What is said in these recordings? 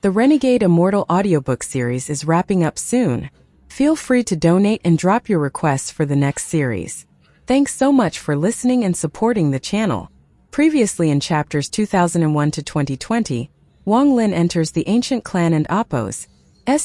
The Renegade Immortal audiobook series is wrapping up soon. Feel free to donate and drop your requests for the next series. Thanks so much for listening and supporting the channel. Previously in chapters 2001 to 2020, Wang Lin enters the ancient clan and Appo's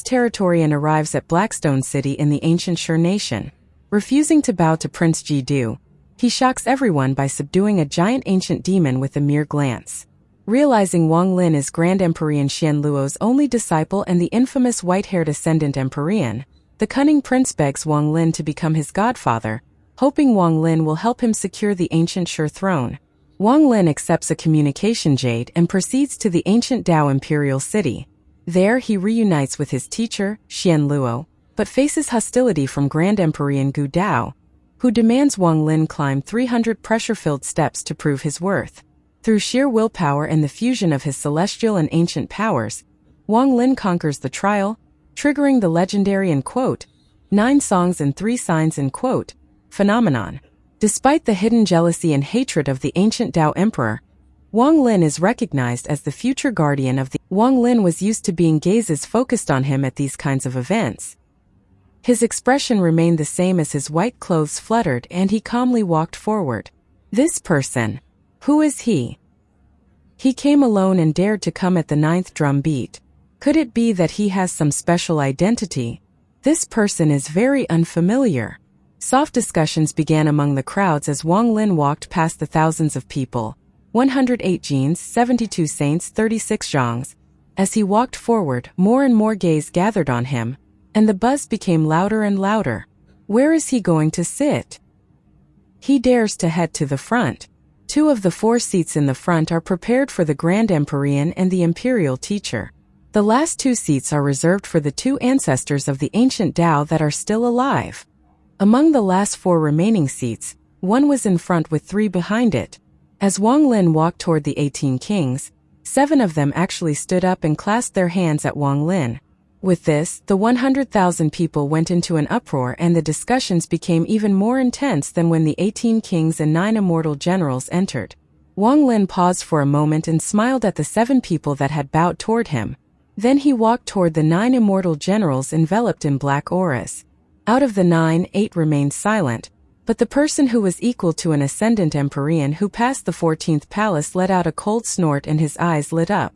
territory and arrives at Blackstone City in the ancient Xian nation. Refusing to bow to Prince Jidu, he shocks everyone by subduing a giant ancient demon with a mere glance. Realizing Wang Lin is Grand Emperor Xian Luo's only disciple and the infamous white-haired ascendant Emperor, the cunning prince begs Wang Lin to become his godfather, hoping Wang Lin will help him secure the ancient Shi throne. Wang Lin accepts a communication jade and proceeds to the ancient Dao imperial city. There he reunites with his teacher, Xian Luo, but faces hostility from Grand Emperor Gu Dao, who demands Wang Lin climb 300 pressure-filled steps to prove his worth. Through sheer willpower and the fusion of his celestial and ancient powers, Wang Lin conquers the trial, triggering the legendary 9 songs and 3 signs phenomenon. Despite the hidden jealousy and hatred of the ancient Dao emperor, Wang Lin is recognized as the future guardian of the Wang Lin was used to being gazes focused on him at these kinds of events. His expression remained the same as his white clothes fluttered and he calmly walked forward. This person. Who is he? He came alone and dared to come at the 9th drum beat. Could it be that he has some special identity? This person is very unfamiliar. Soft discussions began among the crowds as Wang Lin walked past the thousands of people. 108 Jins, 72 saints, 36 zhangs. As he walked forward, more and more gaze gathered on him, and the buzz became louder and louder. Where is he going to sit? He dares to head to the front. 2 of the 4 seats in the front are prepared for the Grand Emperor and the Imperial Teacher. The last 2 seats are reserved for the 2 ancestors of the ancient Dao that are still alive. Among the last 4 remaining seats, 1 was in front with 3 behind it. As Wang Lin walked toward the 18 kings, 7 of them actually stood up and clasped their hands at Wang Lin. With this, the 100,000 people went into an uproar and the discussions became even more intense than when the 18 kings and 9 immortal generals entered. Wang Lin paused for a moment and smiled at the 7 people that had bowed toward him. Then he walked toward the 9 immortal generals enveloped in black auras. Out of the 9, 8 remained silent, but the person who was equal to an ascendant Emperor who passed the 14th palace let out a cold snort and his eyes lit up.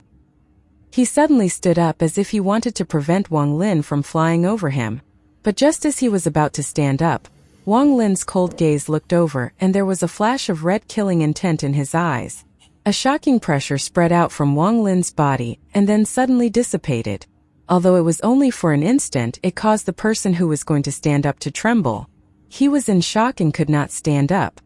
He suddenly stood up as if he wanted to prevent Wang Lin from flying over him. But just as he was about to stand up, Wang Lin's cold gaze looked over and there was a flash of red killing intent in his eyes. A shocking pressure spread out from Wang Lin's body and then suddenly dissipated. Although it was only for an instant, it caused the person who was going to stand up to tremble. He was in shock and could not stand up.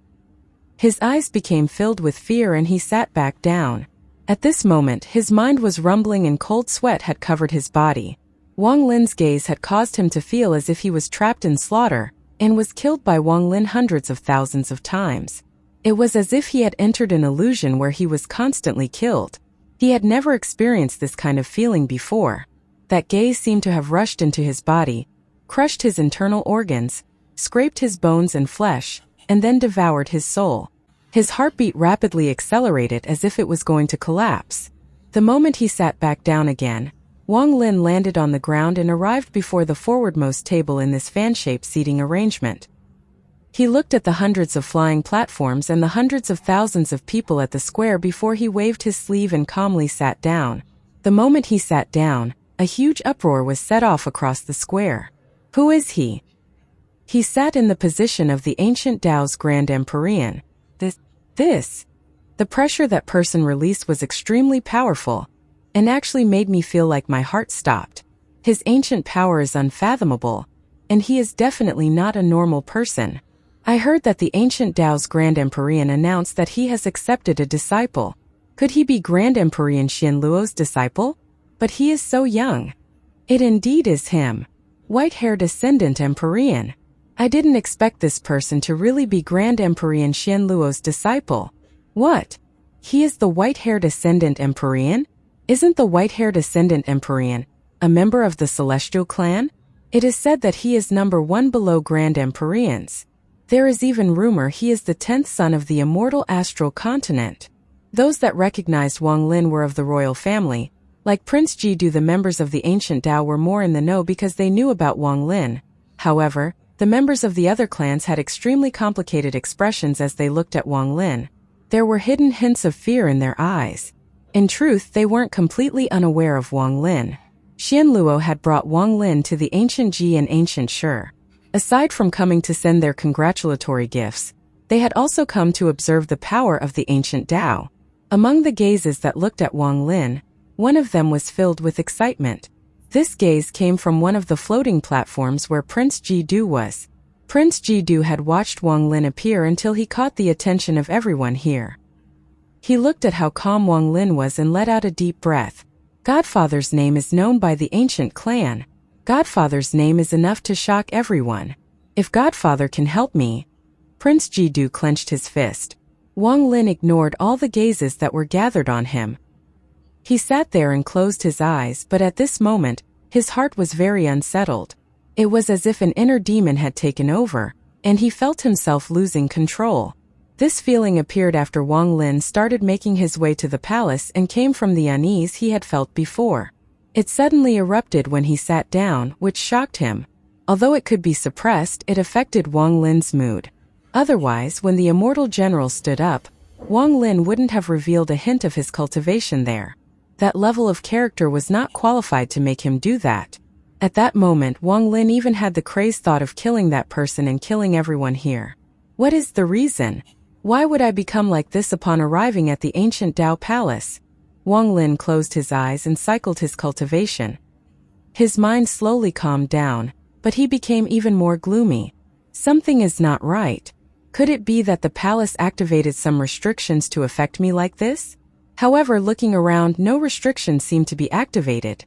His eyes became filled with fear and he sat back down. At this moment, his mind was rumbling and cold sweat had covered his body. Wang Lin's gaze had caused him to feel as if he was trapped in slaughter and was killed by Wang Lin hundreds of thousands of times. It was as if he had entered an illusion where he was constantly killed. He had never experienced this kind of feeling before. That gaze seemed to have rushed into his body, crushed his internal organs, scraped his bones and flesh, and then devoured his soul. His heartbeat rapidly accelerated as if it was going to collapse. The moment he sat back down again, Wang Lin landed on the ground and arrived before the forwardmost table in this fan-shaped seating arrangement. He looked at the hundreds of flying platforms and the hundreds of thousands of people at the square before he waved his sleeve and calmly sat down. The moment he sat down, a huge uproar was set off across the square. Who is he? He sat in the position of the ancient Dao's Grand Emperor. The pressure that person released was extremely powerful, and actually made me feel like my heart stopped. His ancient power is unfathomable, and he is definitely not a normal person. I heard that the ancient Dao's Grand Emperor announced that he has accepted a disciple. Could he be Grand Emperor Xian Luo's disciple? But he is so young. It indeed is him. White-haired ascendant Emperor. I didn't expect this person to really be Grand Emperor Xian Luo's disciple. What? He is the white-haired ascendant Emperor? Isn't the white-haired ascendant Emperor a member of the Celestial clan? It is said that he is number 1 below Grand Emperors. There is even rumor he is the 10th son of the immortal astral continent. Those that recognized Wang Lin were of the royal family, Like Prince Jidu, the members of the ancient Dao were more in the know because they knew about Wang Lin. However, the members of the other clans had extremely complicated expressions as they looked at Wang Lin. There were hidden hints of fear in their eyes. In truth, they weren't completely unaware of Wang Lin. Xianluo had brought Wang Lin to the ancient Ji and ancient Shi. Aside from coming to send their congratulatory gifts, they had also come to observe the power of the ancient Dao. Among the gazes that looked at Wang Lin, one of them was filled with excitement. This gaze came from one of the floating platforms where Prince Jidu was. Prince Jidu had watched Wang Lin appear until he caught the attention of everyone here. He looked at how calm Wang Lin was and let out a deep breath. Godfather's name is known by the ancient clan. Godfather's name is enough to shock everyone. If Godfather can help me. Prince Jidu clenched his fist. Wang Lin ignored all the gazes that were gathered on him. He sat there and closed his eyes, but at this moment, his heart was very unsettled. It was as if an inner demon had taken over, and he felt himself losing control. This feeling appeared after Wang Lin started making his way to the palace and came from the unease he had felt before. It suddenly erupted when he sat down, which shocked him. Although it could be suppressed, it affected Wang Lin's mood. Otherwise, when the immortal general stood up, Wang Lin wouldn't have revealed a hint of his cultivation there. That level of character was not qualified to make him do that. At that moment, Wang Lin even had the crazed thought of killing that person and killing everyone here. What is the reason? Why would I become like this upon arriving at the ancient Dao Palace? Wang Lin closed his eyes and cycled his cultivation. His mind slowly calmed down, but he became even more gloomy. Something is not right. Could it be that the palace activated some restrictions to affect me like this? However, looking around, no restrictions seemed to be activated.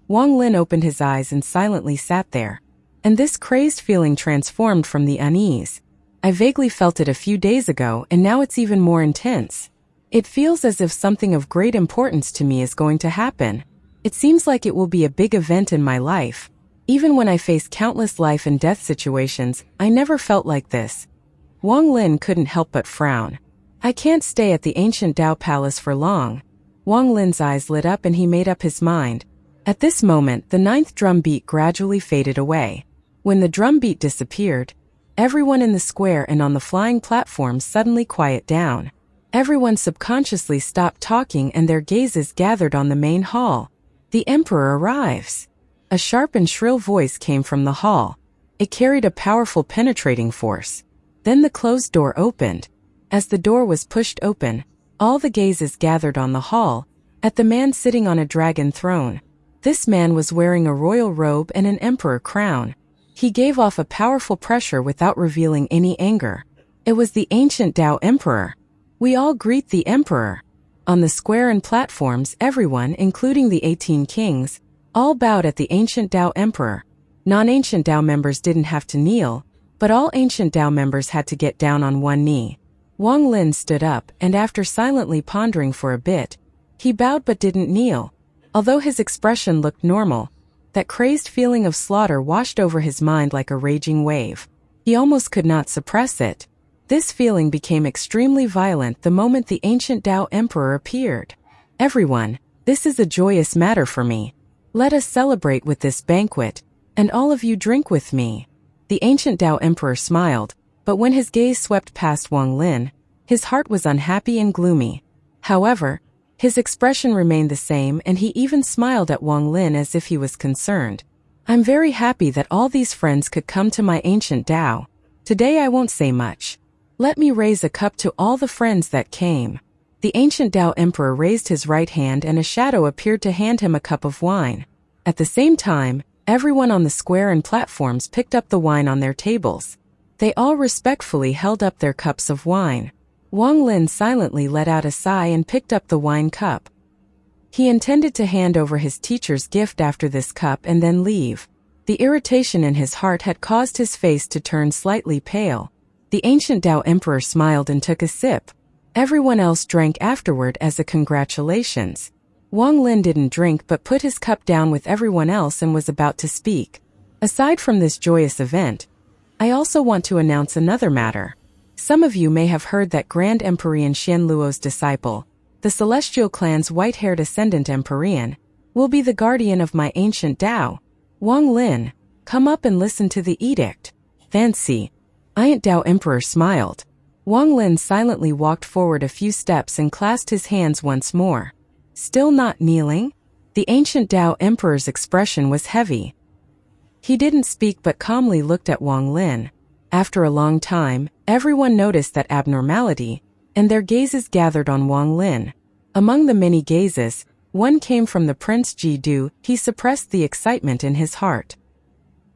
Wang Lin opened his eyes and silently sat there. And this crazed feeling transformed from the unease. I vaguely felt it a few days ago, and now it's even more intense. It feels as if something of great importance to me is going to happen. It seems like it will be a big event in my life. Even when I face countless life and death situations, I never felt like this. Wang Lin couldn't help but frown. I can't stay at the ancient Dao Palace for long. Wang Lin's eyes lit up and he made up his mind. At this moment, the 9th drum beat gradually faded away. When the drum beat disappeared, everyone in the square and on the flying platforms suddenly quieted down. Everyone subconsciously stopped talking and their gazes gathered on the main hall. The Emperor arrives. A sharp and shrill voice came from the hall. It carried a powerful penetrating force. Then the closed door opened. As the door was pushed open, all the gazes gathered on the hall, at the man sitting on a dragon throne. This man was wearing a royal robe and an emperor crown. He gave off a powerful pressure without revealing any anger. It was the ancient Dao Emperor. We all greet the Emperor. On the square and platforms, everyone, including the 18 kings, all bowed at the ancient Dao Emperor. Non-ancient Dao members didn't have to kneel, but all ancient Dao members had to get down on one knee. Wang Lin stood up, and after silently pondering for a bit, he bowed but didn't kneel. Although his expression looked normal, that crazed feeling of slaughter washed over his mind like a raging wave. He almost could not suppress it. This feeling became extremely violent the moment the ancient Dao Emperor appeared. Everyone, this is a joyous matter for me. Let us celebrate with this banquet, and all of you drink with me. The ancient Dao Emperor smiled, but when his gaze swept past Wang Lin, his heart was unhappy and gloomy. However, his expression remained the same and he even smiled at Wang Lin as if he was concerned. I'm very happy that all these friends could come to my ancient Dao. Today I won't say much. Let me raise a cup to all the friends that came. The ancient Dao Emperor raised his right hand and a shadow appeared to hand him a cup of wine. At the same time, everyone on the square and platforms picked up the wine on their tables. They all respectfully held up their cups of wine. Wang Lin silently let out a sigh and picked up the wine cup. He intended to hand over his teacher's gift after this cup and then leave. The irritation in his heart had caused his face to turn slightly pale. The ancient Dao Emperor smiled and took a sip. Everyone else drank afterward as a congratulations. Wang Lin didn't drink but put his cup down with everyone else and was about to speak. Aside from this joyous event, I also want to announce another matter. Some of you may have heard that Grand Emperor Xianluo's disciple, the Celestial Clan's white-haired ascendant Emperor, will be the guardian of my ancient Tao. Wang Lin, come up and listen to the edict. Fancy. Ancient Tao Emperor smiled. Wang Lin silently walked forward a few steps and clasped his hands once more. Still not kneeling? The ancient Tao Emperor's expression was heavy. He didn't speak but calmly looked at Wang Lin. After a long time, everyone noticed that abnormality, and their gazes gathered on Wang Lin. Among the many gazes, one came from the Prince Ji Du. He suppressed the excitement in his heart.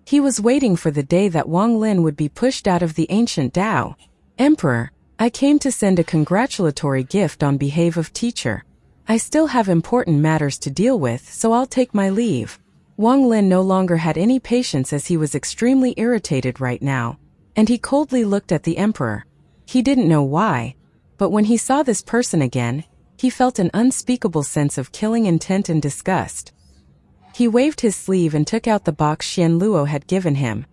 He was waiting for the day that Wang Lin would be pushed out of the ancient Tao. Emperor, I came to send a congratulatory gift on behalf of teacher. I still have important matters to deal with, so I'll take my leave. Wang Lin no longer had any patience as he was extremely irritated right now, and he coldly looked at the emperor. He didn't know why, but when he saw this person again, he felt an unspeakable sense of killing intent and disgust. He waved his sleeve and took out the box Xian Luo had given him.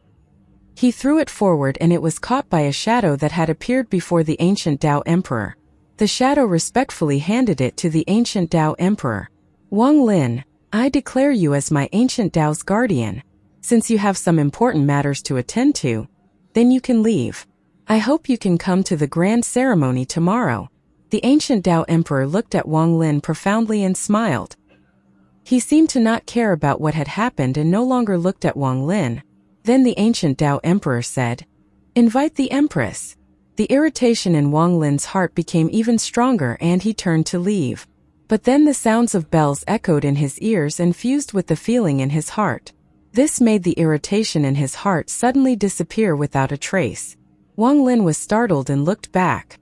He threw it forward and it was caught by a shadow that had appeared before the ancient Tao Emperor. The shadow respectfully handed it to the ancient Tao Emperor. Wang Lin, I declare you as my ancient Tao's guardian. Since you have some important matters to attend to, then you can leave. I hope you can come to the grand ceremony tomorrow. The ancient Tao Emperor looked at Wang Lin profoundly and smiled. He seemed to not care about what had happened and no longer looked at Wang Lin. Then the ancient Tao Emperor said, invite the Empress. The irritation in Wang Lin's heart became even stronger and he turned to leave. But then the sounds of bells echoed in his ears and fused with the feeling in his heart. This made the irritation in his heart suddenly disappear without a trace. Wang Lin was startled and looked back.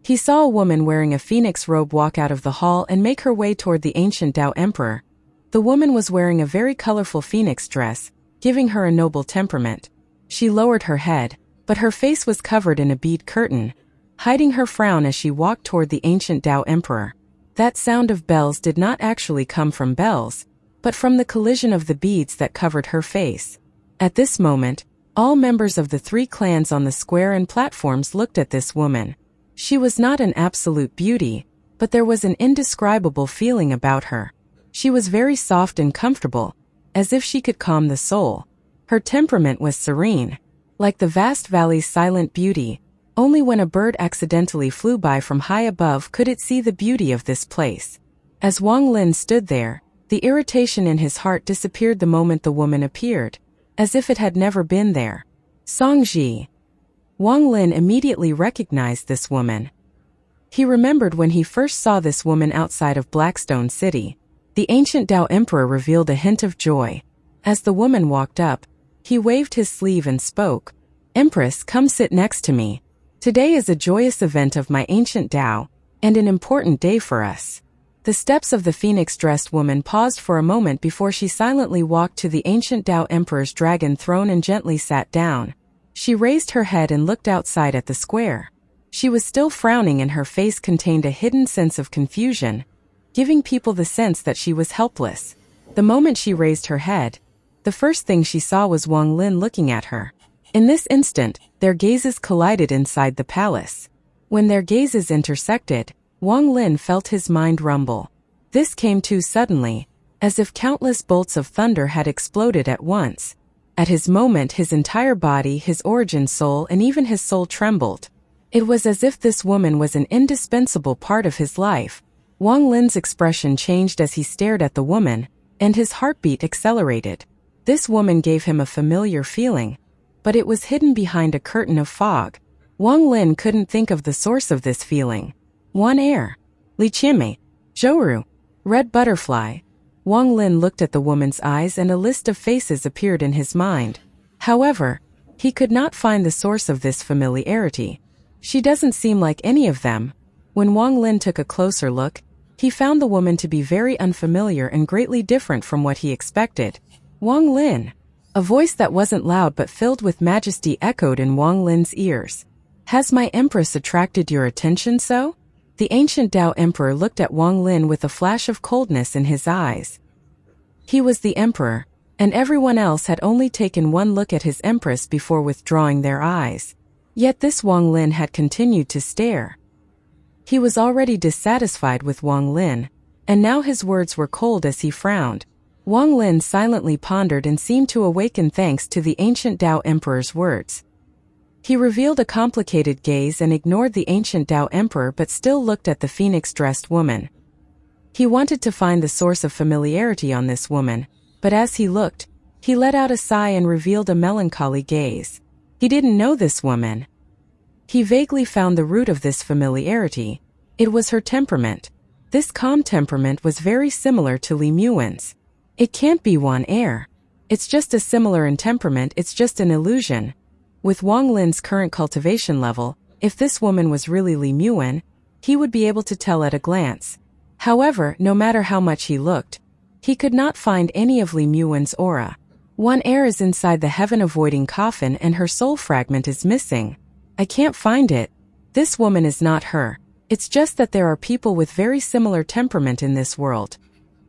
He saw a woman wearing a phoenix robe walk out of the hall and make her way toward the ancient Tao Emperor. The woman was wearing a very colorful phoenix dress, giving her a noble temperament. She lowered her head, but her face was covered in a bead curtain, hiding her frown as she walked toward the ancient Tao Emperor. That sound of bells did not actually come from bells, but from the collision of the beads that covered her face. At this moment, all members of the 3 clans on the square and platforms looked at this woman. She was not an absolute beauty, but there was an indescribable feeling about her. She was very soft and comfortable, as if she could calm the soul. Her temperament was serene, like the vast valley's silent beauty. Only when a bird accidentally flew by from high above could it see the beauty of this place. As Wang Lin stood there, the irritation in his heart disappeared the moment the woman appeared, as if it had never been there. Xianxia. Wang Lin immediately recognized this woman. He remembered when he first saw this woman outside of Blackstone City. The ancient Tao Emperor revealed a hint of joy. As the woman walked up, he waved his sleeve and spoke. Empress, come sit next to me. Today is a joyous event of my ancient Tao, and an important day for us. The steps of the phoenix-dressed woman paused for a moment before she silently walked to the ancient Tao Emperor's dragon throne and gently sat down. She raised her head and looked outside at the square. She was still frowning and her face contained a hidden sense of confusion, giving people the sense that she was helpless. The moment she raised her head, the first thing she saw was Wang Lin looking at her. In this instant, their gazes collided inside the palace. When their gazes intersected, Wang Lin felt his mind rumble. This came too suddenly, as if countless bolts of thunder had exploded at once. At his moment, his entire body, his origin soul, and even his soul trembled. It was as if this woman was an indispensable part of his life. Wang Lin's expression changed as he stared at the woman, and his heartbeat accelerated. This woman gave him a familiar feeling, but it was hidden behind a curtain of fog. Wang Lin couldn't think of the source of this feeling. Wan Air, Li Qime, Zhouru, Red Butterfly. Wang Lin looked at the woman's eyes and a list of faces appeared in his mind. However, he could not find the source of this familiarity. She doesn't seem like any of them. When Wang Lin took a closer look, he found the woman to be very unfamiliar and greatly different from what he expected. Wang Lin. A voice that wasn't loud but filled with majesty echoed in Wang Lin's ears. Has my empress attracted your attention so? The ancient Tao Emperor looked at Wang Lin with a flash of coldness in his eyes. He was the emperor, and everyone else had only taken one look at his empress before withdrawing their eyes. Yet this Wang Lin had continued to stare. He was already dissatisfied with Wang Lin, and now his words were cold as he frowned. Wang Lin silently pondered and seemed to awaken thanks to the ancient Tao Emperor's words. He revealed a complicated gaze and ignored the ancient Tao Emperor but still looked at the phoenix-dressed woman. He wanted to find the source of familiarity on this woman, but as he looked, he let out a sigh and revealed a melancholy gaze. He didn't know this woman. He vaguely found the root of this familiarity. It was her temperament. This calm temperament was very similar to Li Muan's. It can't be Wan Air. It's just as similar in temperament, it's just an illusion. With Wang Lin's current cultivation level, if this woman was really Li Muan, he would be able to tell at a glance. However, no matter how much he looked, he could not find any of Li Muan's aura. Wan Air is inside the heaven-avoiding coffin and her soul fragment is missing. I can't find it. This woman is not her. It's just that there are people with very similar temperament in this world.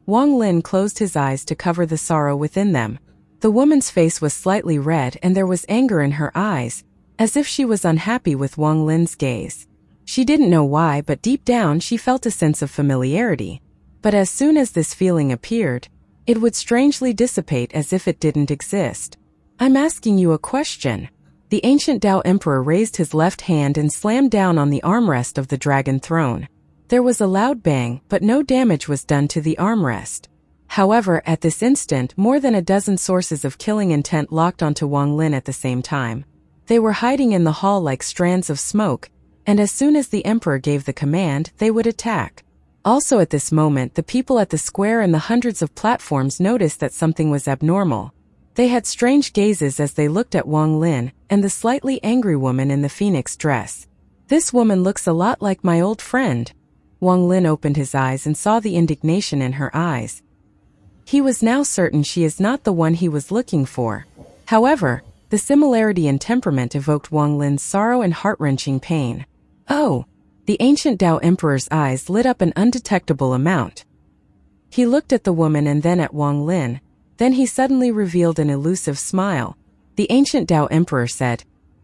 Wang Lin closed his eyes to cover the sorrow within them. The woman's face was slightly red and there was anger in her eyes, as if she was unhappy with Wang Lin's gaze. She didn't know why, but deep down she felt a sense of familiarity. But as soon as this feeling appeared, it would strangely dissipate as if it didn't exist. I'm asking you a question. The ancient Tao Emperor raised his left hand and slammed down on the armrest of the dragon throne. There was a loud bang, but no damage was done to the armrest. However, at this instant, more than a dozen sources of killing intent locked onto Wang Lin at the same time. They were hiding in the hall like strands of smoke, and as soon as the Emperor gave the command, they would attack. Also at this moment, the people at the square and the hundreds of platforms noticed that something was abnormal. They had strange gazes as they looked at Wang Lin and the slightly angry woman in the phoenix dress. This woman looks a lot like my old friend. Wang Lin opened his eyes and saw the indignation in her eyes. He was now certain she is not the one he was looking for. However, the similarity in temperament evoked Wang Lin's sorrow and heart-wrenching pain. Oh! The ancient Tao Emperor's eyes lit up an undetectable amount. He looked at the woman and then at Wang Lin. Then he suddenly revealed an elusive smile. The ancient Tao Emperor said,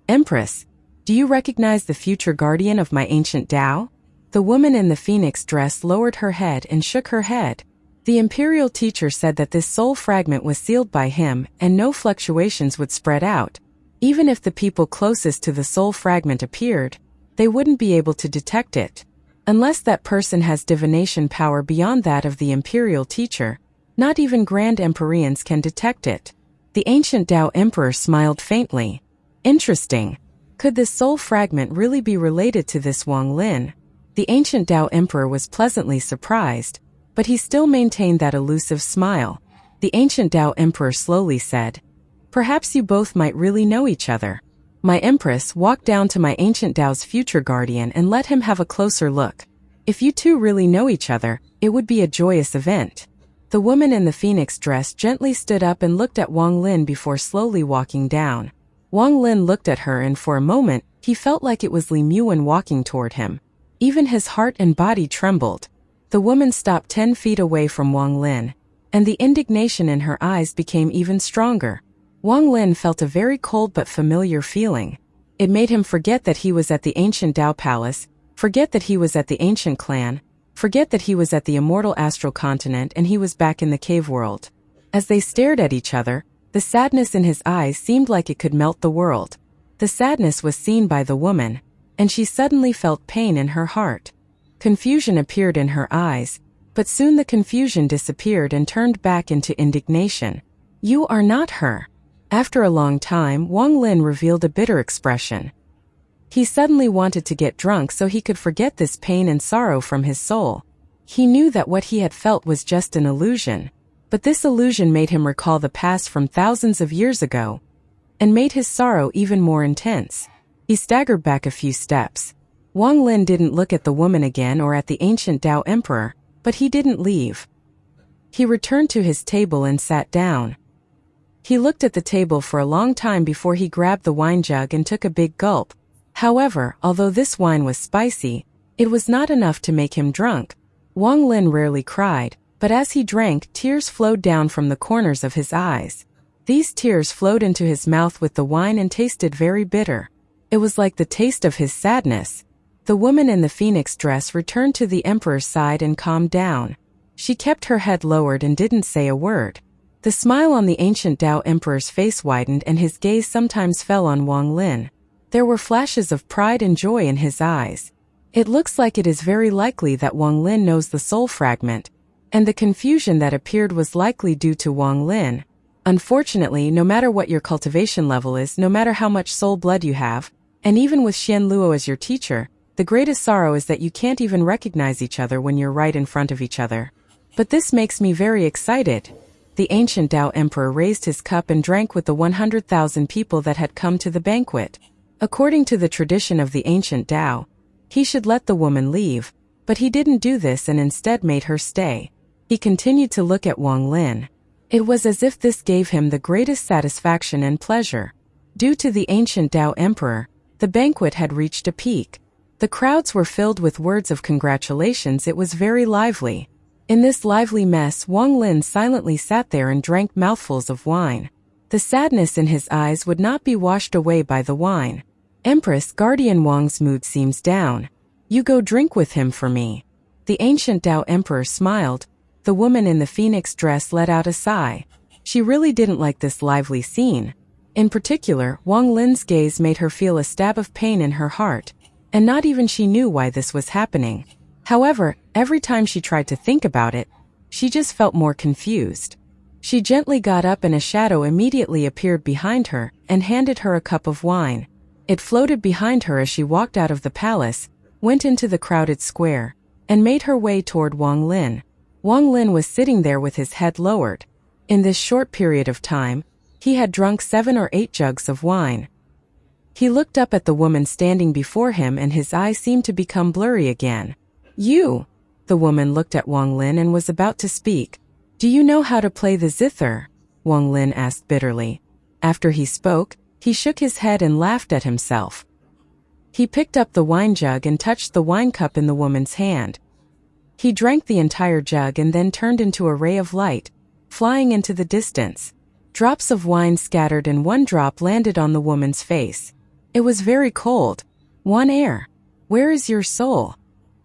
"Empress, do you recognize the future guardian of my ancient Tao?" The woman in the phoenix dress lowered her head and shook her head. The imperial teacher said that this soul fragment was sealed by him and no fluctuations would spread out. Even if the people closest to the soul fragment appeared, they wouldn't be able to detect it. Unless that person has divination power beyond that of the imperial teacher, not even Grand Empyreans can detect it. The ancient Tao Emperor smiled faintly. Interesting. Could this soul fragment really be related to this Wang Lin? The ancient Tao Emperor was pleasantly surprised, but he still maintained that elusive smile. The ancient Tao Emperor slowly said, "Perhaps you both might really know each other. My Empress, walk down to my ancient Tao's future guardian and let him have a closer look. If you two really know each other, it would be a joyous event." The woman in the phoenix dress gently stood up and looked at Wang Lin before slowly walking down. Wang Lin looked at her and for a moment, he felt like it was Li Muan walking toward him. Even his heart and body trembled. The woman stopped 10 feet away from Wang Lin, and the indignation in her eyes became even stronger. Wang Lin felt a very cold but familiar feeling. It made him forget that he was at the ancient Tao Palace, forget that he was at the ancient clan, forget that he was at the immortal astral continent and he was back in the cave world. As they stared at each other, the sadness in his eyes seemed like it could melt the world. The sadness was seen by the woman, and she suddenly felt pain in her heart. Confusion appeared in her eyes, but soon the confusion disappeared and turned back into indignation. "You are not her." After a long time, Wang Lin revealed a bitter expression. He suddenly wanted to get drunk so he could forget this pain and sorrow from his soul. He knew that what he had felt was just an illusion, but this illusion made him recall the past from thousands of years ago, and made his sorrow even more intense. He staggered back a few steps. Wang Lin didn't look at the woman again or at the ancient Tao Emperor, but he didn't leave. He returned to his table and sat down. He looked at the table for a long time before he grabbed the wine jug and took a big gulp. However, although this wine was spicy, it was not enough to make him drunk. Wang Lin rarely cried, but as he drank, tears flowed down from the corners of his eyes. These tears flowed into his mouth with the wine and tasted very bitter. It was like the taste of his sadness. The woman in the phoenix dress returned to the emperor's side and calmed down. She kept her head lowered and didn't say a word. The smile on the ancient Tao Emperor's face widened and his gaze sometimes fell on Wang Lin. There were flashes of pride and joy in his eyes. It looks like it is very likely that Wang Lin knows the soul fragment, and the confusion that appeared was likely due to Wang Lin. Unfortunately, no matter what your cultivation level is, no matter how much soul blood you have, and even with Xian Luo as your teacher, the greatest sorrow is that you can't even recognize each other when you're right in front of each other. But this makes me very excited. The ancient Tao Emperor raised his cup and drank with the 100,000 people that had come to the banquet. According to the tradition of the ancient Tao, he should let the woman leave, but he didn't do this and instead made her stay. He continued to look at Wang Lin. It was as if this gave him the greatest satisfaction and pleasure. Due to the ancient Tao Emperor, the banquet had reached a peak. The crowds were filled with words of congratulations. It was very lively. In this lively mess, Wang Lin silently sat there and drank mouthfuls of wine. The sadness in his eyes would not be washed away by the wine. Empress, Guardian Wang's mood seems down. You go drink with him for me. The ancient Tao Emperor smiled. The woman in the phoenix dress let out a sigh. She really didn't like this lively scene. In particular, Wang Lin's gaze made her feel a stab of pain in her heart, and not even she knew why this was happening. However, every time she tried to think about it, she just felt more confused. She gently got up and a shadow immediately appeared behind her and handed her a cup of wine. It floated behind her as she walked out of the palace, went into the crowded square, and made her way toward Wang Lin. Wang Lin was sitting there with his head lowered. In this short period of time, he had drunk 7 or 8 jugs of wine. He looked up at the woman standing before him and his eyes seemed to become blurry again. You! The woman looked at Wang Lin and was about to speak. Do you know how to play the zither? Wang Lin asked bitterly. After he spoke, he shook his head and laughed at himself. He picked up the wine jug and touched the wine cup in the woman's hand. He drank the entire jug and then turned into a ray of light, flying into the distance. Drops of wine scattered and one drop landed on the woman's face. It was very cold. One air. Where is your soul?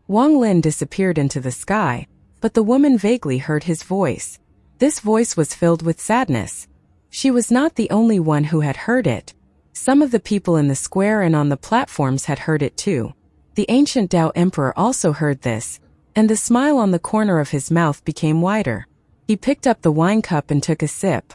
Wang Lin disappeared into the sky, but the woman vaguely heard his voice. This voice was filled with sadness. She was not the only one who had heard it. Some of the people in the square and on the platforms had heard it too. The ancient Tao Emperor also heard this, and the smile on the corner of his mouth became wider. He picked up the wine cup and took a sip.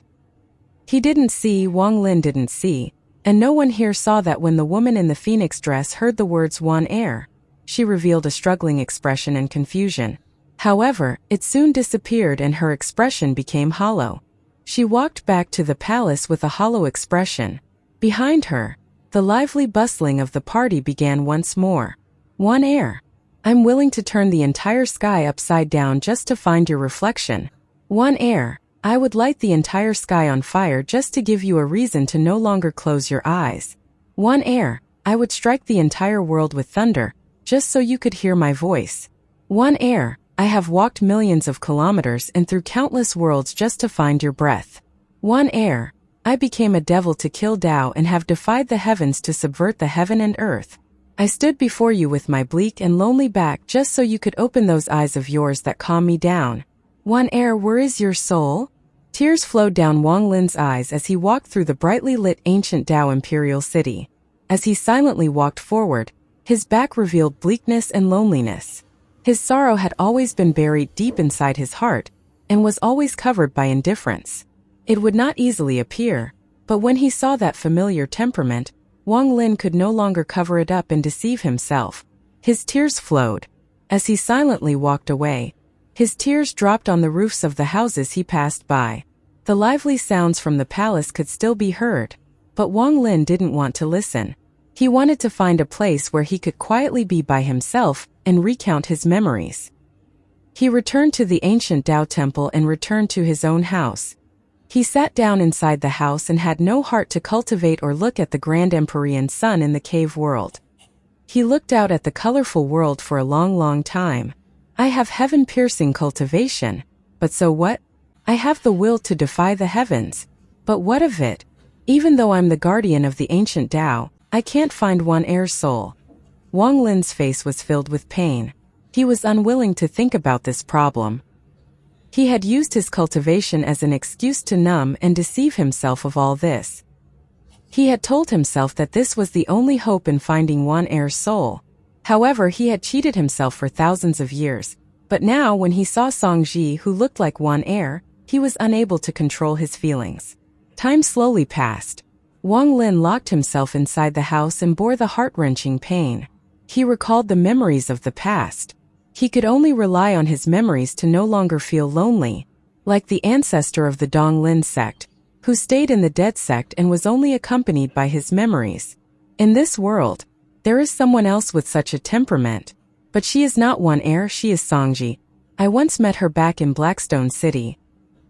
He didn't see, Wang Lin didn't see, and no one here saw that when the woman in the phoenix dress heard the words one air, she revealed a struggling expression and confusion. However, it soon disappeared and her expression became hollow. She walked back to the palace with a hollow expression. Behind her, the lively bustling of the party began once more. One air. I'm willing to turn the entire sky upside down just to find your reflection. One air. I would light the entire sky on fire just to give you a reason to no longer close your eyes. One air. I would strike the entire world with thunder, just so you could hear my voice. One air. I have walked millions of kilometers and through countless worlds just to find your breath. One air. I became a devil to kill Tao and have defied the heavens to subvert the heaven and earth. I stood before you with my bleak and lonely back just so you could open those eyes of yours that calm me down. One air, where is your soul? Tears flowed down Wang Lin's eyes as he walked through the brightly lit ancient Tao imperial city. As he silently walked forward, his back revealed bleakness and loneliness. His sorrow had always been buried deep inside his heart, and was always covered by indifference. It would not easily appear, but when he saw that familiar temperament, Wang Lin could no longer cover it up and deceive himself. His tears flowed. As he silently walked away, his tears dropped on the roofs of the houses he passed by. The lively sounds from the palace could still be heard, but Wang Lin didn't want to listen. He wanted to find a place where he could quietly be by himself and recount his memories. He returned to the ancient Tao temple and returned to his own house. He sat down inside the house and had no heart to cultivate or look at the grand Empyrean sun in the cave world. He looked out at the colorful world for a long time. I have heaven-piercing cultivation, but so what? I have the will to defy the heavens, but what of it? Even though I'm the guardian of the ancient Tao, I can't find one air's soul. Wang Lin's face was filled with pain. He was unwilling to think about this problem. He had used his cultivation as an excuse to numb and deceive himself of all this. He had told himself that this was the only hope in finding Wan Er's soul. However, he had cheated himself for thousands of years, but now when he saw Xianxia who looked like Wan Er, he was unable to control his feelings. Time slowly passed. Wang Lin locked himself inside the house and bore the heart-wrenching pain. He recalled the memories of the past. He could only rely on his memories to no longer feel lonely, like the ancestor of the Dong Lin sect, who stayed in the dead sect and was only accompanied by his memories. In this world, there is someone else with such a temperament, but she is not Wan Er, she is Xianxia. I once met her back in Blackstone City.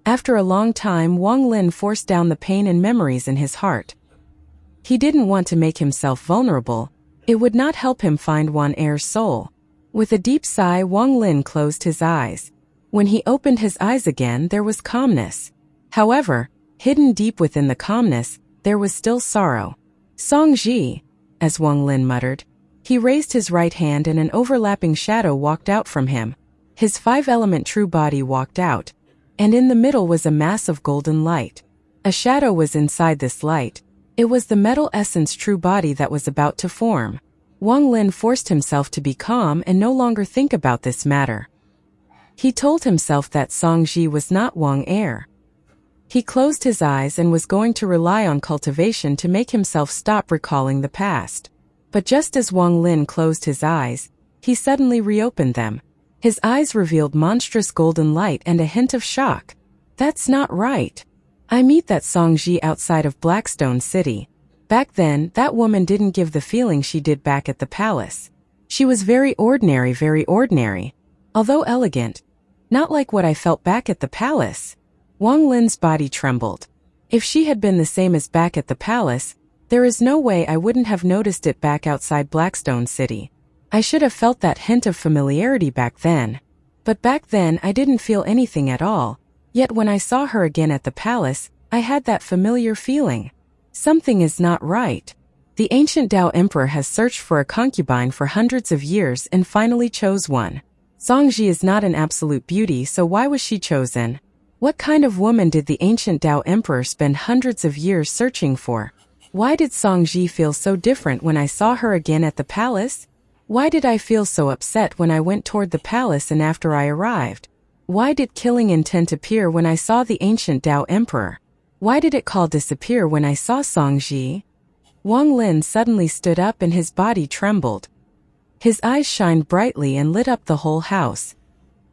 After a long time, Wang Lin forced down the pain and memories in his heart. He didn't want to make himself vulnerable. It would not help him find Wan Er's soul. With a deep sigh, Wang Lin closed his eyes. When he opened his eyes again, there was calmness. However, hidden deep within the calmness, there was still sorrow. Xianxia, as Wang Lin muttered. He raised his right hand and an overlapping shadow walked out from him. His five-element true body walked out, and in the middle was a mass of golden light. A shadow was inside this light. It was the metal essence true body that was about to form. Wang Lin forced himself to be calm and no longer think about this matter. He told himself that Xianxia was not Wang Er. He closed his eyes and was going to rely on cultivation to make himself stop recalling the past. But just as Wang Lin closed his eyes, he suddenly reopened them. His eyes revealed monstrous golden light and a hint of shock. That's not right. I meet that Xianxia outside of Blackstone City. Back then, that woman didn't give the feeling she did back at the palace. She was very ordinary, although elegant. Not like what I felt back at the palace. Wang Lin's body trembled. If she had been the same as back at the palace, there is no way I wouldn't have noticed it back outside Blackstone City. I should have felt that hint of familiarity back then. But back then I didn't feel anything at all, yet when I saw her again at the palace, I had that familiar feeling. Something is not right. The ancient Tao Emperor has searched for a concubine for hundreds of years and finally chose one. Xianxia is not an absolute beauty, so why was she chosen? What kind of woman did the ancient Tao Emperor spend hundreds of years searching for? Why did Xianxia feel so different when I saw her again at the palace? Why did I feel so upset when I went toward the palace and after I arrived? Why did killing intent appear when I saw the ancient Tao Emperor? Why did it call disappear when I saw Xianxia? Wang Lin suddenly stood up and his body trembled. His eyes shined brightly and lit up the whole house.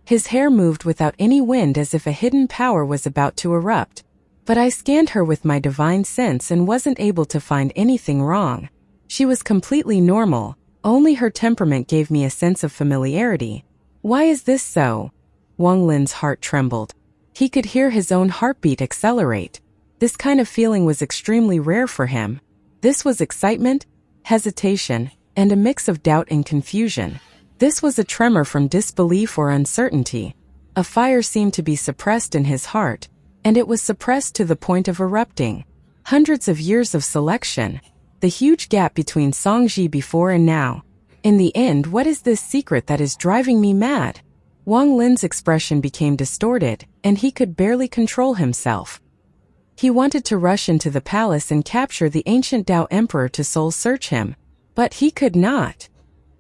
His hair moved without any wind as if a hidden power was about to erupt. But I scanned her with my divine sense and wasn't able to find anything wrong. She was completely normal, only her temperament gave me a sense of familiarity. Why is this so? Wang Lin's heart trembled. He could hear his own heartbeat accelerate. This kind of feeling was extremely rare for him. This was excitement, hesitation, and a mix of doubt and confusion. This was a tremor from disbelief or uncertainty. A fire seemed to be suppressed in his heart, and it was suppressed to the point of erupting. Hundreds of years of selection. The huge gap between Xianxia before and now. In the end, what is this secret that is driving me mad? Wang Lin's expression became distorted, and he could barely control himself. He wanted to rush into the palace and capture the ancient Tao Emperor to soul search him, but he could not.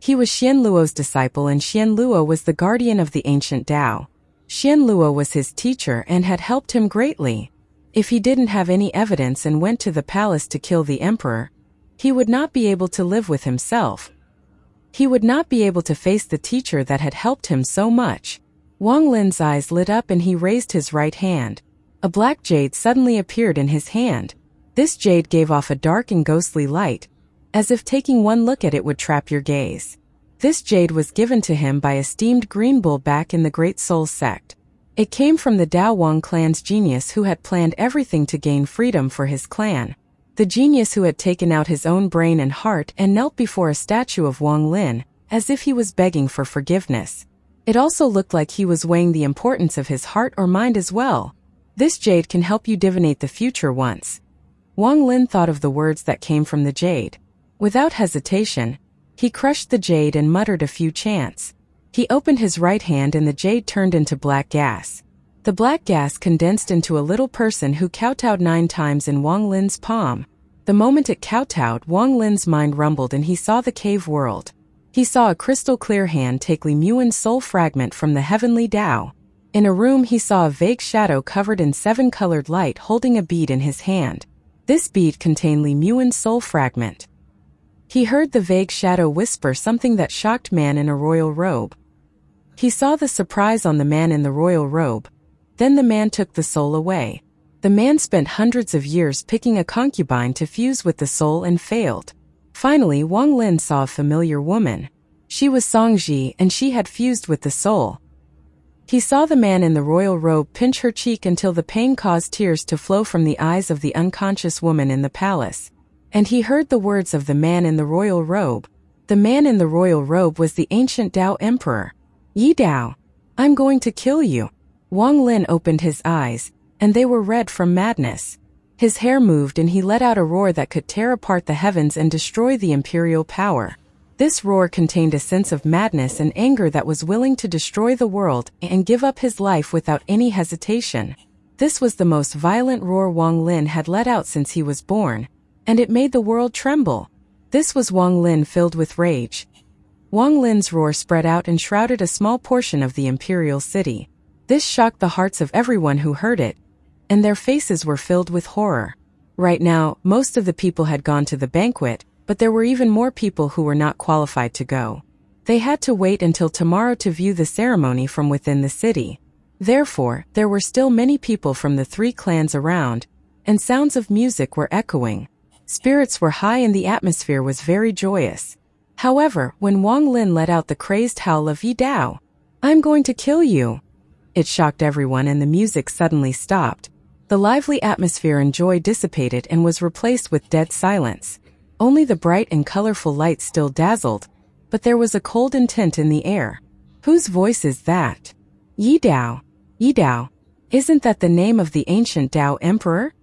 He was Xian Luo's disciple and Xian Luo was the guardian of the ancient Tao. Xian Luo was his teacher and had helped him greatly. If he didn't have any evidence and went to the palace to kill the emperor, he would not be able to live with himself. He would not be able to face the teacher that had helped him so much. Wang Lin's eyes lit up and he raised his right hand. A black jade suddenly appeared in his hand. This jade gave off a dark and ghostly light, as if taking one look at it would trap your gaze. This jade was given to him by esteemed Green Bull back in the Great Soul sect. It came from the Dao Wang clan's genius who had planned everything to gain freedom for his clan. The genius who had taken out his own brain and heart and knelt before a statue of Wang Lin, as if he was begging for forgiveness. It also looked like he was weighing the importance of his heart or mind as well. This jade can help you divinate the future once. Wang Lin thought of the words that came from the jade. Without hesitation, he crushed the jade and muttered a few chants. He opened his right hand and the jade turned into black gas. The black gas condensed into a little person who kowtowed 9 times in Wang Lin's palm. The moment it kowtowed, Wang Lin's mind rumbled and he saw the cave world. He saw a crystal-clear hand take Li Muan's soul fragment from the heavenly Tao. In a room he saw a vague shadow covered in 7-colored light holding a bead in his hand. This bead contained Li Muan's soul fragment. He heard the vague shadow whisper something that shocked man in a royal robe. He saw the surprise on the man in the royal robe. Then the man took the soul away. The man spent hundreds of years picking a concubine to fuse with the soul and failed. Finally, Wang Lin saw a familiar woman. She was Xianxia and she had fused with the soul. He saw the man in the royal robe pinch her cheek until the pain caused tears to flow from the eyes of the unconscious woman in the palace. And he heard the words of the man in the royal robe. The man in the royal robe was the ancient Tao Emperor. Yi Dao, I'm going to kill you. Wang Lin opened his eyes, and they were red from madness. His hair moved and he let out a roar that could tear apart the heavens and destroy the imperial power. This roar contained a sense of madness and anger that was willing to destroy the world and give up his life without any hesitation. This was the most violent roar Wang Lin had let out since he was born, and it made the world tremble. This was Wang Lin filled with rage. Wang Lin's roar spread out and shrouded a small portion of the imperial city. This shocked the hearts of everyone who heard it, and their faces were filled with horror. Right now, most of the people had gone to the banquet, but there were even more people who were not qualified to go. They had to wait until tomorrow to view the ceremony from within the city. Therefore, there were still many people from the 3 clans around, and sounds of music were echoing. Spirits were high and the atmosphere was very joyous. However, when Wang Lin let out the crazed howl of Yi Dao, I'm going to kill you, it shocked everyone and the music suddenly stopped. The lively atmosphere and joy dissipated and was replaced with dead silence. Only the bright and colorful lights still dazzled, but there was a cold intent in the air. Whose voice is that? Yi Dao. Yi Dao. Isn't that the name of the ancient Tao Emperor?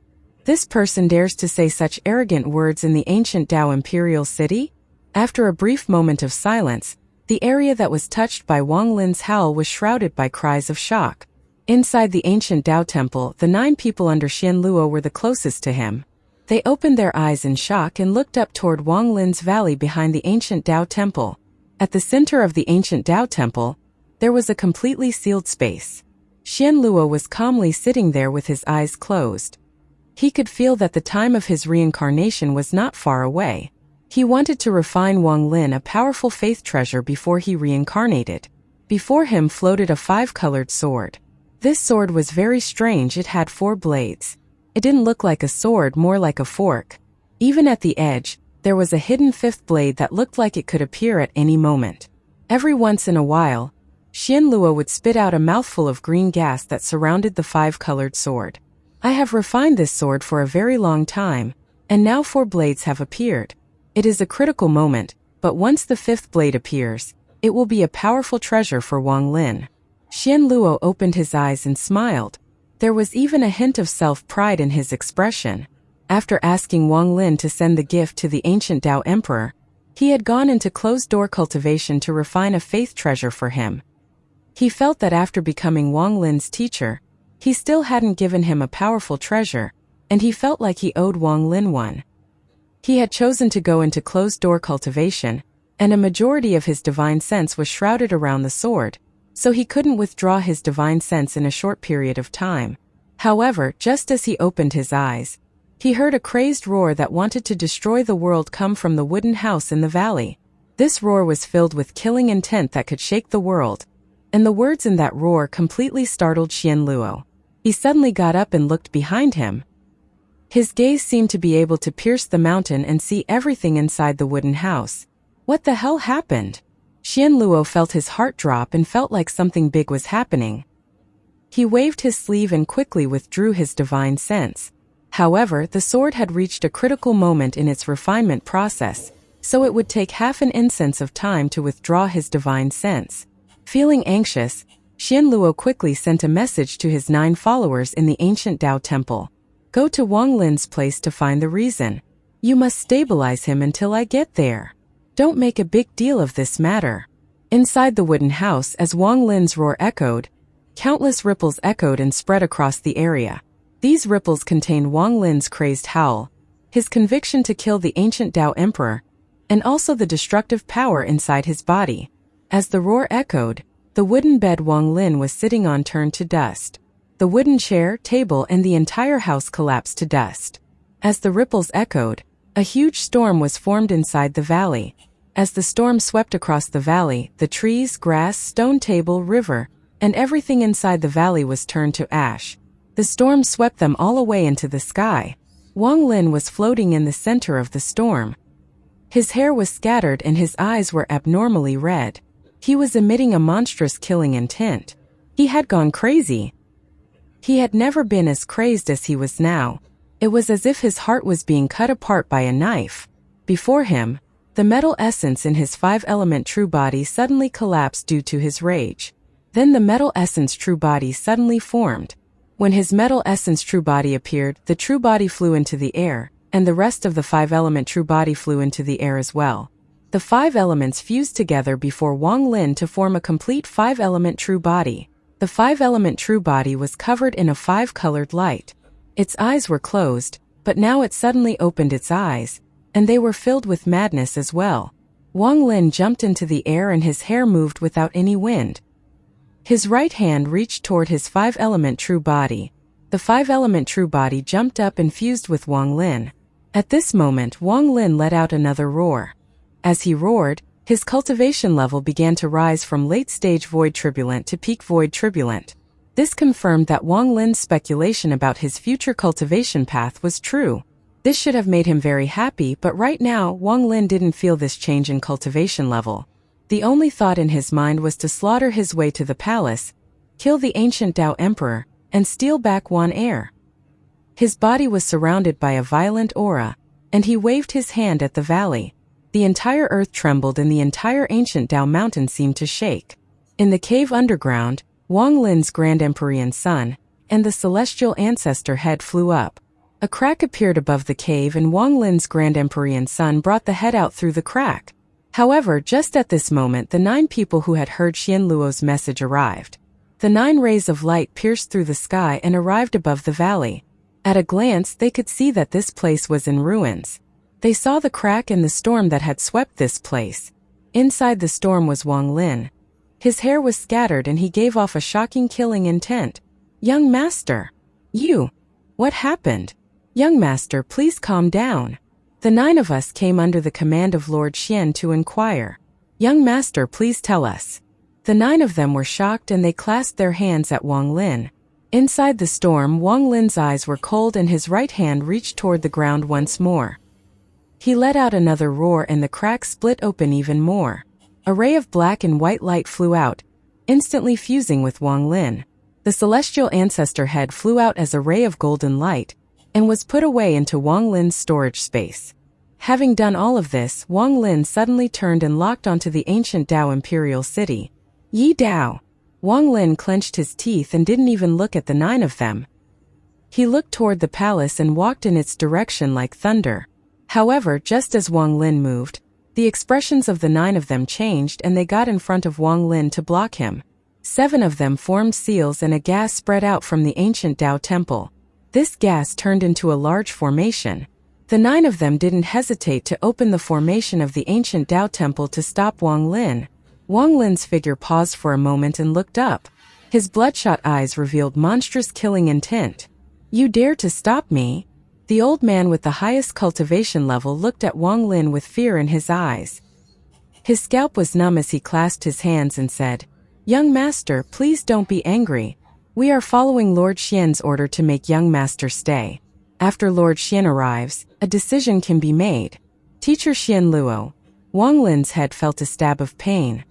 This person dares to say such arrogant words in the ancient Tao Imperial City? After a brief moment of silence, the area that was touched by Wang Lin's howl was shrouded by cries of shock. Inside the ancient Tao temple, the 9 people under Xian Luo were the closest to him. They opened their eyes in shock and looked up toward Wang Lin's valley behind the ancient Tao temple. At the center of the ancient Tao temple, there was a completely sealed space. Xian Luo was calmly sitting there with his eyes closed. He could feel that the time of his reincarnation was not far away. He wanted to refine Wang Lin a powerful faith treasure before he reincarnated. Before him floated a 5-colored sword. This sword was very strange. It had 4 blades. It didn't look like a sword, more like a fork. Even at the edge, there was a hidden 5th blade that looked like it could appear at any moment. Every once in a while, Xian Luo would spit out a mouthful of green gas that surrounded the 5-colored sword. I have refined this sword for a very long time, and now 4 blades have appeared. It is a critical moment, but once the 5th blade appears, it will be a powerful treasure for Wang Lin. Xian Luo opened his eyes and smiled. There was even a hint of self-pride in his expression. After asking Wang Lin to send the gift to the ancient Tao Emperor, he had gone into closed-door cultivation to refine a faith treasure for him. He felt that after becoming Wang Lin's teacher, he still hadn't given him a powerful treasure, and he felt like he owed Wang Lin one. He had chosen to go into closed-door cultivation, and a majority of his divine sense was shrouded around the sword, so he couldn't withdraw his divine sense in a short period of time. However, just as he opened his eyes, he heard a crazed roar that wanted to destroy the world come from the wooden house in the valley. This roar was filled with killing intent that could shake the world, and the words in that roar completely startled Xian Luo. He suddenly got up and looked behind him. His gaze seemed to be able to pierce the mountain and see everything inside the wooden house. What the hell happened? Xian Luo felt his heart drop and felt like something big was happening. He waved his sleeve and quickly withdrew his divine sense. However, the sword had reached a critical moment in its refinement process, so it would take half an incense of time to withdraw his divine sense. Feeling anxious, Xian Luo quickly sent a message to his 9 followers in the ancient Tao temple. Go to Wang Lin's place to find the reason. You must stabilize him until I get there. Don't make a big deal of this matter. Inside the wooden house, as Wang Lin's roar echoed, Countless ripples echoed and spread across the area. These ripples contained Wang Lin's crazed howl, his conviction to kill the ancient Tao Emperor, and also the destructive power inside his body. As the roar echoed, the wooden bed Wang Lin was sitting on turned to dust. The wooden chair, table, and the entire house collapsed to dust. As the ripples echoed, a huge storm was formed inside the valley. As the storm swept across the valley, the trees, grass, stone table, river, and everything inside the valley was turned to ash. The storm swept them all away into the sky. Wang Lin was floating in the center of the storm. His hair was scattered and his eyes were abnormally red. He was emitting a monstrous killing intent. He had gone crazy. He had never been as crazed as he was now. It was as if his heart was being cut apart by a knife. Before him, the metal essence in his five-element true body suddenly collapsed due to his rage. Then the metal essence true body suddenly formed. When his metal essence true body appeared, the true body flew into the air, and the rest of the five-element true body flew into the air as well. The five elements fused together before Wang Lin to form a complete five-element true body. The five-element true body was covered in a five-colored light. Its eyes were closed, but now it suddenly opened its eyes, and they were filled with madness as well. Wang Lin jumped into the air and his hair moved without any wind. His right hand reached toward his five-element true body. The five-element true body jumped up and fused with Wang Lin. At this moment, Wang Lin let out another roar. As he roared, his cultivation level began to rise from late-stage void turbulent to peak void turbulent. This confirmed that Wang Lin's speculation about his future cultivation path was true. This should have made him very happy, but right now, Wang Lin didn't feel this change in cultivation level. The only thought in his mind was to slaughter his way to the palace, kill the ancient Tao Emperor, and steal back Wan Air. His body was surrounded by a violent aura, and he waved his hand at the valley. The entire earth trembled and the entire ancient Tao mountain seemed to shake. In the cave underground, Wang Lin's Grand Empyrean Sun and the celestial ancestor head flew up. A crack appeared above the cave and Wang Lin's Grand Empyrean Sun brought the head out through the crack. However, just at this moment the 9 people who had heard Xian Luo's message arrived. The 9 rays of light pierced through the sky and arrived above the valley. At a glance they could see that this place was in ruins. They saw the crack and the storm that had swept this place. Inside the storm was Wang Lin. His hair was scattered and he gave off a shocking killing intent. "Young master! You! What happened? Young master, please calm down. The 9 of us came under the command of Lord Xian to inquire. Young master, please tell us." The 9 of them were shocked and they clasped their hands at Wang Lin. Inside the storm, Wang Lin's eyes were cold and his right hand reached toward the ground once more. He let out another roar and the crack split open even more. A ray of black and white light flew out, instantly fusing with Wang Lin. The celestial ancestor head flew out as a ray of golden light, and was put away into Wang Lin's storage space. Having done all of this, Wang Lin suddenly turned and locked onto the ancient Tao Imperial City. Yi Dao! Wang Lin clenched his teeth and didn't even look at the 9 of them. He looked toward the palace and walked in its direction like thunder. However, just as Wang Lin moved, the expressions of the 9 of them changed and they got in front of Wang Lin to block him. 7 of them formed seals and a gas spread out from the ancient Tao temple. This gas turned into a large formation. The 9 of them didn't hesitate to open the formation of the ancient Tao temple to stop Wang Lin. Wang Lin's figure paused for a moment and looked up. His bloodshot eyes revealed monstrous killing intent. "You dare to stop me?" The old man with the highest cultivation level looked at Wang Lin with fear in his eyes. His scalp was numb as he clasped his hands and said, "Young master, please don't be angry. We are following Lord Xian's order to make young master stay. After Lord Xian arrives, a decision can be made." Teacher Xian Luo. Wang Lin's head felt a stab of pain.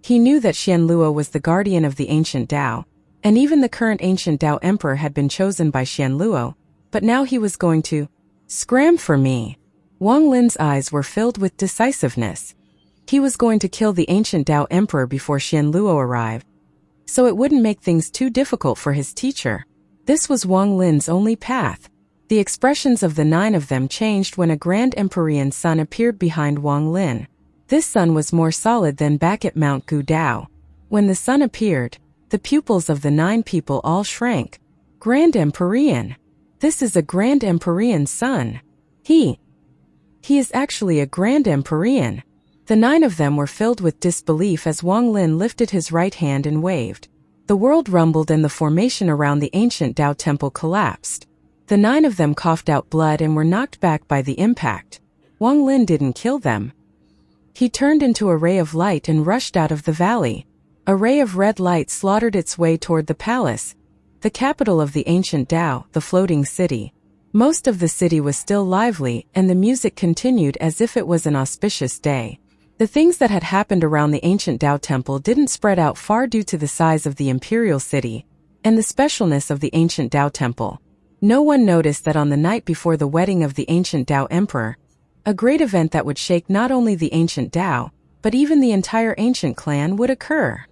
He knew that Xian Luo was the guardian of the ancient Tao, and even the current ancient Tao emperor had been chosen by Xian Luo, but now he was going to scram for me. Wang Lin's eyes were filled with decisiveness. He was going to kill the ancient Tao emperor before Xian Luo arrived, so it wouldn't make things too difficult for his teacher. This was Wang Lin's only path. The expressions of the 9 of them changed when a Grand Empyrean Sun appeared behind Wang Lin. This sun was more solid than back at Mount Gu Dao. When the sun appeared, The pupils of the 9 people all shrank. Grand Empyrean. This is a Grand Empyrean son. He is actually a Grand Empyrean. The 9 of them were filled with disbelief as Wang Lin lifted his right hand and waved. The world rumbled and the formation around the ancient Tao temple collapsed. The 9 of them coughed out blood and were knocked back by the impact. Wang Lin didn't kill them. He turned into a ray of light and rushed out of the valley. A ray of red light slaughtered its way toward the palace, the capital of the ancient Tao, the floating city. Most of the city was still lively, and the music continued as if it was an auspicious day. The things that had happened around the ancient Tao temple didn't spread out far due to the size of the imperial city and the specialness of the ancient Tao temple. No one noticed that on the night before the wedding of the ancient Tao emperor, a great event that would shake not only the ancient Tao, but even the entire ancient clan would occur.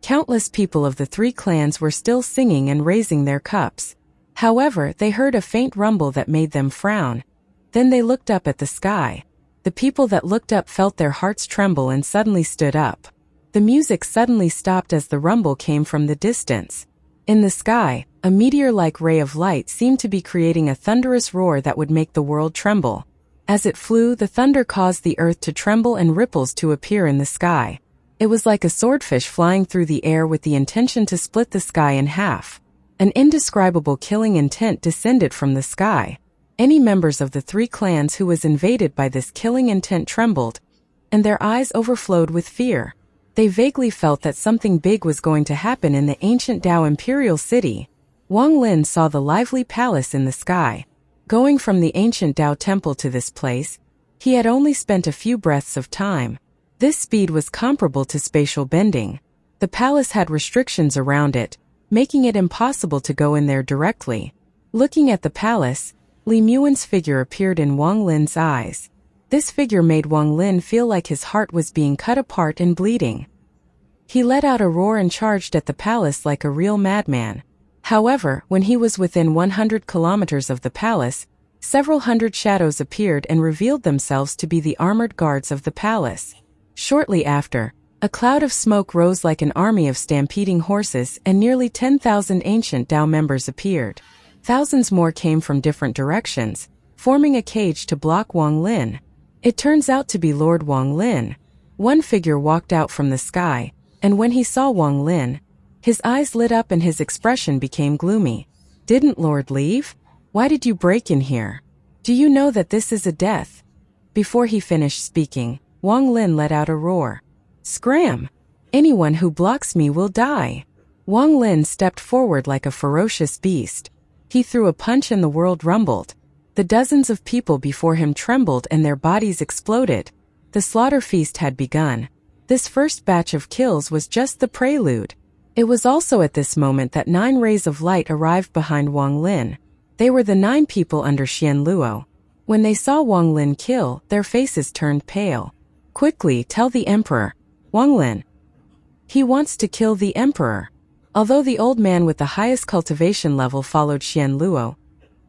Countless people of the 3 clans were still singing and raising their cups. However, they heard a faint rumble that made them frown. Then they looked up at the sky. The people that looked up felt their hearts tremble and suddenly stood up. The music suddenly stopped as the rumble came from the distance. In the sky, a meteor-like ray of light seemed to be creating a thunderous roar that would make the world tremble. As it flew, the thunder caused the earth to tremble and ripples to appear in the sky. It was like a swordfish flying through the air with the intention to split the sky in half. An indescribable killing intent descended from the sky. Any members of the 3 clans who was invaded by this killing intent trembled, and their eyes overflowed with fear. They vaguely felt that something big was going to happen in the ancient Tao imperial city. Wang Lin saw the lively palace in the sky. Going from the ancient Tao temple to this place, he had only spent a few breaths of time. This speed was comparable to spatial bending. The palace had restrictions around it, making it impossible to go in there directly. Looking at the palace, Li Muan's figure appeared in Wang Lin's eyes. This figure made Wang Lin feel like his heart was being cut apart and bleeding. He let out a roar and charged at the palace like a real madman. However, when he was within 100 kilometers of the palace, several hundred shadows appeared and revealed themselves to be the armored guards of the palace. Shortly after, a cloud of smoke rose like an army of stampeding horses and nearly 10,000 ancient Tao members appeared. Thousands more came from different directions, forming a cage to block Wang Lin. It turns out to be Lord Wang Lin. One figure walked out from the sky, and when he saw Wang Lin, his eyes lit up and his expression became gloomy. "Didn't Lord leave? Why did you break in here? Do you know that this is a death?" Before he finished speaking, Wang Lin let out a roar. "Scram! Anyone who blocks me will die." Wang Lin stepped forward like a ferocious beast. He threw a punch and the world rumbled. The dozens of people before him trembled and their bodies exploded. The slaughter feast had begun. This first batch of kills was just the prelude. It was also at this moment that 9 rays of light arrived behind Wang Lin. They were the 9 people under Xian Luo. When they saw Wang Lin kill, their faces turned pale. "Quickly, tell the emperor. Wang Lin. He wants to kill the emperor." Although the old man with the highest cultivation level followed Xian Luo,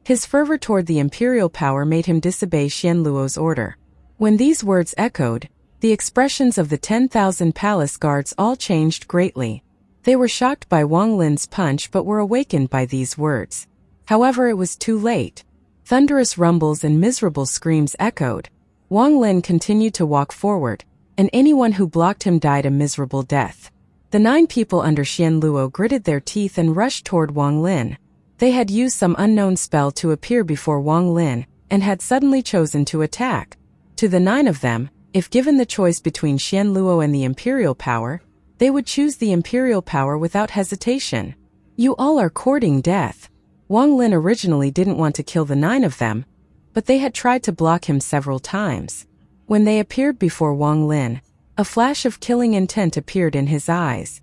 his fervor toward the imperial power made him disobey Xian Luo's order. When these words echoed, the expressions of the 10,000 palace guards all changed greatly. They were shocked by Wang Lin's punch but were awakened by these words. However, it was too late. Thunderous rumbles and miserable screams echoed. Wang Lin continued to walk forward, and anyone who blocked him died a miserable death. The 9 people under Xian Luo gritted their teeth and rushed toward Wang Lin. They had used some unknown spell to appear before Wang Lin, and had suddenly chosen to attack. To the 9 of them, if given the choice between Xian Luo and the imperial power, they would choose the imperial power without hesitation. "You all are courting death." Wang Lin originally didn't want to kill the 9 of them, but they had tried to block him several times. When they appeared before Wang Lin, a flash of killing intent appeared in his eyes.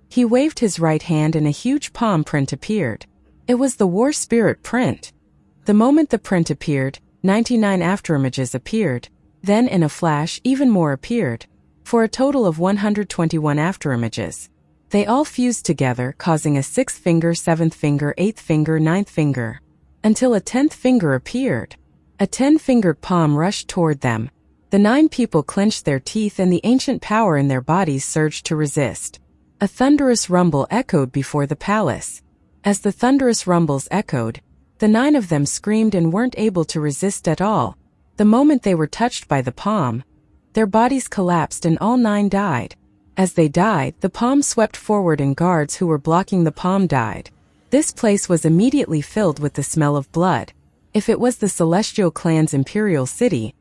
He waved his right hand and a huge palm print appeared. It was the war spirit print. The moment the print appeared, 99 afterimages appeared. Then in a flash even more appeared, for a total of 121 afterimages. They all fused together, causing a 6th finger, 7th finger, 8th finger, 9th finger, until a 10th finger appeared. A 10-fingered palm rushed toward them. The 9 people clenched their teeth and the ancient power in their bodies surged to resist. A thunderous rumble echoed before the palace. As the thunderous rumbles echoed, the 9 of them screamed and weren't able to resist at all. The moment they were touched by the palm, their bodies collapsed and all 9 died. As they died, the palm swept forward and guards who were blocking the palm died. This place was immediately filled with the smell of blood. If it was the Celestial Clan's imperial city,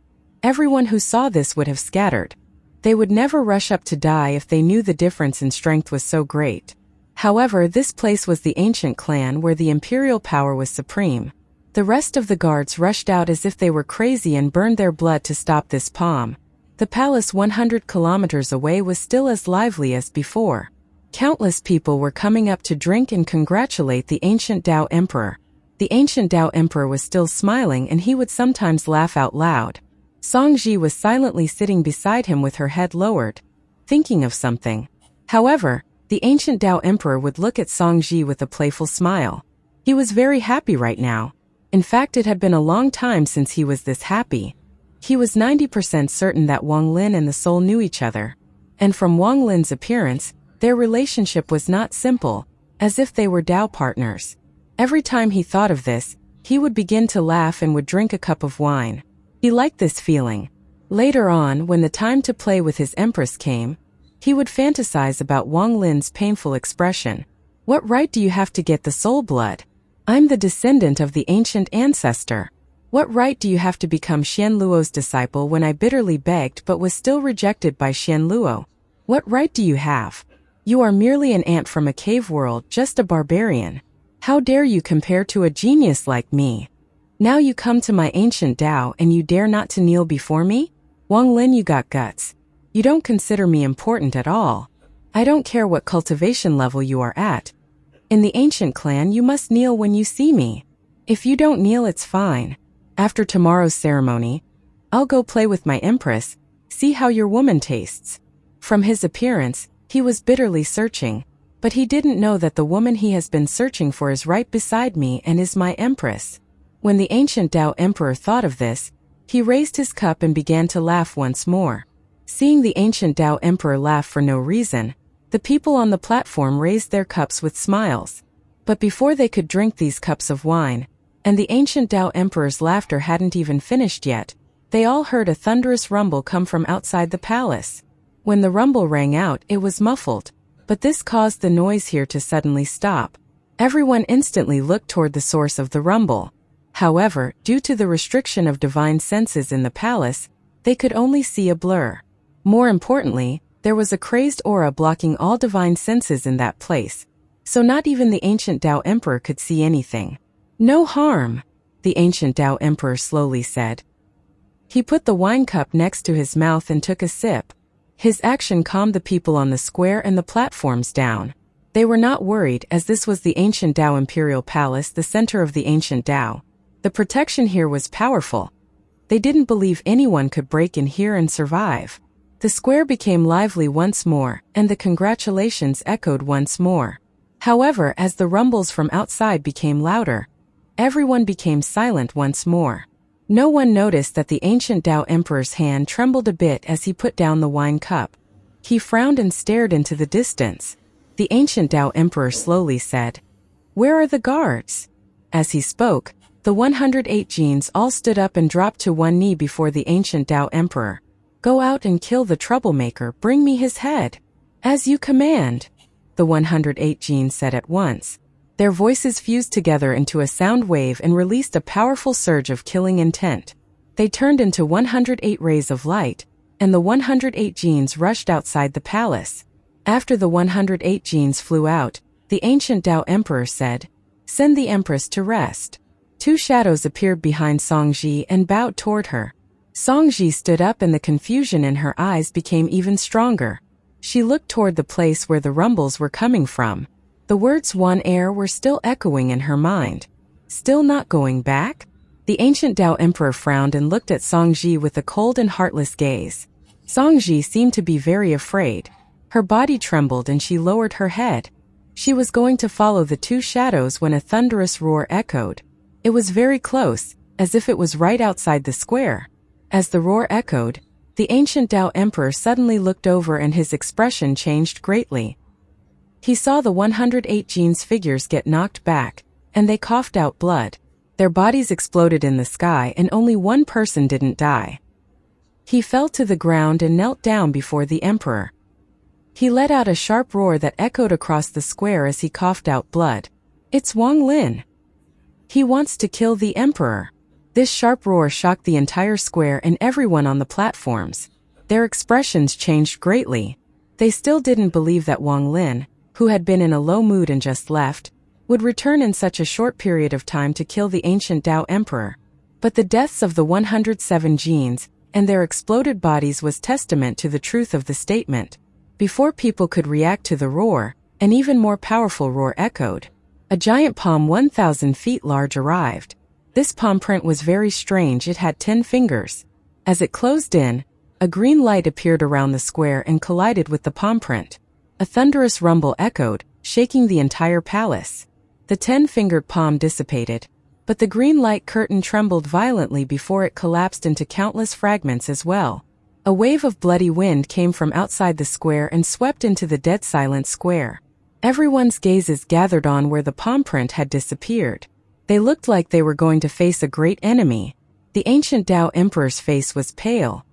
everyone who saw this would have scattered. They would never rush up to die if they knew the difference in strength was so great. However, this place was the ancient clan where the imperial power was supreme. The rest of the guards rushed out as if they were crazy and burned their blood to stop this palm. The palace 100 kilometers away was still as lively as before. Countless people were coming up to drink and congratulate the ancient Tao Emperor. The ancient Tao Emperor was still smiling and he would sometimes laugh out loud. Xianxia was silently sitting beside him with her head lowered, thinking of something. However, the ancient Tao Emperor would look at Xianxia with a playful smile. He was very happy right now. In fact, it had been a long time since he was this happy. He was 90% certain that Wang Lin and the soul knew each other. And from Wang Lin's appearance, their relationship was not simple, as if they were Tao partners. Every time he thought of this, he would begin to laugh and would drink a cup of wine. He liked this feeling. Later on, when the time to play with his empress came, he would fantasize about Wang Lin's painful expression. What right do you have to get the soul blood? I'm the descendant of the ancient ancestor. What right do you have to become Xian Luo's disciple when I bitterly begged but was still rejected by Xian Luo? What right do you have? You are merely an ant from a cave world, just a barbarian. How dare you compare to a genius like me? Now you come to my ancient Tao and you dare not to kneel before me? Wang Lin, you got guts. You don't consider me important at all. I don't care what cultivation level you are at. In the ancient clan, you must kneel when you see me. If you don't kneel, it's fine. After tomorrow's ceremony, I'll go play with my empress, see how your woman tastes. From his appearance, he was bitterly searching, but he didn't know that the woman he has been searching for is right beside me and is my empress. When the ancient Tao Emperor thought of this, he raised his cup and began to laugh once more. Seeing the ancient Tao Emperor laugh for no reason, the people on the platform raised their cups with smiles. But before they could drink these cups of wine, and the ancient Tao Emperor's laughter hadn't even finished yet, they all heard a thunderous rumble come from outside the palace. When the rumble rang out, it was muffled, but this caused the noise here to suddenly stop. Everyone instantly looked toward the source of the rumble. However, due to the restriction of divine senses in the palace, they could only see a blur. More importantly, there was a crazed aura blocking all divine senses in that place, so not even the ancient Tao Emperor could see anything. No harm, the ancient Tao Emperor slowly said. He put the wine cup next to his mouth and took a sip. His action calmed the people on the square and the platforms down. They were not worried as this was the ancient Tao Imperial Palace, the center of the ancient Tao. The protection here was powerful. They didn't believe anyone could break in here and survive. The square became lively once more, and the congratulations echoed once more. However, as the rumbles from outside became louder, everyone became silent once more. No one noticed that the ancient Tao Emperor's hand trembled a bit as he put down the wine cup. He frowned and stared into the distance. The ancient Tao Emperor slowly said, "Where are the guards?" As he spoke, the 108 genes all stood up and dropped to one knee before the ancient Tao Emperor. "Go out and kill the troublemaker, bring me his head." "As you command," the 108 genes said at once. Their voices fused together into a sound wave and released a powerful surge of killing intent. They turned into 108 rays of light, and the 108 genes rushed outside the palace. After the 108 genes flew out, the ancient Tao Emperor said, "Send the empress to rest." 2 shadows appeared behind Xianxia and bowed toward her. Xianxia stood up and the confusion in her eyes became even stronger. She looked toward the place where the rumbles were coming from. The words "one air" were still echoing in her mind. Still not going back? The ancient Tao Emperor frowned and looked at Xianxia with a cold and heartless gaze. Xianxia seemed to be very afraid. Her body trembled and she lowered her head. She was going to follow the 2 shadows when a thunderous roar echoed. It was very close, as if it was right outside the square. As the roar echoed, the ancient Tao Emperor suddenly looked over and his expression changed greatly. He saw the 108 Genes figures get knocked back, and they coughed out blood. Their bodies exploded in the sky and only one person didn't die. He fell to the ground and knelt down before the emperor. He let out a sharp roar that echoed across the square as he coughed out blood. It's Wang Lin. He wants to kill the emperor. This sharp roar shocked the entire square and everyone on the platforms. Their expressions changed greatly. They still didn't believe that Wang Lin, who had been in a low mood and just left, would return in such a short period of time to kill the ancient Tao emperor. But the deaths of the 107 Genes and their exploded bodies was testament to the truth of the statement. Before people could react to the roar, an even more powerful roar echoed. A giant palm 1,000 feet large arrived. This palm print was very strange. It had 10 fingers. As it closed in, a green light appeared around the square and collided with the palm print. A thunderous rumble echoed, shaking the entire palace. The 10-fingered palm dissipated, but the green light curtain trembled violently before it collapsed into countless fragments as well. A wave of bloody wind came from outside the square and swept into the dead silent square. Everyone's gazes gathered on where the palm print had disappeared. They looked like they were going to face a great enemy. The ancient Tao emperor's face was pale.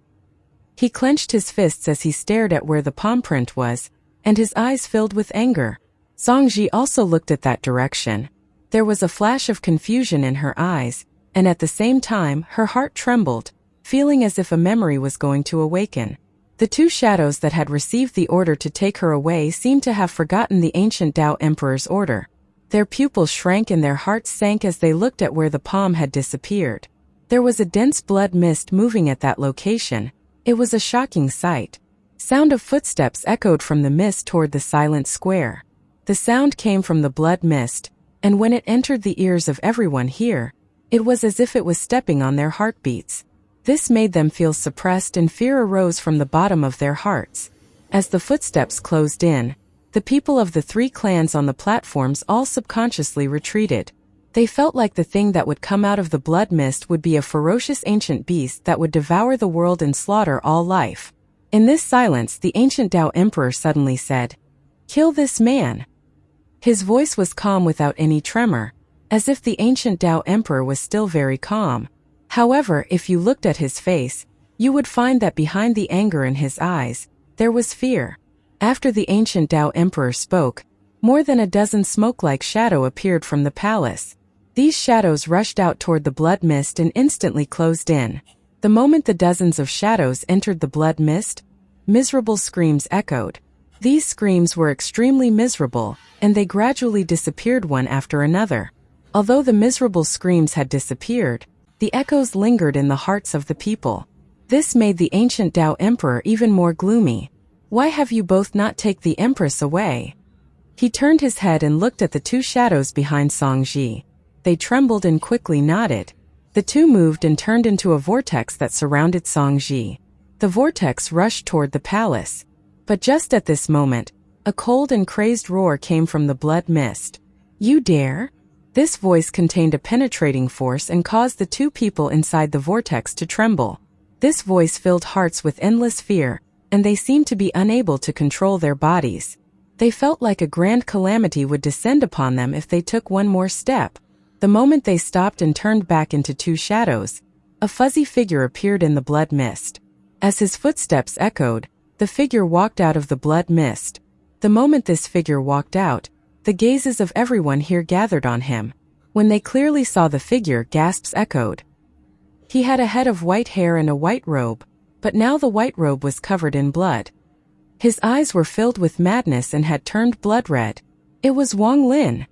He clenched his fists as he stared at where the palm print was, and his eyes filled with anger. Xianxia also looked at that direction. There was a flash of confusion in her eyes, and at the same time her heart trembled, feeling as if a memory was going to awaken. The two shadows that had received the order to take her away seemed to have forgotten the ancient Tao emperor's order. Their pupils shrank and their hearts sank as they looked at where the palm had disappeared. There was a dense blood mist moving at that location. It was a shocking sight. Sound of footsteps echoed from the mist toward the silent square. The sound came from the blood mist, and when it entered the ears of everyone here, it was as if it was stepping on their heartbeats. This made them feel suppressed and fear arose from the bottom of their hearts. As the footsteps closed in, the people of the three clans on the platforms all subconsciously retreated. They felt like the thing that would come out of the blood mist would be a ferocious ancient beast that would devour the world and slaughter all life. In this silence, the ancient Tao emperor suddenly said, "Kill this man." His voice was calm without any tremor, as if the ancient Tao emperor was still very calm. However, if you looked at his face, you would find that behind the anger in his eyes, there was fear. After the ancient Tao emperor spoke, more than a dozen smoke-like shadows appeared from the palace. These shadows rushed out toward the blood mist and instantly closed in. The moment the dozens of shadows entered the blood mist, miserable screams echoed. These screams were extremely miserable, and they gradually disappeared one after another. Although the miserable screams had disappeared, the echoes lingered in the hearts of the people. This made the ancient Tao emperor even more gloomy. "Why have you both not take the empress away?" He turned his head and looked at the two shadows behind Xianxia. They trembled and quickly nodded. The two moved and turned into a vortex that surrounded Xianxia. The vortex rushed toward the palace. But just at this moment, a cold and crazed roar came from the blood mist. "You dare?" This voice contained a penetrating force and caused the two people inside the vortex to tremble. This voice filled hearts with endless fear, and they seemed to be unable to control their bodies. They felt like a grand calamity would descend upon them if they took one more step. The moment they stopped and turned back into two shadows, a fuzzy figure appeared in the blood mist. As his footsteps echoed, the figure walked out of the blood mist. The moment this figure walked out, the gazes of everyone here gathered on him. When they clearly saw the figure, gasps echoed. He had a head of white hair and a white robe, but now the white robe was covered in blood. His eyes were filled with madness and had turned blood red. It was Wang Lin.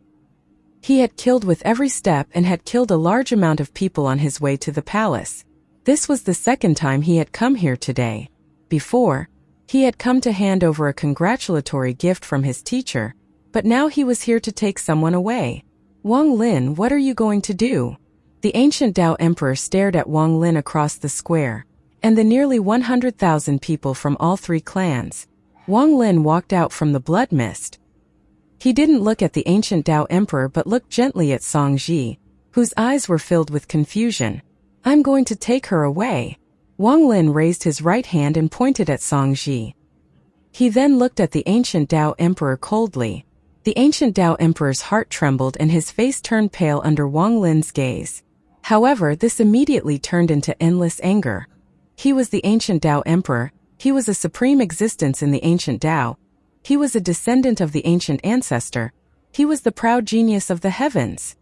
He had killed with every step and had killed a large amount of people on his way to the palace. This was the second time he had come here today. Before, he had come to hand over a congratulatory gift from his teacher, but now he was here to take someone away. "Wang Lin, what are you going to do?" The ancient Tao emperor stared at Wang Lin across the square, and the nearly 100,000 people from all three clans. Wang Lin walked out from the blood mist. He didn't look at the ancient Tao emperor but looked gently at Xianxia, whose eyes were filled with confusion. "I'm going to take her away." Wang Lin raised his right hand and pointed at Xianxia. He then looked at the ancient Tao emperor coldly. The ancient Tao Emperor's heart trembled and his face turned pale under Wang Lin's gaze. However, this immediately turned into endless anger. He was the ancient Tao Emperor, he was a supreme existence in the ancient Tao, he was a descendant of the ancient ancestor, he was the proud genius of the heavens.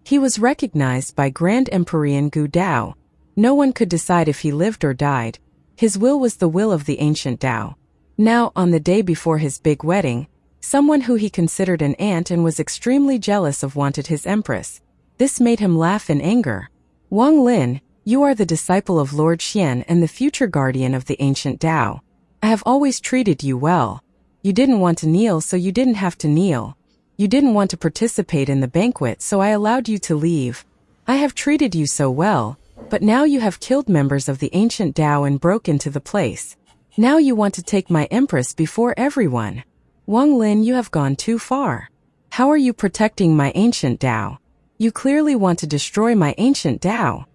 He was recognized by Grand Empyrean Gu Dao. No one could decide if he lived or died. His will was the will of the ancient Tao. Now, on the day before his big wedding, someone who he considered an aunt and was extremely jealous of wanted his empress. This made him laugh in anger. Wang Lin, you are the disciple of Lord Xian and the future guardian of the ancient Tao. I have always treated you well. You didn't want to kneel, so you didn't have to kneel. You didn't want to participate in the banquet, so I allowed you to leave. I have treated you so well, but now you have killed members of the ancient Tao and broke into the place. Now you want to take my empress before everyone. Wang Lin, you have gone too far. How are you protecting my ancient Tao? You clearly want to destroy my ancient Tao.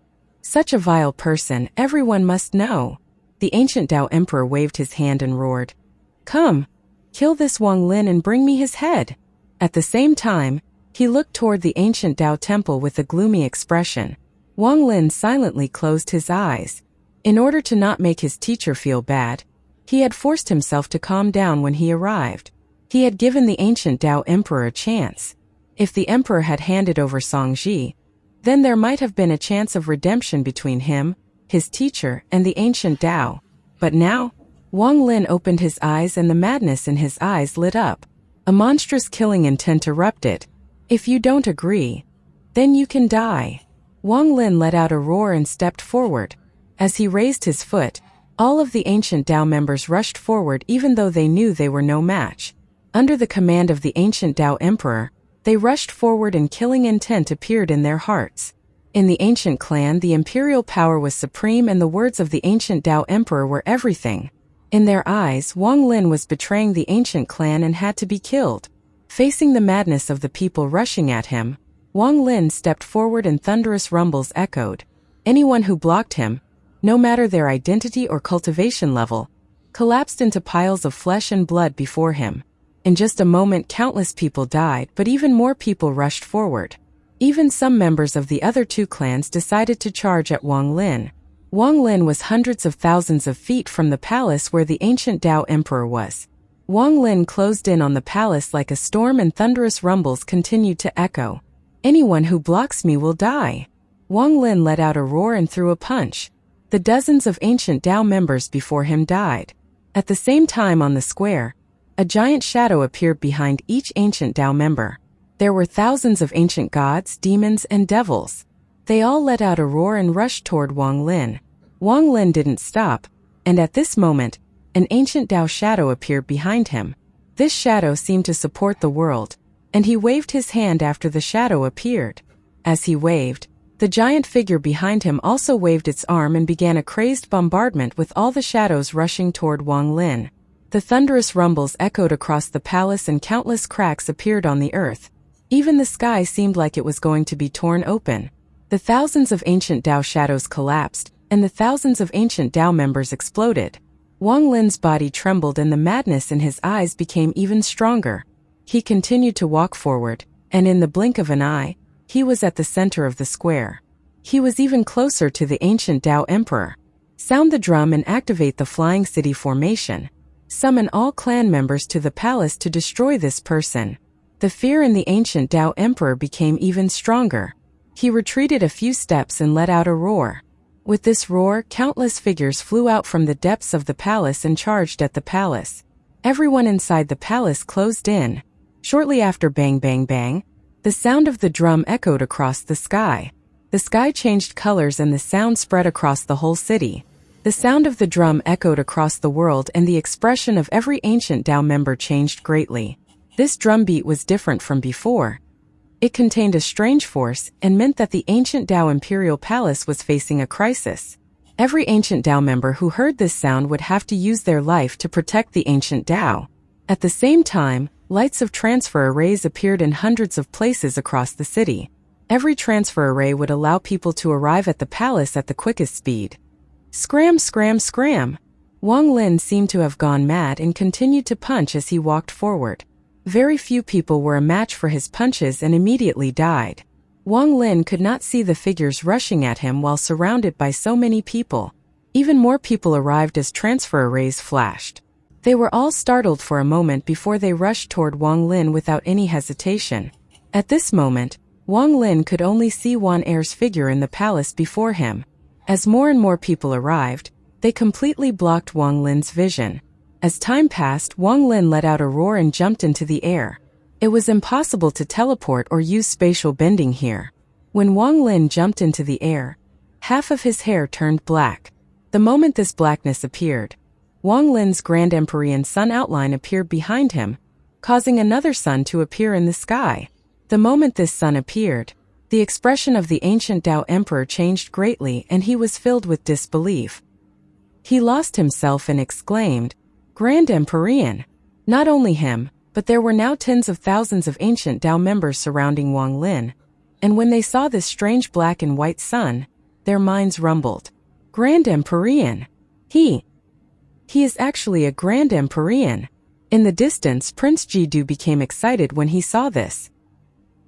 Such a vile person, everyone must know. The ancient Tao Emperor waved his hand and roared. Come, kill this Wang Lin and bring me his head. At the same time, he looked toward the ancient Tao temple with a gloomy expression. Wang Lin silently closed his eyes. In order to not make his teacher feel bad, he had forced himself to calm down when he arrived. He had given the ancient Tao Emperor a chance. If the emperor had handed over Xianxia, then there might have been a chance of redemption between him, his teacher, and the ancient Tao. But now, Wang Lin opened his eyes and the madness in his eyes lit up. A monstrous killing intent erupted. If you don't agree, then you can die. Wang Lin let out a roar and stepped forward. As he raised his foot, all of the ancient Tao members rushed forward even though they knew they were no match. Under the command of the ancient Tao Emperor, they rushed forward and killing intent appeared in their hearts. In the ancient clan, the imperial power was supreme and the words of the ancient Tao Emperor were everything. In their eyes, Wang Lin was betraying the ancient clan and had to be killed. Facing the madness of the people rushing at him, Wang Lin stepped forward and thunderous rumbles echoed. Anyone who blocked him, no matter their identity or cultivation level, collapsed into piles of flesh and blood before him. In just a moment, countless people died, but even more people rushed forward. Even some members of the other two clans decided to charge at Wang Lin. Wang Lin was hundreds of thousands of feet from the palace where the ancient Tao Emperor was. Wang Lin closed in on the palace like a storm and thunderous rumbles continued to echo. Anyone who blocks me will die. Wang Lin let out a roar and threw a punch. The dozens of ancient Tao members before him died. At the same time on the square, a giant shadow appeared behind each ancient Tao member. There were thousands of ancient gods, demons, and devils. They all let out a roar and rushed toward Wang Lin. Wang Lin didn't stop, and at this moment, an ancient Tao shadow appeared behind him. This shadow seemed to support the world, and he waved his hand after the shadow appeared. As he waved, the giant figure behind him also waved its arm and began a crazed bombardment with all the shadows rushing toward Wang Lin. The thunderous rumbles echoed across the palace and countless cracks appeared on the earth. Even the sky seemed like it was going to be torn open. The thousands of ancient Tao shadows collapsed, and the thousands of ancient Tao members exploded. Wang Lin's body trembled and the madness in his eyes became even stronger. He continued to walk forward, and in the blink of an eye, he was at the center of the square. He was even closer to the ancient Tao Emperor. Sound the drum and activate the Flying City formation. Summon all clan members to the palace to destroy this person. The fear in the ancient Tao Emperor became even stronger. He retreated a few steps and let out a roar. With this roar, countless figures flew out from the depths of the palace and charged at the palace. Everyone inside the palace closed in. Shortly after bang bang bang, the sound of the drum echoed across the sky. The sky changed colors and the sound spread across the whole city. The sound of the drum echoed across the world and the expression of every ancient Tao member changed greatly. This drumbeat was different from before. It contained a strange force and meant that the ancient Tao Imperial Palace was facing a crisis. Every ancient Tao member who heard this sound would have to use their life to protect the ancient Tao. At the same time, lights of transfer arrays appeared in hundreds of places across the city. Every transfer array would allow people to arrive at the palace at the quickest speed. Scram, scram, scram! Wang Lin seemed to have gone mad and continued to punch as he walked forward. Very few people were a match for his punches and immediately died. Wang Lin could not see the figures rushing at him while surrounded by so many people. Even more people arrived as transfer arrays flashed. They were all startled for a moment before they rushed toward Wang Lin without any hesitation. At this moment, Wang Lin could only see Wan Er's figure in the palace before him. As more and more people arrived, they completely blocked Wang Lin's vision. As time passed, Wang Lin let out a roar and jumped into the air. It was impossible to teleport or use spatial bending here. When Wang Lin jumped into the air, half of his hair turned black. The moment this blackness appeared, Wang Lin's Grand Empyrean sun outline appeared behind him, causing another sun to appear in the sky. The moment this sun appeared, the expression of the ancient Tao Emperor changed greatly and he was filled with disbelief. He lost himself and exclaimed, "Grand Empyrean!" Not only him, but there were now tens of thousands of ancient Tao members surrounding Wang Lin, and when they saw this strange black and white sun, their minds rumbled. Grand Empyrean! He is actually a Grand Empyrean! In the distance, Prince Jidu became excited when he saw this.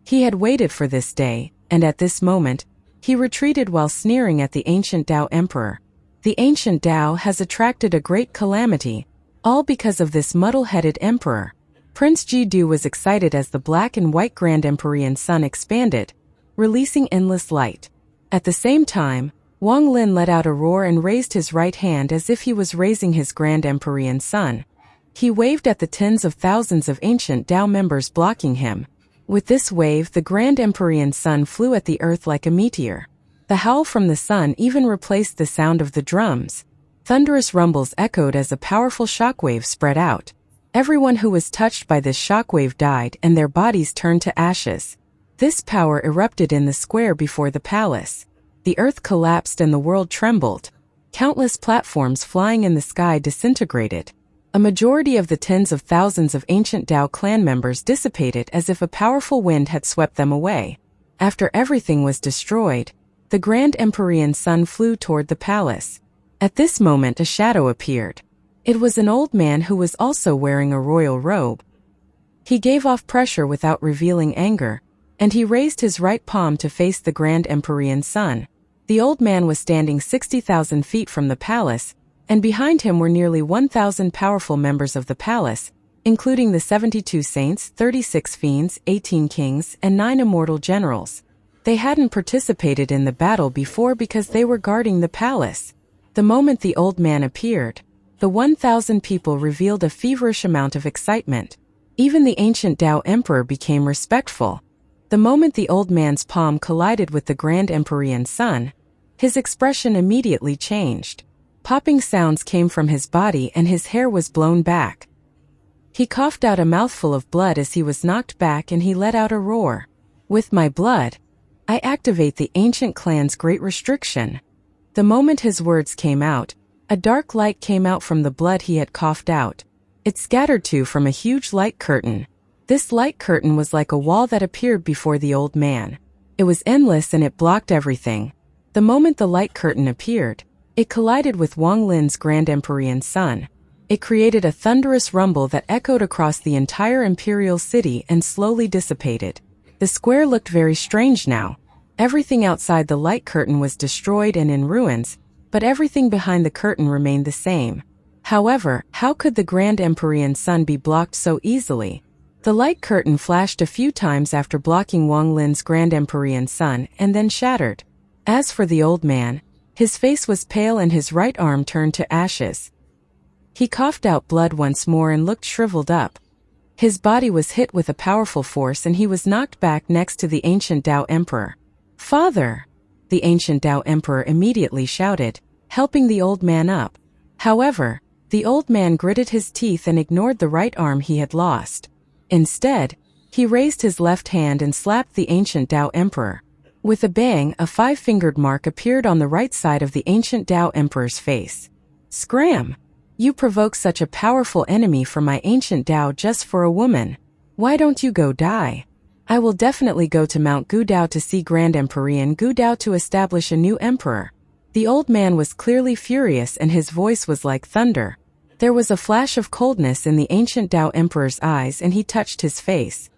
He had waited for this day, and at this moment, he retreated while sneering at the ancient Tao Emperor. The ancient Tao has attracted a great calamity, all because of this muddle-headed emperor. Prince Jidu was excited as the black and white Grand Empyrean sun expanded, releasing endless light. At the same time, Wang Lin let out a roar and raised his right hand as if he was raising his Grand Empyrean sun. He waved at the tens of thousands of ancient Tao members blocking him. With this wave, the Grand Empyrean sun flew at the earth like a meteor. The howl from the sun even replaced the sound of the drums. Thunderous rumbles echoed as a powerful shockwave spread out. Everyone who was touched by this shockwave died and their bodies turned to ashes. This power erupted in the square before the palace. The earth collapsed and the world trembled. Countless platforms flying in the sky disintegrated. A majority of the tens of thousands of ancient Tao clan members dissipated as if a powerful wind had swept them away. After everything was destroyed, the Grand Empyrean sun flew toward the palace. At this moment a shadow appeared. It was an old man who was also wearing a royal robe. He gave off pressure without revealing anger, and he raised his right palm to face the Grand Empyrean sun. The old man was standing 60,000 feet from the palace, and behind him were nearly 1,000 powerful members of the palace, including the 72 saints, 36 fiends, 18 kings, and 9 immortal generals. They hadn't participated in the battle before because they were guarding the palace. The moment the old man appeared, the 1,000 people revealed a feverish amount of excitement. Even the ancient Tao Emperor became respectful. The moment the old man's palm collided with the Grand Empyrean sun, his expression immediately changed. Popping sounds came from his body and his hair was blown back. He coughed out a mouthful of blood as he was knocked back and he let out a roar. With my blood, I activate the ancient clan's great restriction. The moment his words came out, a dark light came out from the blood he had coughed out. It scattered from a huge light curtain. This light curtain was like a wall that appeared before the old man. It was endless and it blocked everything. The moment the light curtain appeared, it collided with Wang Lin's Grand Empyrean sun. It created a thunderous rumble that echoed across the entire imperial city and slowly dissipated. The square looked very strange now. Everything outside the light curtain was destroyed and in ruins, but everything behind the curtain remained the same. However, how could the Grand Empyrean sun be blocked so easily? The light curtain flashed a few times after blocking Wang Lin's Grand Empyrean sun and then shattered. As for the old man, his face was pale and his right arm turned to ashes. He coughed out blood once more and looked shriveled up. His body was hit with a powerful force and he was knocked back next to the ancient Tao Emperor. "Father!" The ancient Tao Emperor immediately shouted, helping the old man up. However, the old man gritted his teeth and ignored the right arm he had lost. Instead, he raised his left hand and slapped the ancient Tao Emperor. With a bang, a 5-fingered mark appeared on the right side of the ancient Tao Emperor's face. "Scram! You provoke such a powerful enemy for my ancient Tao just for a woman. Why don't you go die? I will definitely go to Mount Gudao to see Grand Empyrean Gudao to establish a new emperor." The old man was clearly furious and his voice was like thunder. There was a flash of coldness in the ancient Tao Emperor's eyes and he touched his face.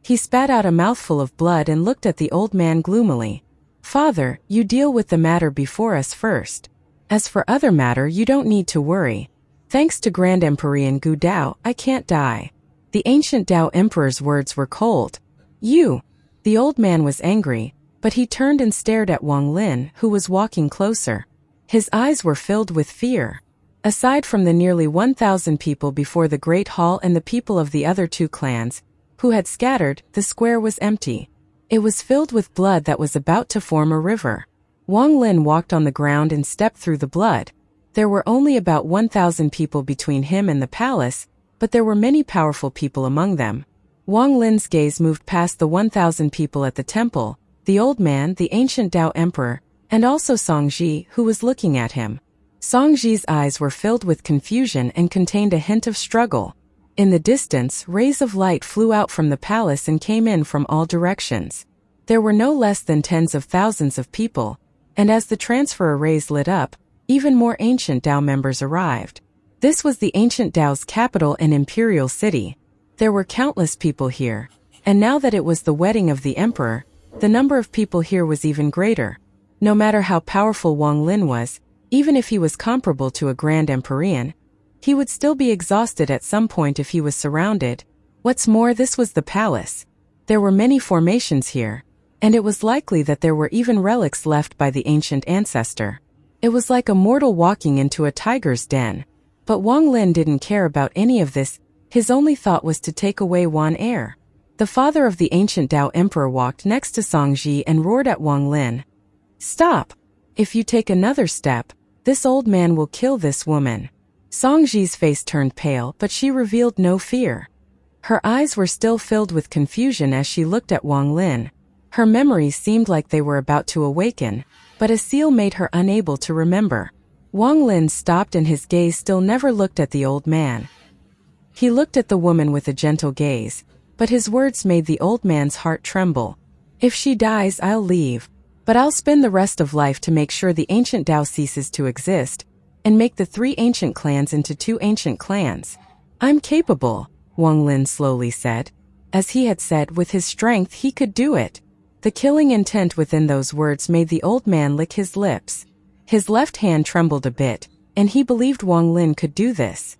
He spat out a mouthful of blood and looked at the old man gloomily. Father, you deal with the matter before us first. As for other matter you don't need to worry. Thanks to Grand Emperor Gu Dao, I can't die. The ancient Tao Emperor's words were cold. You! The old man was angry, but he turned and stared at Wang Lin, who was walking closer. His eyes were filled with fear. Aside from the nearly 1,000 people before the Great Hall and the people of the other two clans, who had scattered, the square was empty. It was filled with blood that was about to form a river. Wang Lin walked on the ground and stepped through the blood. There were only about 1,000 people between him and the palace, but there were many powerful people among them. Wang Lin's gaze moved past the 1,000 people at the temple, the old man, the ancient Tao Emperor, and also Xianxia, who was looking at him. Xianxia's eyes were filled with confusion and contained a hint of struggle. In the distance, rays of light flew out from the palace and came in from all directions. There were no less than tens of thousands of people, and as the transfer arrays lit up, even more ancient Tao members arrived. This was the ancient Tao's capital and imperial city. There were countless people here, and now that it was the wedding of the emperor, the number of people here was even greater. No matter how powerful Wang Lin was, even if he was comparable to a Grand Emperor, he would still be exhausted at some point if he was surrounded. What's more, this was the palace. There were many formations here, and it was likely that there were even relics left by the ancient ancestor. It was like a mortal walking into a tiger's den. But Wang Lin didn't care about any of this. His only thought was to take away Wan Air. The father of the ancient Tao Emperor walked next to Xianxia and roared at Wang Lin. Stop! If you take another step, this old man will kill this woman. Xianxia's face turned pale, but she revealed no fear. Her eyes were still filled with confusion as she looked at Wang Lin. Her memories seemed like they were about to awaken, but a seal made her unable to remember. Wang Lin stopped and his gaze still never looked at the old man. He looked at the woman with a gentle gaze, but his words made the old man's heart tremble. If she dies, I'll leave, but I'll spend the rest of life to make sure the ancient Tao ceases to exist, and make the 3 ancient clans into 2 ancient clans. I'm capable, Wang Lin slowly said. As he had said, with his strength he could do it. The killing intent within those words made the old man lick his lips. His left hand trembled a bit, and he believed Wang Lin could do this.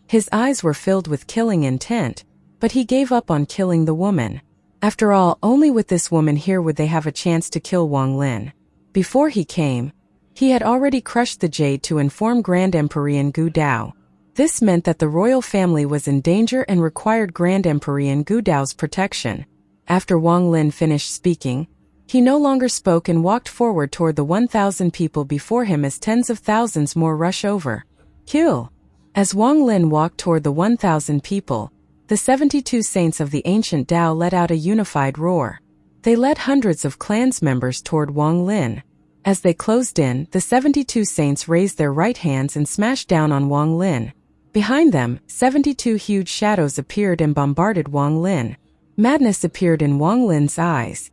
His eyes were filled with killing intent, but he gave up on killing the woman. After all, only with this woman here would they have a chance to kill Wang Lin. Before he came, he had already crushed the jade to inform Grand Emperor Gu Dao. This meant that the royal family was in danger and required Grand Emperor Gu Dao's protection. After Wang Lin finished speaking, he no longer spoke and walked forward toward the 1,000 people before him as tens of thousands more rush over. Kill! As Wang Lin walked toward the 1,000 people, the 72 saints of the ancient Tao let out a unified roar. They led hundreds of clans members toward Wang Lin. As they closed in, the 72 saints raised their right hands and smashed down on Wang Lin. Behind them, 72 huge shadows appeared and bombarded Wang Lin. Madness appeared in Wang Lin's eyes.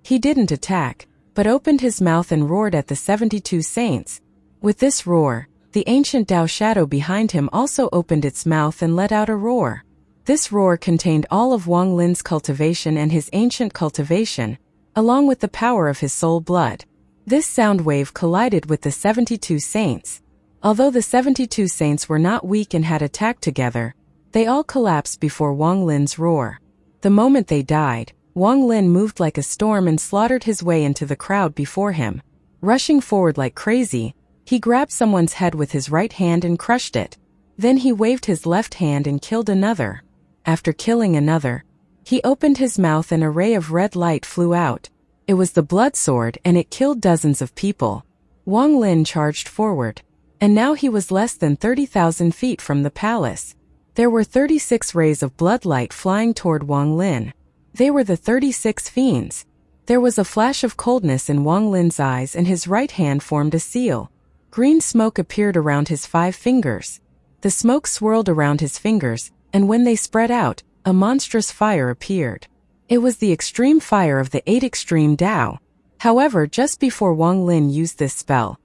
He didn't attack, but opened his mouth and roared at the 72 saints. With this roar, the ancient Tao shadow behind him also opened its mouth and let out a roar. This roar contained all of Wang Lin's cultivation and his ancient cultivation, along with the power of his soul blood. This sound wave collided with the 72 saints. Although the 72 saints were not weak and had attacked together, they all collapsed before Wang Lin's roar. The moment they died, Wang Lin moved like a storm and slaughtered his way into the crowd before him. Rushing forward like crazy, he grabbed someone's head with his right hand and crushed it. Then he waved his left hand and killed another. After killing another, he opened his mouth and a ray of red light flew out. It was the blood sword and it killed dozens of people. Wang Lin charged forward, and now he was less than 30,000 feet from the palace. There were 36 rays of blood light flying toward Wang Lin. They were the 36 fiends. There was a flash of coldness in Wang Lin's eyes and his right hand formed a seal. Green smoke appeared around his 5 fingers. The smoke swirled around his fingers, and when they spread out, a monstrous fire appeared. It was the extreme fire of the 8 extreme Tao. However, just before Wang Lin used this spell,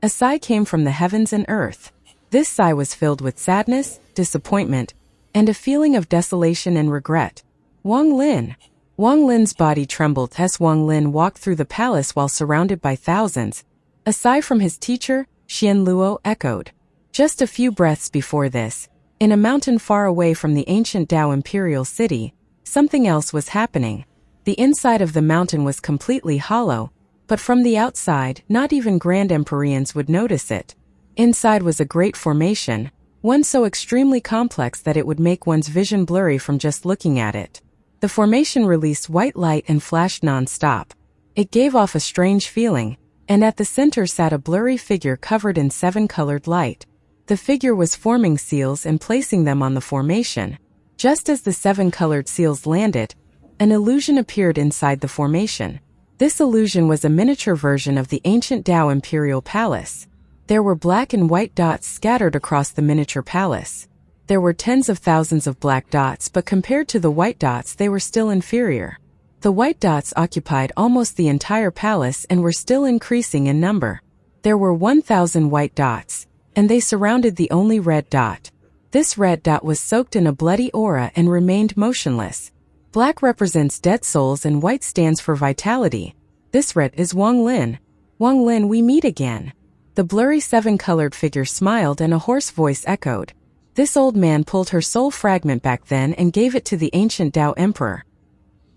a sigh came from the heavens and earth. This sigh was filled with sadness, disappointment, and a feeling of desolation and regret. Wang Lin. Wang Lin's body trembled as Wang Lin walked through the palace while surrounded by thousands. A sigh from his teacher, Xian echoed. Just a few breaths before this, in a mountain far away from the ancient Dao imperial city, something else was happening. The inside of the mountain was completely hollow, but from the outside, not even Grand Empyreans would notice it. Inside was a great formation, one so extremely complex that it would make one's vision blurry from just looking at it. The formation released white light and flashed non-stop. It gave off a strange feeling, and at the center sat a blurry figure covered in 7-colored light. The figure was forming seals and placing them on the formation. Just as the 7-colored seals landed, an illusion appeared inside the formation. This illusion was a miniature version of the ancient Dao Imperial Palace. There were black and white dots scattered across the miniature palace. There were tens of thousands of black dots, but compared to the white dots they were still inferior. The white dots occupied almost the entire palace and were still increasing in number. There were 1,000 white dots, and they surrounded the only red dot. This red dot was soaked in a bloody aura and remained motionless. Black represents dead souls and white stands for vitality. This red is Wang Lin. Wang Lin, we meet again. The blurry 7-colored figure smiled and a hoarse voice echoed. This old man pulled her soul fragment back then and gave it to the ancient Dao Emperor.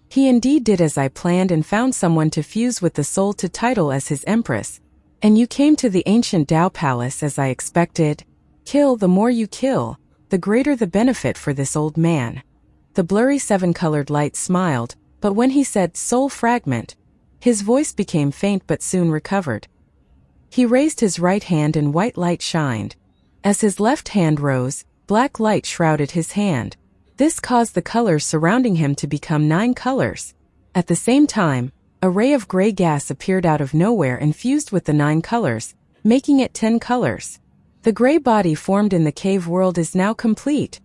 He indeed did as I planned and found someone to fuse with the soul to title as his empress. And you came to the ancient Dao Palace as I expected. Kill, the more you kill, the greater the benefit for this old man. The blurry 7-colored light smiled, but when he said soul fragment, his voice became faint but soon recovered. He raised his right hand and white light shined. As his left hand rose, black light shrouded his hand. This caused the colors surrounding him to become 9 colors. At the same time, a ray of gray gas appeared out of nowhere and fused with the 9 colors, making it 10 colors. The gray body formed in the cave world is now complete.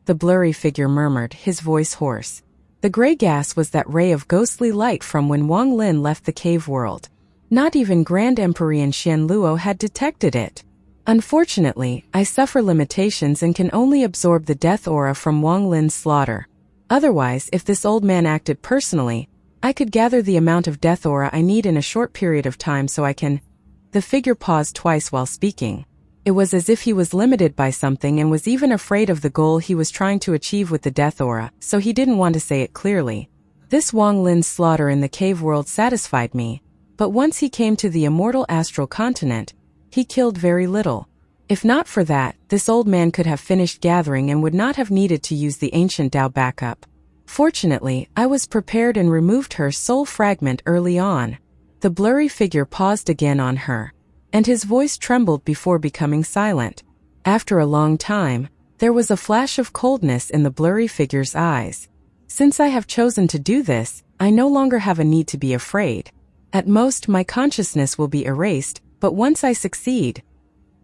The blurry figure murmured, his voice hoarse. The gray gas was that ray of ghostly light from when Wang Lin left the cave world. Not even Grand Empyrean Xian had detected it. Unfortunately, I suffer limitations and can only absorb the death aura from Wang Lin's slaughter. Otherwise, if this old man acted personally, I could gather the amount of death aura I need in a short period of time so I can... The figure paused twice while speaking. It was as if he was limited by something and was even afraid of the goal he was trying to achieve with the death aura, so he didn't want to say it clearly. This Wang Lin's slaughter in the cave world satisfied me, but once he came to the immortal astral continent, he killed very little. If not for that, this old man could have finished gathering and would not have needed to use the ancient Dao backup. Fortunately, I was prepared and removed her soul fragment early on. The blurry figure paused again on her, and his voice trembled before becoming silent. After a long time, there was a flash of coldness in the blurry figure's eyes. Since I have chosen to do this, I no longer have a need to be afraid. At most, my consciousness will be erased, but once I succeed...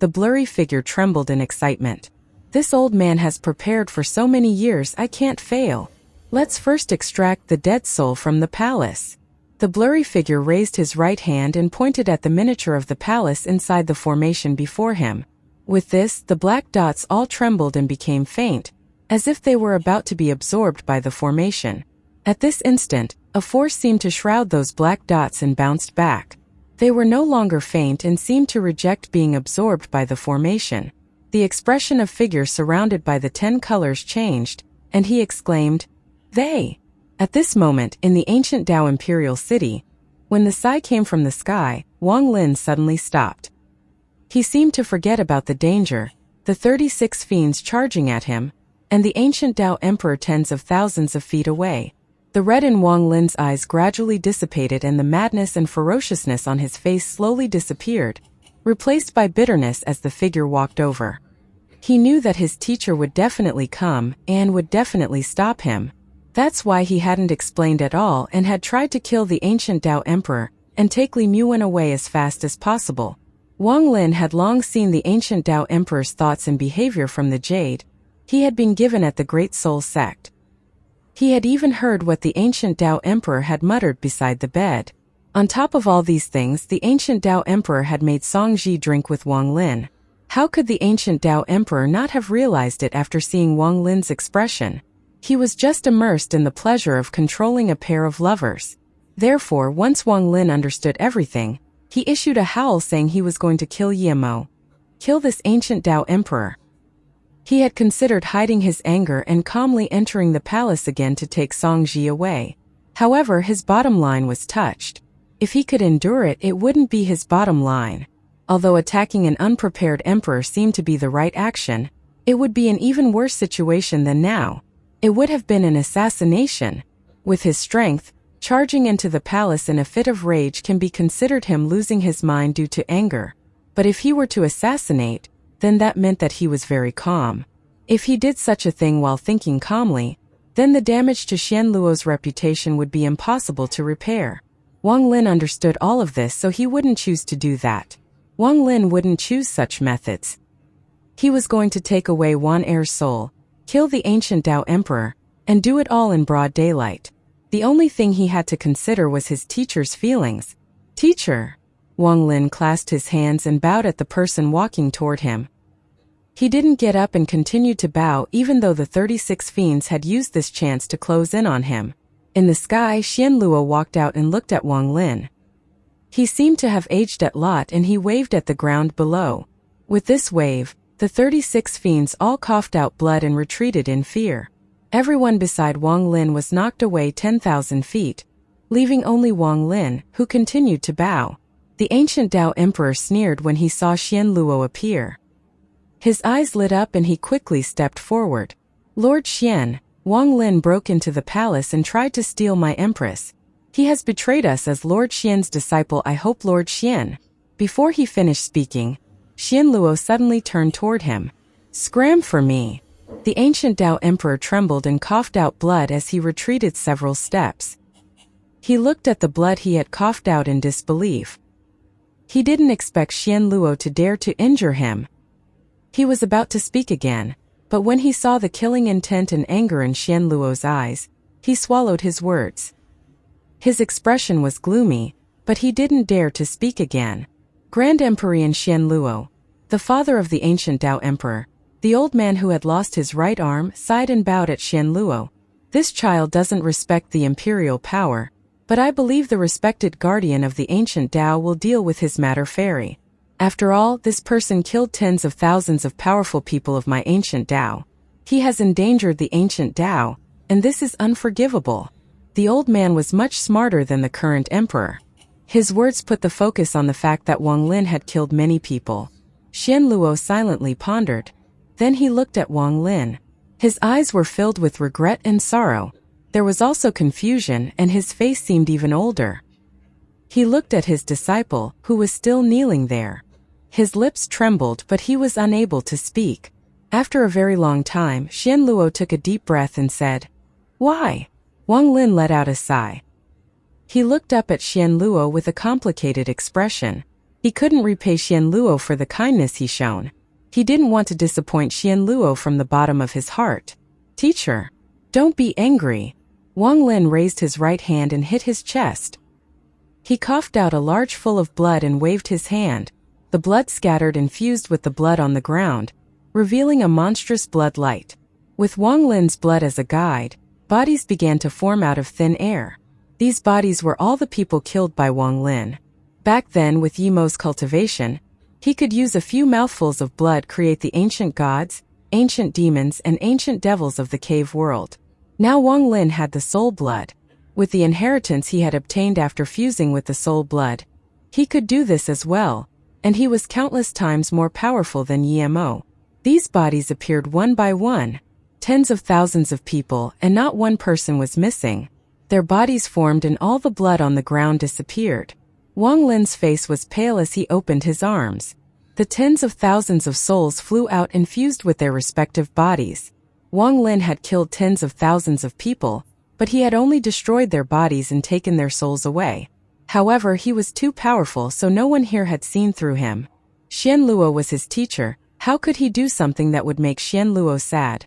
The blurry figure trembled in excitement. This old man has prepared for so many years, I can't fail. Let's first extract the dead soul from the palace. The blurry figure raised his right hand and pointed at the miniature of the palace inside the formation before him. With this, the black dots all trembled and became faint, as if they were about to be absorbed by the formation. At this instant, a force seemed to shroud those black dots and bounced back. They were no longer faint and seemed to reject being absorbed by the formation. The expression of figure surrounded by the 10 colors changed, and he exclaimed, "They!" At this moment, in the ancient Dao Imperial City, when the sigh came from the sky, Wang Lin suddenly stopped. He seemed to forget about the danger, the 36 fiends charging at him, and the ancient Dao Emperor tens of thousands of feet away. The red in Wang Lin's eyes gradually dissipated and the madness and ferociousness on his face slowly disappeared, replaced by bitterness as the figure walked over. He knew that his teacher would definitely come and would definitely stop him. That's why he hadn't explained at all and had tried to kill the ancient Dao Emperor and take Li Muwen away as fast as possible. Wang Lin had long seen the ancient Dao Emperor's thoughts and behavior from the jade he had been given at the Great Soul Sect. He had even heard what the ancient Dao Emperor had muttered beside the bed. On top of all these things, the ancient Dao Emperor had made Songji drink with Wang Lin. How could the ancient Tao Emperor not have realized it after seeing Wang Lin's expression? He was just immersed in the pleasure of controlling a pair of lovers. Therefore, once Wang Lin understood everything, he issued a howl saying he was going to kill Yimo. Kill this ancient Tao Emperor. He had considered hiding his anger and calmly entering the palace again to take Xianxia away. However, his bottom line was touched. If he could endure it, it wouldn't be his bottom line. Although attacking an unprepared emperor seemed to be the right action, it would be an even worse situation than now. It would have been an assassination. With his strength, charging into the palace in a fit of rage can be considered him losing his mind due to anger. But if he were to assassinate, then that meant that he was very calm. If he did such a thing while thinking calmly, then the damage to Xian Luo's reputation would be impossible to repair. Wang Lin understood all of this, so he wouldn't choose to do that. Wang Lin wouldn't choose such methods. He was going to take away Wan Er's soul, kill the ancient Tao Emperor, and do it all in broad daylight. The only thing he had to consider was his teacher's feelings. Teacher! Wang Lin clasped his hands and bowed at the person walking toward him. He didn't get up and continued to bow even though the 36 fiends had used this chance to close in on him. In the sky, Xian Luo walked out and looked at Wang Lin. He seemed to have aged a lot and he waved at the ground below. With this wave, the 36 fiends all coughed out blood and retreated in fear. Everyone beside Wang Lin was knocked away 10,000 feet, leaving only Wang Lin, who continued to bow. The ancient Tao Emperor sneered when he saw Xian Luo appear. His eyes lit up and he quickly stepped forward. Lord Xian, Wang Lin broke into the palace and tried to steal my empress. He has betrayed us as Lord Xian's disciple. I hope Lord Xian. Before he finished speaking, Xian Luo suddenly turned toward him. Scram for me. The ancient Tao Emperor trembled and coughed out blood as he retreated several steps. He looked at the blood he had coughed out in disbelief. He didn't expect Xian Luo to dare to injure him. He was about to speak again, but when he saw the killing intent and anger in Xian Luo's eyes, he swallowed his words. His expression was gloomy, but he didn't dare to speak again. Grand Emperor Xian Luo, the father of the ancient Tao Emperor, the old man who had lost his right arm, sighed and bowed at Xian Luo. This child doesn't respect the imperial power, but I believe the respected guardian of the ancient Tao will deal with his matter fairly. After all, this person killed tens of thousands of powerful people of my ancient Tao. He has endangered the ancient Tao, and this is unforgivable. The old man was much smarter than the current emperor. His words put the focus on the fact that Wang Lin had killed many people. Xian Luo silently pondered. Then he looked at Wang Lin. His eyes were filled with regret and sorrow. There was also confusion, and his face seemed even older. He looked at his disciple, who was still kneeling there. His lips trembled, but he was unable to speak. After a very long time, Xian Luo took a deep breath and said, "Why?" Wang Lin let out a sigh. He looked up at Xian Luo with a complicated expression. He couldn't repay Xian Luo for the kindness he shown. He didn't want to disappoint Xian Luo from the bottom of his heart. "Teacher, don't be angry." Wang Lin raised his right hand and hit his chest. He coughed out a large full of blood and waved his hand. The blood scattered and fused with the blood on the ground, revealing a monstrous blood light. With Wang Lin's blood as a guide, bodies began to form out of thin air. These bodies were all the people killed by Wang Lin. Back then, with Yimo's cultivation, he could use a few mouthfuls of blood create the ancient gods, ancient demons, and ancient devils of the cave world. Now Wang Lin had the soul blood. With the inheritance he had obtained after fusing with the soul blood, he could do this as well, and he was countless times more powerful than Yimo. These bodies appeared one by one, tens of thousands of people, and not one person was missing. Their bodies formed and all the blood on the ground disappeared. Wang Lin's face was pale as he opened his arms. The tens of thousands of souls flew out and fused with their respective bodies. Wang Lin had killed tens of thousands of people, but he had only destroyed their bodies and taken their souls away. However, he was too powerful, so no one here had seen through him. Xian Luo was his teacher. How could he do something that would make Xian Luo sad?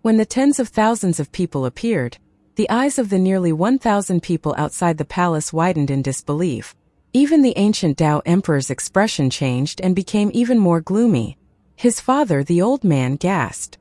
When the tens of thousands of people appeared, the eyes of the nearly 1,000 people outside the palace widened in disbelief. Even the ancient Tao Emperor's expression changed and became even more gloomy. His father, the old man, gasped.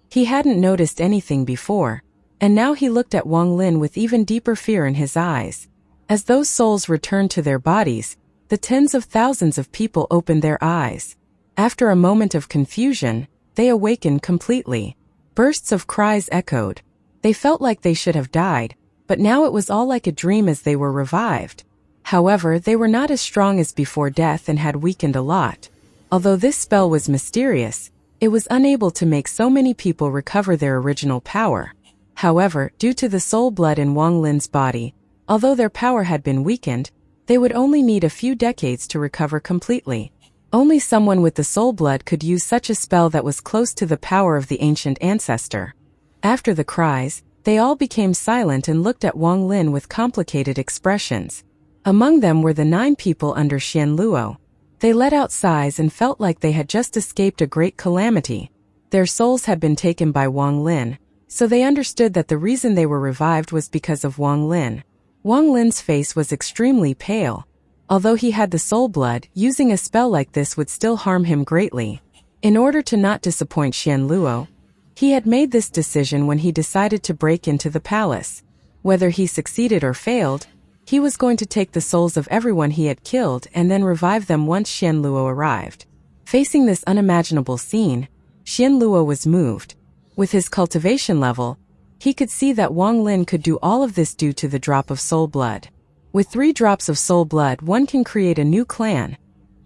He hadn't noticed anything before, and now he looked at Wang Lin with even deeper fear in his eyes. As those souls returned to their bodies, the tens of thousands of people opened their eyes. After a moment of confusion, they awakened completely. Bursts of cries echoed. They felt like they should have died, but now it was all like a dream as they were revived. However, they were not as strong as before death and had weakened a lot. Although this spell was mysterious, it was unable to make so many people recover their original power. However, due to the soul blood in Wang Lin's body, although their power had been weakened, they would only need a few decades to recover completely. Only someone with the soul blood could use such a spell that was close to the power of the ancient ancestor. After the cries, they all became silent and looked at Wang Lin with complicated expressions. Among them were the 9 people under Xian Luo. They let out sighs and felt like they had just escaped a great calamity. Their souls had been taken by Wang Lin, so they understood that the reason they were revived was because of Wang Lin. Wang Lin's face was extremely pale. Although he had the soul blood, using a spell like this would still harm him greatly. In order to not disappoint Xian Luo, he had made this decision when he decided to break into the palace. Whether he succeeded or failed, he was going to take the souls of everyone he had killed and then revive them once Xian Luo arrived. Facing this unimaginable scene, Xian Luo was moved. With his cultivation level, he could see that Wang Lin could do all of this due to the drop of soul blood. With 3 drops of soul blood, one can create a new clan.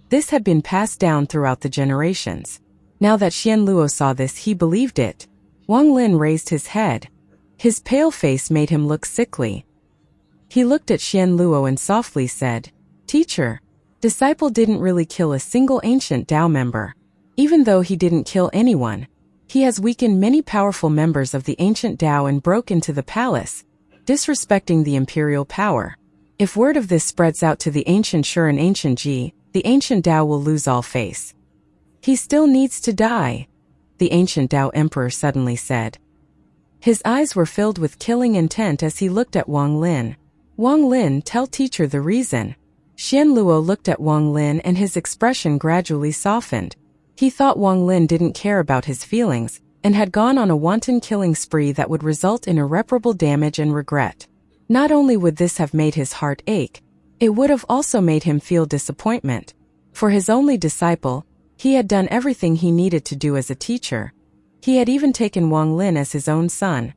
This had been passed down throughout the generations. Now that Xian Luo saw this, he believed it. Wang Lin raised his head. His pale face made him look sickly. He looked at Xian Luo and softly said, "Teacher, disciple didn't really kill a single ancient Dao member. Even though he didn't kill anyone, he has weakened many powerful members of the ancient Dao and broke into the palace, disrespecting the imperial power. If word of this spreads out to the ancient Shi and ancient Ji, the ancient Dao will lose all face. He still needs to die," the ancient Dao emperor suddenly said. His eyes were filled with killing intent as he looked at Wang Lin. "Wang Lin, tell teacher the reason." Xian Luo looked at Wang Lin and his expression gradually softened. He thought Wang Lin didn't care about his feelings and had gone on a wanton killing spree that would result in irreparable damage and regret. Not only would this have made his heart ache, it would have also made him feel disappointment. For his only disciple, he had done everything he needed to do as a teacher. He had even taken Wang Lin as his own son.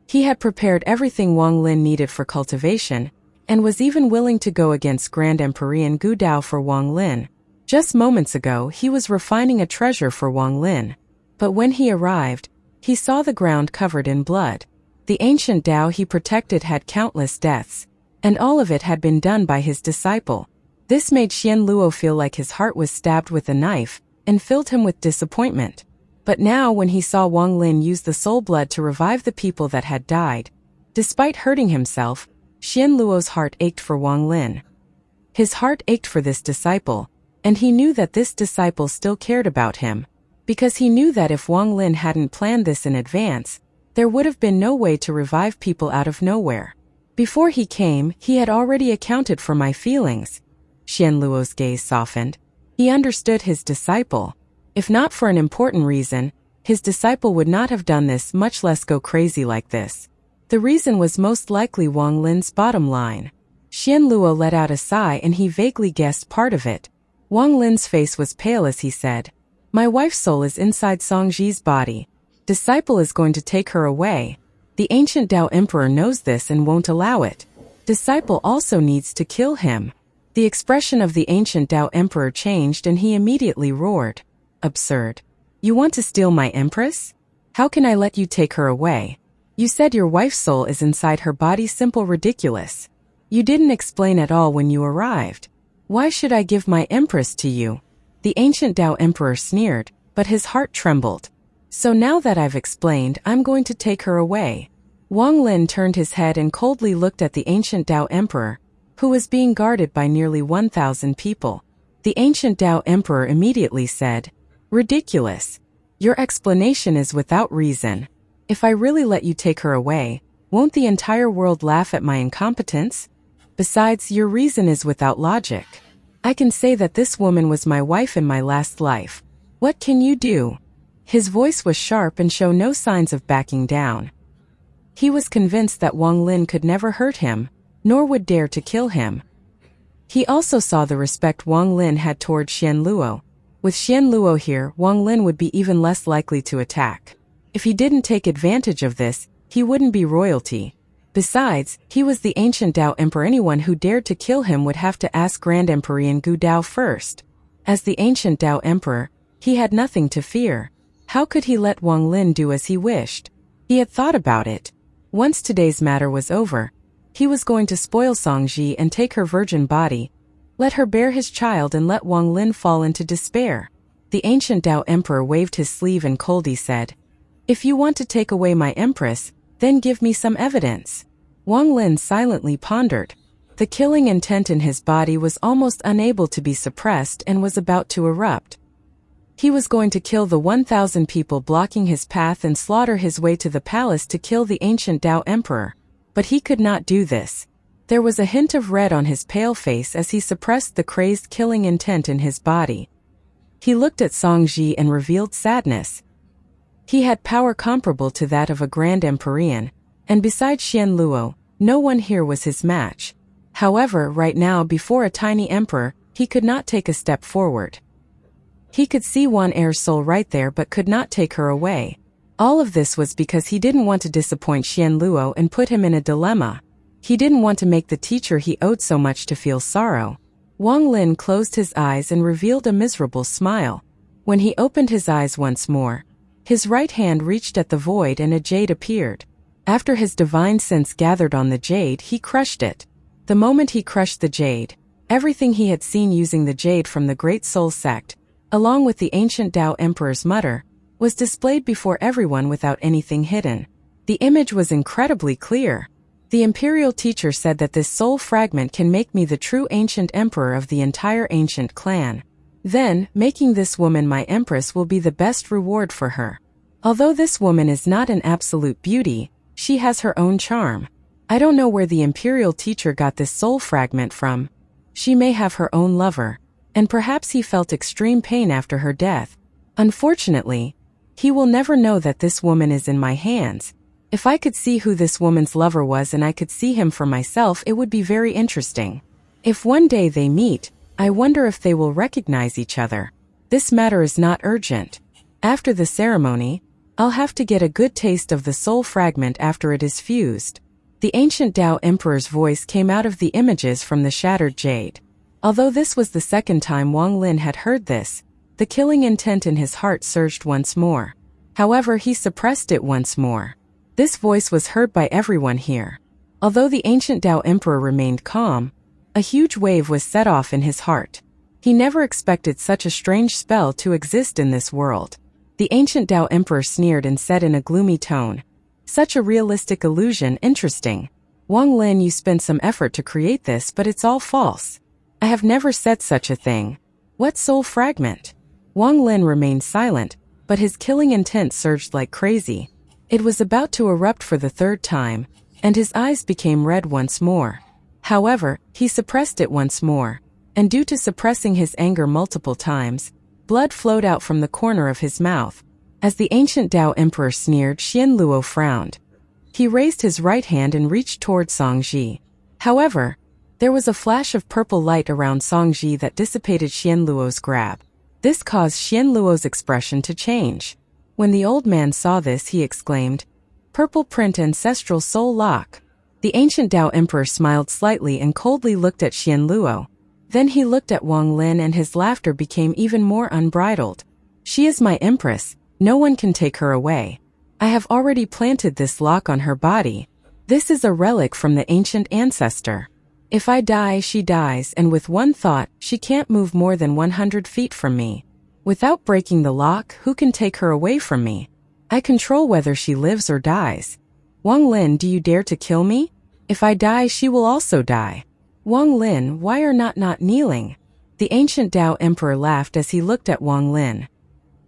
He had prepared everything Wang Lin needed for cultivation, and was even willing to go against Grand Emperor Gu Dao for Wang Lin. Just moments ago, he was refining a treasure for Wang Lin. But when he arrived, he saw the ground covered in blood. The ancient Dao he protected had countless deaths, and all of it had been done by his disciple. This made Xian Luo feel like his heart was stabbed with a knife, and filled him with disappointment. But now when he saw Wang Lin use the soul blood to revive the people that had died, despite hurting himself, Xian Luo's heart ached for Wang Lin. His heart ached for this disciple, and he knew that this disciple still cared about him, because he knew that if Wang Lin hadn't planned this in advance, there would have been no way to revive people out of nowhere. Before he came, he had already accounted for my feelings. Xian Luo's gaze softened. He understood his disciple. If not for an important reason, his disciple would not have done this, much less go crazy like this. The reason was most likely Wang Lin's bottom line. Xian Luo let out a sigh and he vaguely guessed part of it. Wang Lin's face was pale as he said, "My wife's soul is inside Xianxia's body. Disciple is going to take her away. The ancient Dao emperor knows this and won't allow it. Disciple also needs to kill him." The expression of the ancient Dao emperor changed and he immediately roared, "Absurd. You want to steal my empress? How can I let you take her away? You said your wife's soul is inside her body. Simple, ridiculous. You didn't explain at all when you arrived. Why should I give my empress to you?" The ancient Dao emperor sneered, but his heart trembled. "So now that I've explained, I'm going to take her away." Wang Lin turned his head and coldly looked at the ancient Dao emperor, who was being guarded by nearly 1,000 people. The ancient Dao emperor immediately said, "Ridiculous. Your explanation is without reason. If I really let you take her away, won't the entire world laugh at my incompetence? Besides, your reason is without logic. I can say that this woman was my wife in my last life. What can you do? His voice was sharp and showed no signs of backing down. He was convinced that Wang Lin could never hurt him, nor would dare to kill him. He also saw the respect Wang Lin had toward Xian Luo. With Xian Luo here, Wang Lin would be even less likely to attack. If he didn't take advantage of this, he wouldn't be royalty. Besides, he was the ancient Dao Emperor. Anyone who dared to kill him would have to ask Grand Emperor Gu Dao first. As the ancient Dao Emperor, he had nothing to fear. How could he let Wang Lin do as he wished? He had thought about it. Once today's matter was over, he was going to spoil Xianxia and take her virgin body, let her bear his child and let Wang Lin fall into despair. The ancient Dao Emperor waved his sleeve and coldly said, "If you want to take away my empress, then give me some evidence." Wang Lin silently pondered. The killing intent in his body was almost unable to be suppressed and was about to erupt. He was going to kill the 1,000 people blocking his path and slaughter his way to the palace to kill the ancient Dao Emperor. But he could not do this. There was a hint of red on his pale face as he suppressed the crazed killing intent in his body. He looked at Xianxia and revealed sadness. He had power comparable to that of a Grand Emperor, and besides Xian Luo, no one here was his match. However, right now before a tiny emperor, he could not take a step forward. He could see Wan Er's soul right there but could not take her away. All of this was because he didn't want to disappoint Xian Luo and put him in a dilemma. He didn't want to make the teacher he owed so much to feel sorrow. Wang Lin closed his eyes and revealed a miserable smile. When he opened his eyes once more, his right hand reached at the void and a jade appeared. After his divine sense gathered on the jade, he crushed it. The moment he crushed the jade, everything he had seen using the jade from the Great Soul Sect, along with the ancient Dao Emperor's mutter, was displayed before everyone without anything hidden. The image was incredibly clear. The imperial teacher said that this soul fragment can make me the true ancient emperor of the entire ancient clan. Then, making this woman my empress will be the best reward for her. Although this woman is not an absolute beauty, she has her own charm. I don't know where the imperial teacher got this soul fragment from. She may have her own lover, and perhaps he felt extreme pain after her death. Unfortunately, he will never know that this woman is in my hands. If I could see who this woman's lover was and I could see him for myself, it would be very interesting. If one day they meet, I wonder if they will recognize each other. This matter is not urgent. After the ceremony, I'll have to get a good taste of the soul fragment after it is fused. The ancient Dao Emperor's voice came out of the images from the shattered jade. Although this was the second time Wang Lin had heard this, the killing intent in his heart surged once more. However, he suppressed it once more. This voice was heard by everyone here. Although the ancient Dao Emperor remained calm, a huge wave was set off in his heart. He never expected such a strange spell to exist in this world. The ancient Dao Emperor sneered and said in a gloomy tone, "Such a realistic illusion, interesting. Wang Lin, you spent some effort to create this, but it's all false. I have never said such a thing. What soul fragment?" Wang Lin remained silent, but his killing intent surged like crazy. It was about to erupt for the third time, and his eyes became red once more. However, he suppressed it once more, and due to suppressing his anger multiple times, blood flowed out from the corner of his mouth. As the ancient Dao Emperor sneered, Xian Luo frowned. He raised his right hand and reached toward Xianxia. However, there was a flash of purple light around Xianxia that dissipated Xian Luo's grab. This caused Xian Luo's expression to change. When the old man saw this, he exclaimed, "Purple print ancestral soul lock." The ancient Dao Emperor smiled slightly and coldly looked at Xian Luo. Then he looked at Wang Lin and his laughter became even more unbridled. "She is my empress. No one can take her away. I have already planted this lock on her body. This is a relic from the ancient ancestor. If I die, she dies, and with one thought, she can't move more than 100 feet from me. Without breaking the lock, who can take her away from me? I control whether she lives or dies. Wang Lin, do you dare to kill me? If I die, she will also die." "Wang Lin, why are not kneeling?" The ancient Dao Emperor laughed as he looked at Wang Lin.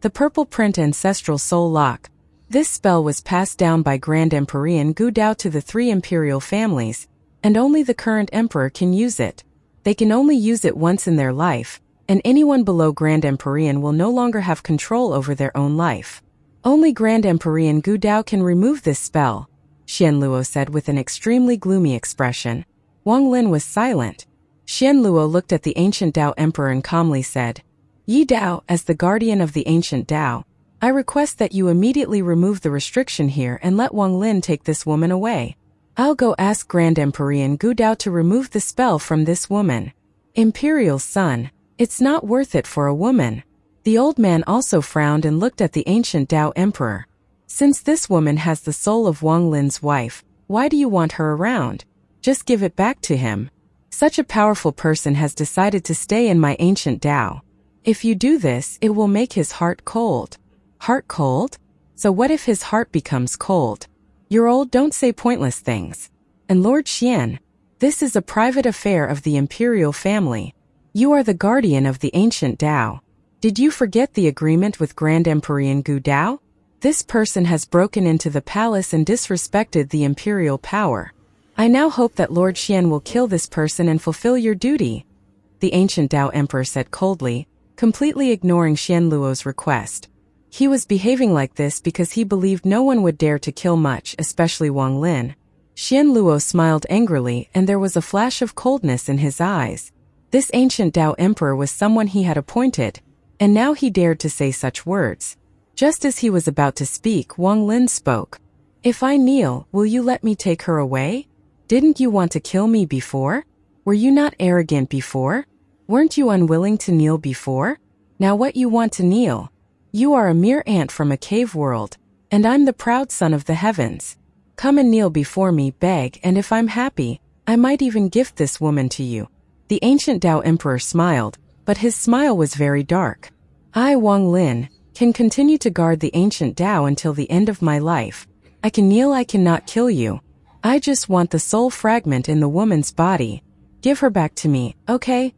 The purple print ancestral soul lock. This spell was passed down by Grand Emperor Gu Dao to the 3 imperial families, and only the current emperor can use it. They can only use it once in their life, and anyone below Grand Empyrean will no longer have control over their own life. Only Grand Empyrean Gu Dao can remove this spell, Xian Luo said with an extremely gloomy expression. Wang Lin was silent. Xian Luo looked at the ancient Dao Emperor and calmly said, Yi Dao, as the guardian of the ancient Dao, I request that you immediately remove the restriction here and let Wang Lin take this woman away. I'll go ask Grand Empyrean Gu Dao to remove the spell from this woman. Imperial son, it's not worth it for a woman. The old man also frowned and looked at the ancient Dao Emperor. Since this woman has the soul of Wang Lin's wife, why do you want her around? Just give it back to him. Such a powerful person has decided to stay in my ancient Dao. If you do this, it will make his heart cold. Heart cold? So what if his heart becomes cold? You're old, don't say pointless things. And Lord Xian, this is a private affair of the imperial family. You are the guardian of the ancient Dao. Did you forget the agreement with Grand Empyrean Gu Dao? This person has broken into the palace and disrespected the imperial power. I now hope that Lord Xian will kill this person and fulfill your duty, the ancient Dao Emperor said coldly, completely ignoring Xian Luo's request. He was behaving like this because he believed no one would dare to kill much, especially Wang Lin. Xian Luo smiled angrily and there was a flash of coldness in his eyes. This ancient Dao Emperor was someone he had appointed, and now he dared to say such words. Just as he was about to speak, Wang Lin spoke. If I kneel, will you let me take her away? Didn't you want to kill me before? Were you not arrogant before? Weren't you unwilling to kneel before? Now what you want to kneel? You are a mere ant from a cave world, and I'm the proud son of the heavens. Come and kneel before me, beg, and if I'm happy, I might even gift this woman to you. The ancient Dao Emperor smiled, but his smile was very dark. I, Wang Lin, can continue to guard the ancient Dao until the end of my life. I can kneel, I cannot kill you. I just want the soul fragment in the woman's body. Give her back to me, okay?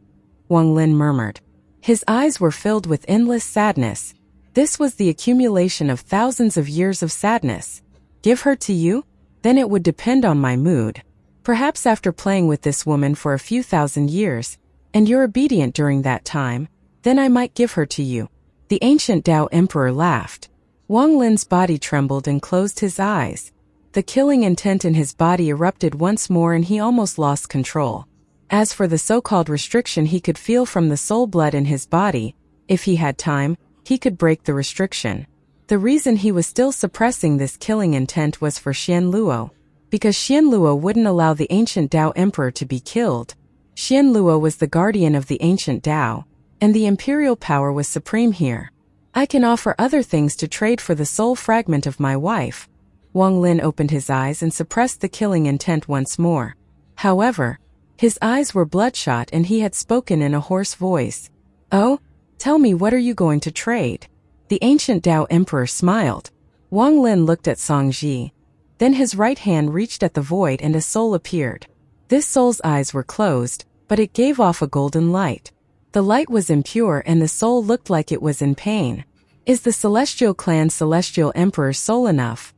Wang Lin murmured. His eyes were filled with endless sadness. This was the accumulation of thousands of years of sadness. Give her to you? Then it would depend on my mood. Perhaps after playing with this woman for a few thousand years, and you're obedient during that time, then I might give her to you. The ancient Dao Emperor laughed. Wang Lin's body trembled and closed his eyes. The killing intent in his body erupted once more and he almost lost control. As for the so-called restriction he could feel from the soul blood in his body, if he had time, he could break the restriction. The reason he was still suppressing this killing intent was for Xian Luo, because Xian Luo wouldn't allow the ancient Dao Emperor to be killed. Xian Luo was the guardian of the ancient Dao, and the imperial power was supreme here. I can offer other things to trade for the soul fragment of my wife. Wang Lin opened his eyes and suppressed the killing intent once more. However, his eyes were bloodshot and he had spoken in a hoarse voice. Oh? Tell me, what are you going to trade? The ancient Dao Emperor smiled. Wang Lin looked at Xianxia. Then his right hand reached at the void and a soul appeared. This soul's eyes were closed, but it gave off a golden light. The light was impure and the soul looked like it was in pain. Is the Celestial Clan's Celestial Emperor's soul enough?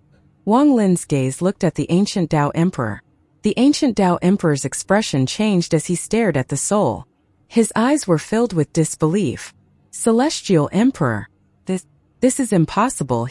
Wang Lin's gaze looked at the ancient Dao Emperor. The ancient Dao Emperor's expression changed as he stared at the soul. His eyes were filled with disbelief. Celestial Emperor. This is impossible.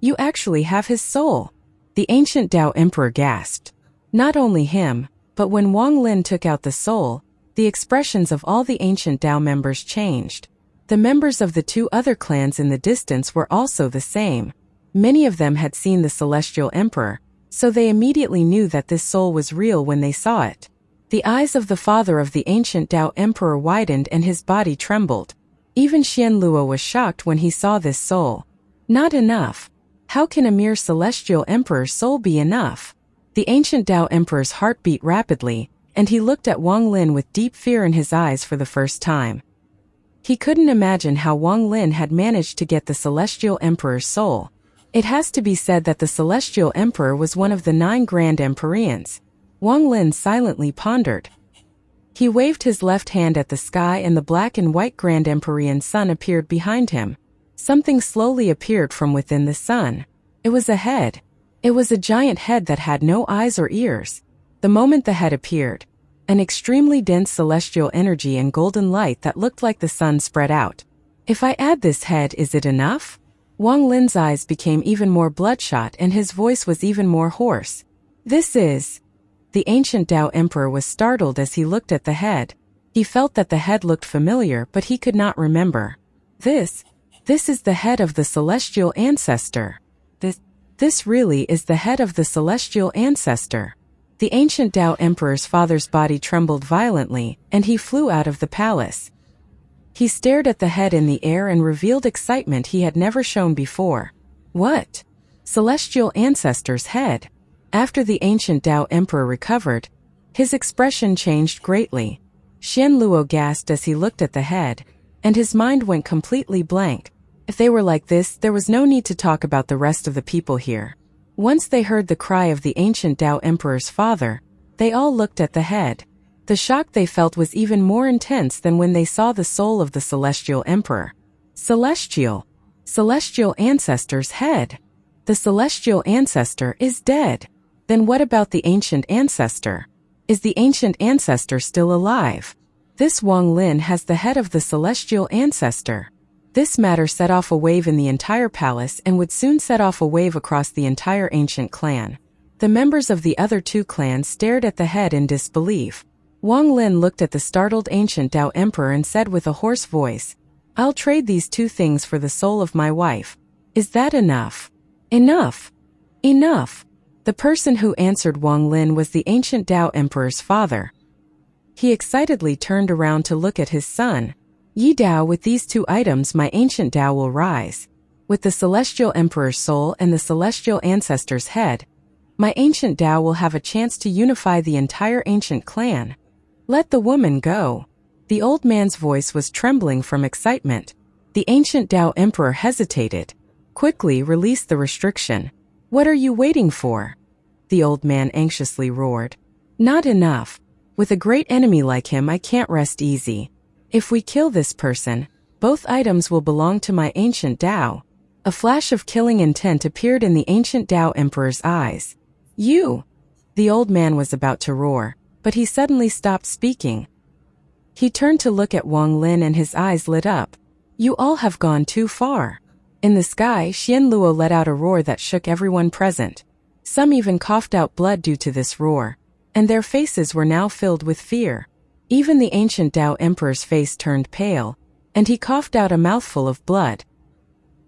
You actually have his soul. The ancient Dao Emperor gasped. Not only him, but when Wang Lin took out the soul, the expressions of all the ancient Dao members changed. The members of the two other clans in the distance were also the same. Many of them had seen the Celestial Emperor, so they immediately knew that this soul was real when they saw it. The eyes of the father of the ancient Dao Emperor widened and his body trembled. Even Xian Luo was shocked when he saw this soul. Not enough. How can a mere Celestial Emperor's soul be enough? The ancient Dao Emperor's heart beat rapidly, and he looked at Wang Lin with deep fear in his eyes for the first time. He couldn't imagine how Wang Lin had managed to get the Celestial Emperor's soul. It has to be said that the Celestial Emperor was one of the 9 Grand Empyreans. Wang Lin silently pondered. He waved his left hand at the sky and the black and white Grand Empyrean sun appeared behind him. Something slowly appeared from within the sun. It was a head. It was a giant head that had no eyes or ears. The moment the head appeared, an extremely dense celestial energy and golden light that looked like the sun spread out. If I add this head, is it enough? Wang Lin's eyes became even more bloodshot and his voice was even more hoarse. This is... The ancient Tao Emperor was startled as he looked at the head. He felt that the head looked familiar, but he could not remember. This is the head of the celestial ancestor. This really is the head of the celestial ancestor. The ancient Tao Emperor's father's body trembled violently, and he flew out of the palace. He stared at the head in the air and revealed excitement he had never shown before. What? Celestial ancestor's head? After the ancient Tao Emperor recovered, his expression changed greatly. Xian Luo gasped as he looked at the head, and his mind went completely blank. If they were like this, there was no need to talk about the rest of the people here. Once they heard the cry of the ancient Tao Emperor's father, they all looked at the head. The shock they felt was even more intense than when they saw the soul of the celestial emperor. Celestial ancestor's head. The celestial ancestor is dead. Then what about the ancient ancestor? Is the ancient ancestor still alive? This Wang Lin has the head of the celestial ancestor. This matter set off a wave in the entire palace and would soon set off a wave across the entire ancient clan. The members of the other two clans stared at the head in disbelief. Wang Lin looked at the startled ancient Tao Emperor and said with a hoarse voice, "I'll trade these two things for the soul of my wife. Is that enough?" Enough! Enough! The person who answered Wang Lin was the ancient Tao Emperor's father. He excitedly turned around to look at his son. "Yi Dao, with these two items my ancient Tao will rise. With the celestial emperor's soul and the celestial ancestor's head, my ancient Tao will have a chance to unify the entire ancient clan. Let the woman go." The old man's voice was trembling from excitement. The ancient Tao Emperor hesitated. "Quickly release the restriction. What are you waiting for?" The old man anxiously roared. "Not enough. With a great enemy like him, I can't rest easy. If we kill this person, both items will belong to my ancient Tao." A flash of killing intent appeared in the ancient Tao Emperor's eyes. "You!" The old man was about to roar, but he suddenly stopped speaking. He turned to look at Wang Lin and his eyes lit up. "You all have gone too far." In the sky, Xian Luo let out a roar that shook everyone present. Some even coughed out blood due to this roar, and their faces were now filled with fear. Even the ancient Tao Emperor's face turned pale, and he coughed out a mouthful of blood.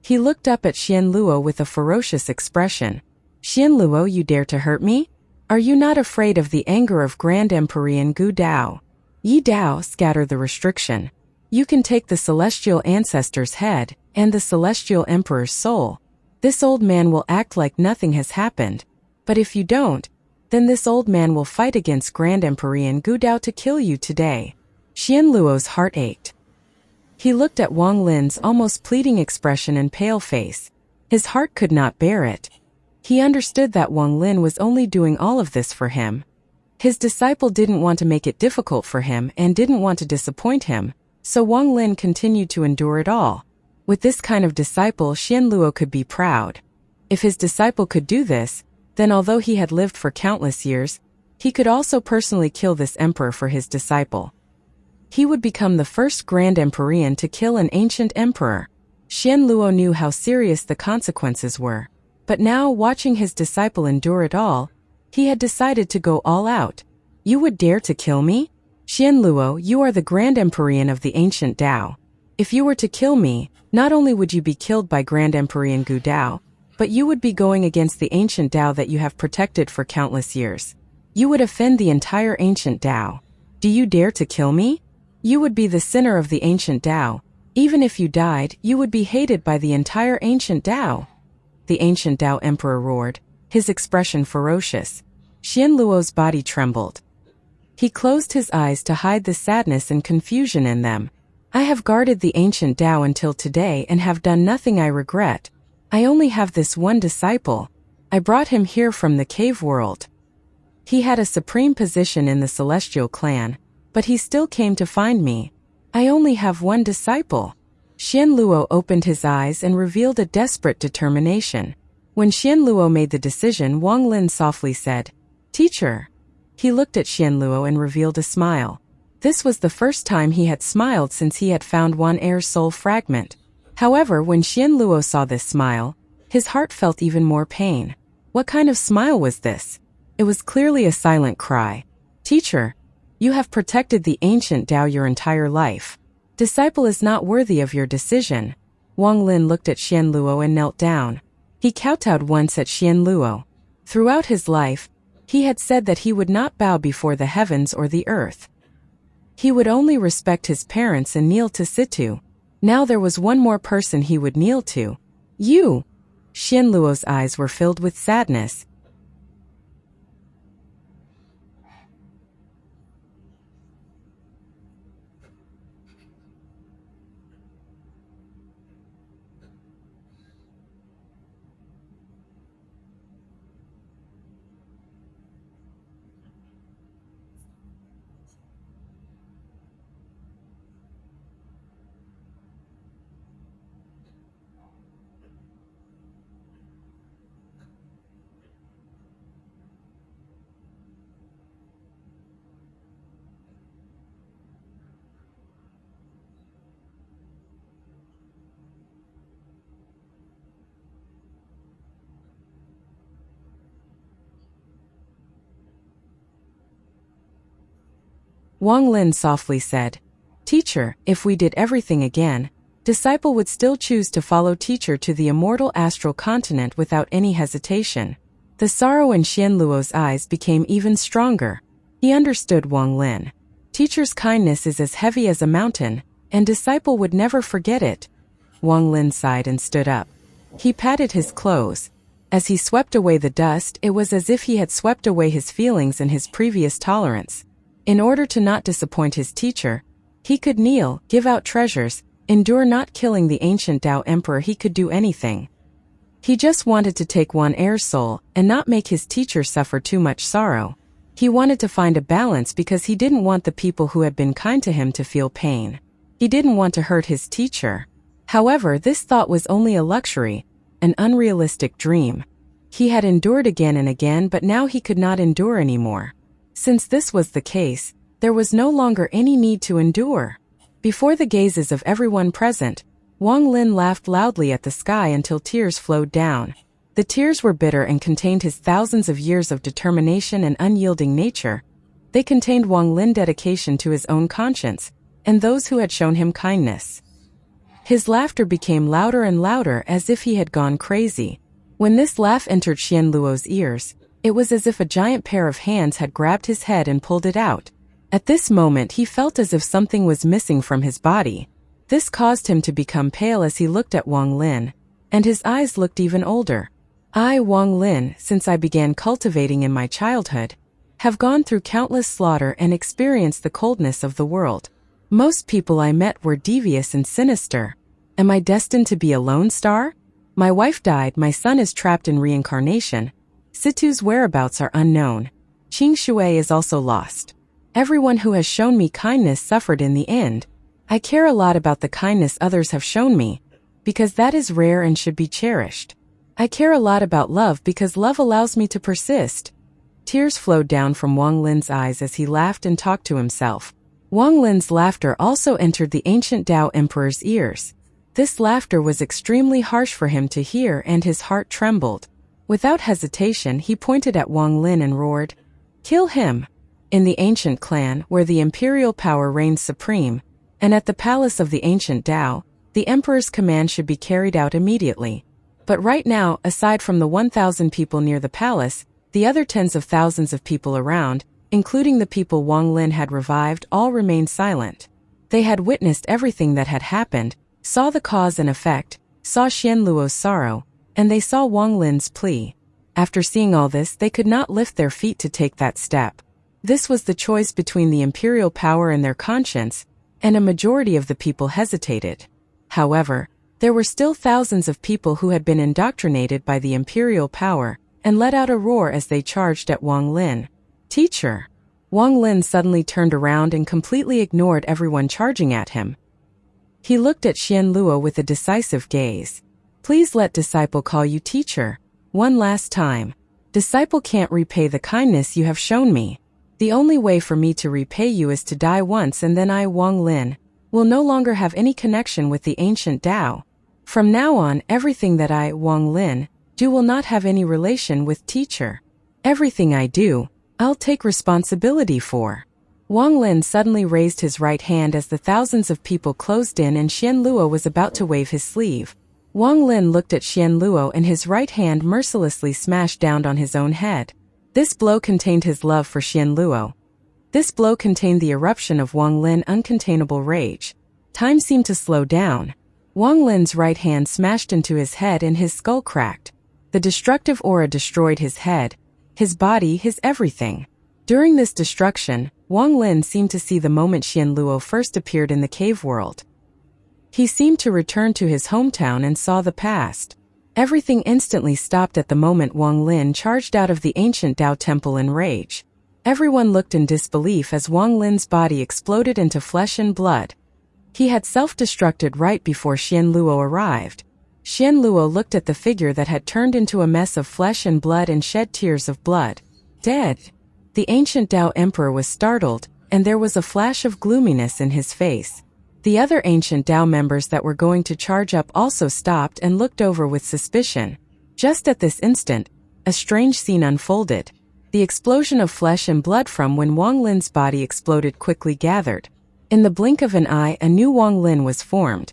He looked up at Xian Luo with a ferocious expression. "Xian Luo, you dare to hurt me? Are you not afraid of the anger of Grand Emperor Gu Dao? Yi Dao, scatter the restriction. You can take the celestial ancestor's head and the celestial emperor's soul. This old man will act like nothing has happened. But if you don't, then this old man will fight against Grand Emperor Gu Dao to kill you today." Xian Luo's heart ached. He looked at Wang Lin's almost pleading expression and pale face. His heart could not bear it. He understood that Wang Lin was only doing all of this for him. His disciple didn't want to make it difficult for him and didn't want to disappoint him, so Wang Lin continued to endure it all. With this kind of disciple, Xian Luo could be proud. If his disciple could do this, then although he had lived for countless years, he could also personally kill this emperor for his disciple. He would become the first Grand Emperor to kill an ancient emperor. Xian Luo knew how serious the consequences were, but now, watching his disciple endure it all, he had decided to go all out. "You would dare to kill me? Xian Luo, you are the Grand Emperor of the ancient Tao. If you were to kill me, not only would you be killed by Grand Emperor Gu Dao, but you would be going against the ancient Tao that you have protected for countless years. You would offend the entire ancient Tao. Do you dare to kill me? You would be the sinner of the ancient Tao. Even if you died, you would be hated by the entire ancient Tao." The ancient Tao Emperor roared, his expression ferocious. Xian Luo's body trembled. He closed his eyes to hide the sadness and confusion in them. "I have guarded the ancient Tao until today and have done nothing I regret. I only have this one disciple. I brought him here from the cave world. He had a supreme position in the celestial clan, but he still came to find me. I only have one disciple." Xian Luo opened his eyes and revealed a desperate determination. When Xian Luo made the decision, Wang Lin softly said, "Teacher." He looked at Xianluo and revealed a smile. This was the first time he had smiled since he had found Wan Er's soul fragment. However, when Xianluo saw this smile, his heart felt even more pain. What kind of smile was this? It was clearly a silent cry. Teacher, you have protected the ancient Tao your entire life. Disciple is not worthy of your decision. Wang Lin looked at Xianluo and knelt down. He kowtowed once at Xianluo. Throughout his life, he had said that he would not bow before the heavens or the earth. He would only respect his parents and kneel to Situ. Now there was one more person he would kneel to. You! Xianluo's eyes were filled with sadness. Wang Lin softly said, Teacher, if we did everything again, disciple would still choose to follow teacher to the immortal astral continent without any hesitation. The sorrow in Xianluo's eyes became even stronger. He understood Wang Lin. Teacher's kindness is as heavy as a mountain, and disciple would never forget it. Wang Lin sighed and stood up. He patted his clothes. As he swept away the dust, it was as if he had swept away his feelings and his previous tolerance. In order to not disappoint his teacher, he could kneel, give out treasures, endure not killing the ancient Tao emperor. He could do anything. He just wanted to take Wan Er's soul and not make his teacher suffer too much sorrow. He wanted to find a balance because he didn't want the people who had been kind to him to feel pain. He didn't want to hurt his teacher. However, this thought was only a luxury, an unrealistic dream. He had endured again and again, but now he could not endure anymore. Since this was the case, there was no longer any need to endure. Before the gazes of everyone present, Wang Lin laughed loudly at the sky until tears flowed down. The tears were bitter and contained his thousands of years of determination and unyielding nature. They contained Wang Lin's dedication to his own conscience, and those who had shown him kindness. His laughter became louder and louder as if he had gone crazy. When this laugh entered Xianluo's ears, it was as if a giant pair of hands had grabbed his head and pulled it out. At this moment he felt as if something was missing from his body. This caused him to become pale as he looked at Wang Lin, and his eyes looked even older. I, Wang Lin, since I began cultivating in my childhood, have gone through countless slaughter and experienced the coldness of the world. Most people I met were devious and sinister. Am I destined to be a lone star? My wife died, my son is trapped in reincarnation. Situ's whereabouts are unknown. Qing Shui is also lost. Everyone who has shown me kindness suffered in the end. I care a lot about the kindness others have shown me, because that is rare and should be cherished. I care a lot about love because love allows me to persist. Tears flowed down from Wang Lin's eyes as he laughed and talked to himself. Wang Lin's laughter also entered the ancient Tao Emperor's ears. This laughter was extremely harsh for him to hear, and his heart trembled. Without hesitation, he pointed at Wang Lin and roared, "Kill him!" In the ancient clan, where the imperial power reigns supreme, and at the palace of the ancient Tao, the emperor's command should be carried out immediately. But right now, aside from the 1,000 people near the palace, the other tens of thousands of people around, including the people Wang Lin had revived, all remained silent. They had witnessed everything that had happened, saw the cause and effect, saw Xianluo's sorrow, and they saw Wang Lin's plea. After seeing all this, they could not lift their feet to take that step. This was the choice between the imperial power and their conscience, and a majority of the people hesitated. However, there were still thousands of people who had been indoctrinated by the imperial power, and let out a roar as they charged at Wang Lin. "Teacher!" Wang Lin suddenly turned around and completely ignored everyone charging at him. He looked at Xianluo with a decisive gaze. "Please let disciple call you teacher. One last time. Disciple can't repay the kindness you have shown me." The only way for me to repay you is to die once, and then I, Wang Lin, will no longer have any connection with the ancient Tao. From now on, everything that I, Wang Lin, do will not have any relation with teacher. Everything I do, I'll take responsibility for. Wang Lin suddenly raised his right hand as the thousands of people closed in and Xian Luo was about to wave his sleeve. Wang Lin looked at Xian Luo and his right hand mercilessly smashed down on his own head. This blow contained his love for Xian Luo. This blow contained the eruption of Wang Lin's uncontainable rage. Time seemed to slow down. Wang Lin's right hand smashed into his head and his skull cracked. The destructive aura destroyed his head, his body, his everything. During this destruction, Wang Lin seemed to see the moment Xian Luo first appeared in the cave world. He seemed to return to his hometown and saw the past. Everything instantly stopped at the moment Wang Lin charged out of the ancient Tao temple in rage. Everyone looked in disbelief as Wang Lin's body exploded into flesh and blood. He had self-destructed right before Xian Luo arrived. Xian Luo looked at the figure that had turned into a mess of flesh and blood and shed tears of blood. Dead. The ancient Tao emperor was startled, and there was a flash of gloominess in his face. The other ancient Tao members that were going to charge up also stopped and looked over with suspicion. Just at this instant, a strange scene unfolded. The explosion of flesh and blood from when Wang Lin's body exploded quickly gathered. In the blink of an eye, a new Wang Lin was formed.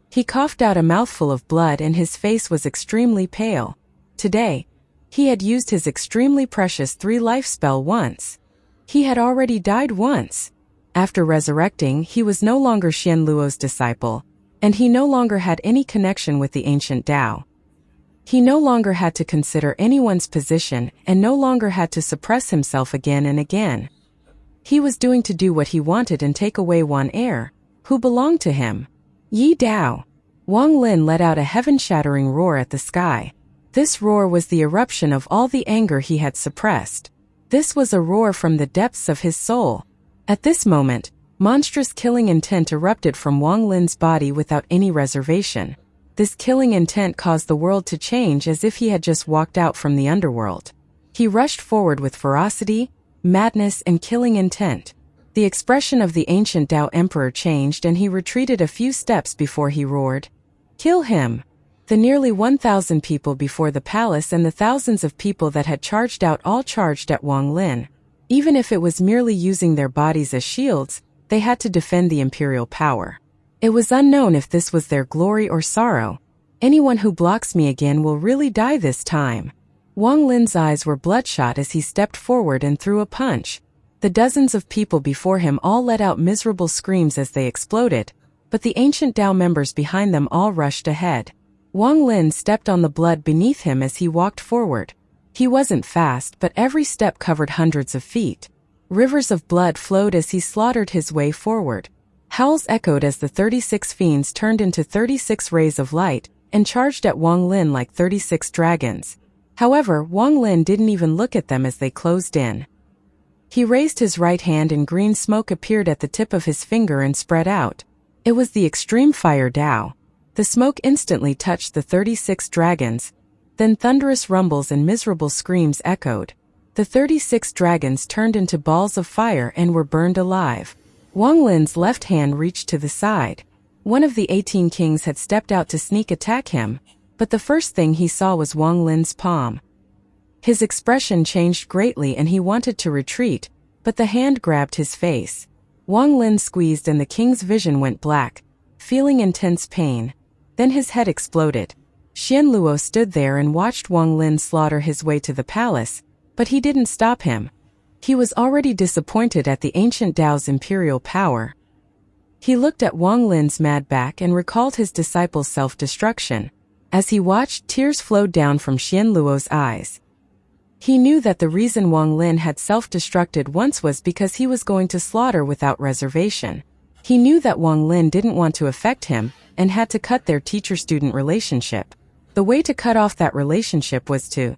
He coughed out a mouthful of blood and his face was extremely pale. Today, he had used his extremely precious 3-life spell once. He had already died once. After resurrecting, he was no longer Xian Luo's disciple, and he no longer had any connection with the ancient Tao. He no longer had to consider anyone's position and no longer had to suppress himself again and again. He was doing to do what he wanted and take away one heir, who belonged to him. Yi Dao. Wang Lin let out a heaven-shattering roar at the sky. This roar was the eruption of all the anger he had suppressed. This was a roar from the depths of his soul. At this moment, monstrous killing intent erupted from Wang Lin's body without any reservation. This killing intent caused the world to change as if he had just walked out from the underworld. He rushed forward with ferocity, madness, and killing intent. The expression of the ancient Tao emperor changed and he retreated a few steps before he roared, "Kill him!" The nearly 1,000 people before the palace and the thousands of people that had charged out all charged at Wang Lin. Even if it was merely using their bodies as shields, they had to defend the imperial power. It was unknown if this was their glory or sorrow. Anyone who blocks me again will really die this time. Wang Lin's eyes were bloodshot as he stepped forward and threw a punch. The dozens of people before him all let out miserable screams as they exploded, but the ancient Tao members behind them all rushed ahead. Wang Lin stepped on the blood beneath him as he walked forward. He wasn't fast, but every step covered hundreds of feet. Rivers of blood flowed as he slaughtered his way forward. Howls echoed as the 36 fiends turned into 36 rays of light and charged at Wang Lin like 36 dragons. However, Wang Lin didn't even look at them as they closed in. He raised his right hand and green smoke appeared at the tip of his finger and spread out. It was the extreme fire Tao. The smoke instantly touched the 36 dragons. Then thunderous rumbles and miserable screams echoed. The 36 dragons turned into balls of fire and were burned alive. Wang Lin's left hand reached to the side. One of the 18 kings had stepped out to sneak attack him, but the first thing he saw was Wang Lin's palm. His expression changed greatly and he wanted to retreat, but the hand grabbed his face. Wang Lin squeezed and the king's vision went black, feeling intense pain. Then his head exploded. Xian Luo stood there and watched Wang Lin slaughter his way to the palace, but he didn't stop him. He was already disappointed at the ancient Tao's imperial power. He looked at Wang Lin's mad back and recalled his disciple's self-destruction. As he watched, tears flowed down from Xian Luo's eyes. He knew that the reason Wang Lin had self-destructed once was because he was going to slaughter without reservation. He knew that Wang Lin didn't want to affect him and had to cut their teacher-student relationship. The way to cut off that relationship was to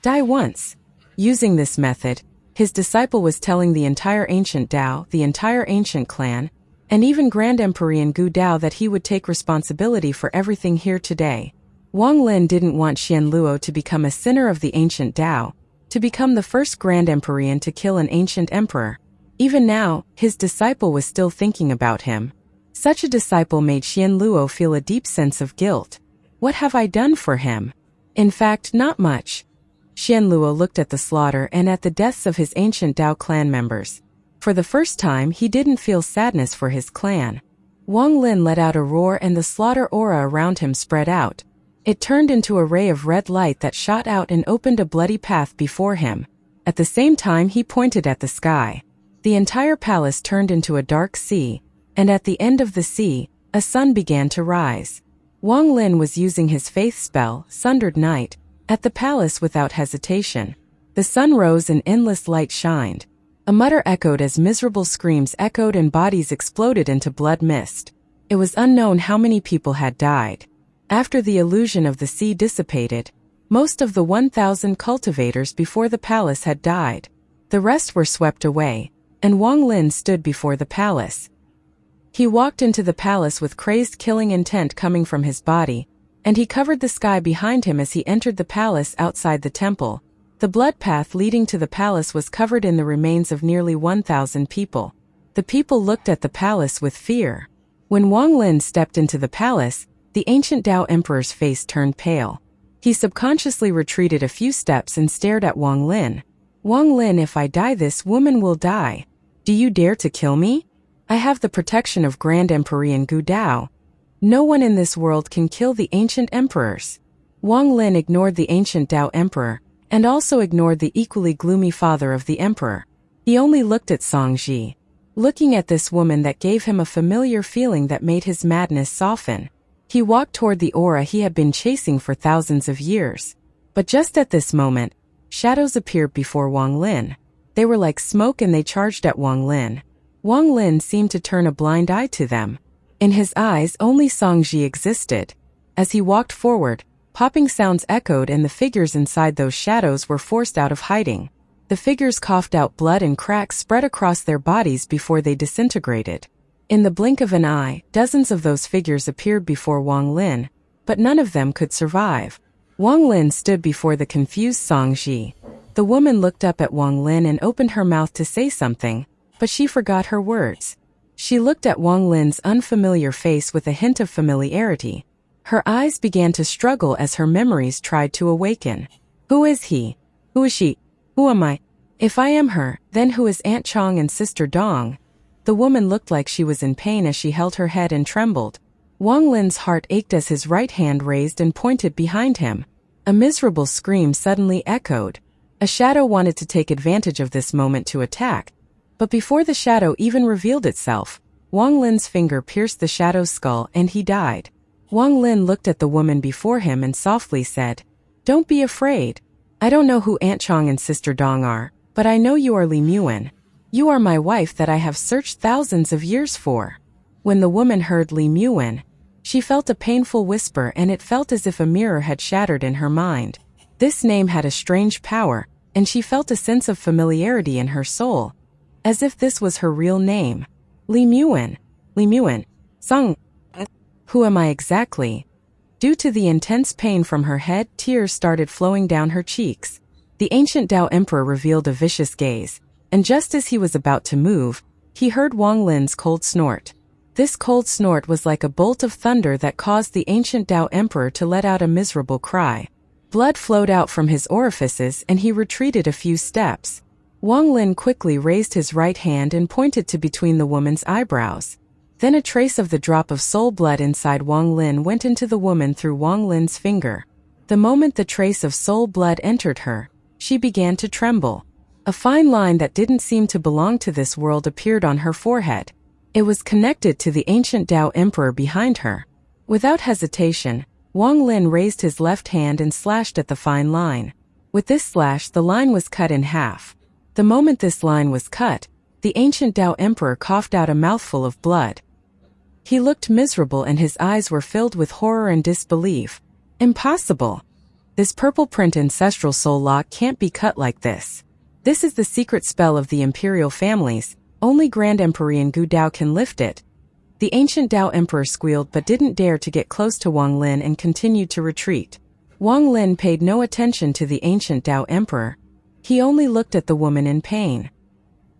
die once. Using this method, his disciple was telling the entire ancient Tao, the entire ancient clan, and even Grand Emperor Gu Dao that he would take responsibility for everything here today. Wang Lin didn't want Xian Luo to become a sinner of the ancient Tao. to become the first Grand Emperor to kill an ancient emperor. Even now, his disciple was still thinking about him. Such a disciple made Xian Luo feel a deep sense of guilt. What have I done for him? In fact, not much. Xian Luo looked at the slaughter and at the deaths of his ancient Dao clan members. For the first time, he didn't feel sadness for his clan. Wang Lin let out a roar and the slaughter aura around him spread out. It turned into a ray of red light that shot out and opened a bloody path before him. At the same time, he pointed at the sky. The entire palace turned into a dark sea, and at the end of the sea, a sun began to rise. Wang Lin was using his faith spell, Sundered Night, at the palace without hesitation. The sun rose and endless light shined. A mutter echoed as miserable screams echoed and bodies exploded into blood mist. It was unknown how many people had died. After the illusion of the sea dissipated, most of the 1,000 cultivators before the palace had died. The rest were swept away, and Wang Lin stood before the palace. He walked into the palace with crazed killing intent coming from his body, and he covered the sky behind him as he entered the palace outside the temple. The blood path leading to the palace was covered in the remains of nearly 1,000 people. The people looked at the palace with fear. When Wang Lin stepped into the palace, the ancient Dao Emperor's face turned pale. He subconsciously retreated a few steps and stared at Wang Lin. Wang Lin, if I die, this woman will die. Do you dare to kill me? I have the protection of Grand Emperor Gu Dao. No one in this world can kill the ancient emperors. Wang Lin ignored the ancient Dao Emperor, and also ignored the equally gloomy father of the emperor. He only looked at Xianxia. Looking at this woman that gave him a familiar feeling that made his madness soften. He walked toward the aura he had been chasing for thousands of years. But just at this moment, shadows appeared before Wang Lin. They were like smoke and they charged at Wang Lin. Wang Lin seemed to turn a blind eye to them. In his eyes, only Xianxia existed. As he walked forward, popping sounds echoed and the figures inside those shadows were forced out of hiding. The figures coughed out blood and cracks spread across their bodies before they disintegrated. In the blink of an eye, dozens of those figures appeared before Wang Lin, but none of them could survive. Wang Lin stood before the confused Xianxia. The woman looked up at Wang Lin and opened her mouth to say something, but she forgot her words. She looked at Wang Lin's unfamiliar face with a hint of familiarity. Her eyes began to struggle as her memories tried to awaken. Who is he? Who is she? Who am I? If I am her, then who is Aunt Chong and Sister Dong? The woman looked like she was in pain as she held her head and trembled. Wang Lin's heart ached as his right hand raised and pointed behind him. A miserable scream suddenly echoed. A shadow wanted to take advantage of this moment to attack. But before the shadow even revealed itself, Wang Lin's finger pierced the shadow's skull and he died. Wang Lin looked at the woman before him and softly said, "Don't be afraid. I don't know who Aunt Chong and Sister Dong are, but I know you are Li Muan. You are my wife that I have searched thousands of years for." When the woman heard Li Muan, she felt a painful whisper and it felt as if a mirror had shattered in her mind. This name had a strange power, and she felt a sense of familiarity in her soul, as if this was her real name. Li Muan. Li Muan. Song. Who am I exactly? Due to the intense pain from her head, tears started flowing down her cheeks. The ancient Dao Emperor revealed a vicious gaze, and just as he was about to move, he heard Wang Lin's cold snort. This cold snort was like a bolt of thunder that caused the ancient Dao Emperor to let out a miserable cry. Blood flowed out from his orifices and he retreated a few steps. Wang Lin quickly raised his right hand and pointed to between the woman's eyebrows. Then a trace of the drop of soul blood inside Wang Lin went into the woman through Wang Lin's finger. The moment the trace of soul blood entered her, she began to tremble. A fine line that didn't seem to belong to this world appeared on her forehead. It was connected to the ancient Dao Emperor behind her. Without hesitation, Wang Lin raised his left hand and slashed at the fine line. With this slash, the line was cut in half. The moment this line was cut, the ancient Dao Emperor coughed out a mouthful of blood. He looked miserable and his eyes were filled with horror and disbelief. Impossible! This purple print ancestral soul lock can't be cut like this. This is the secret spell of the imperial families. Only Grand Emperor Gu Dao can lift it. The ancient Dao Emperor squealed but didn't dare to get close to Wang Lin and continued to retreat. Wang Lin paid no attention to the ancient Dao Emperor. He only looked at the woman in pain.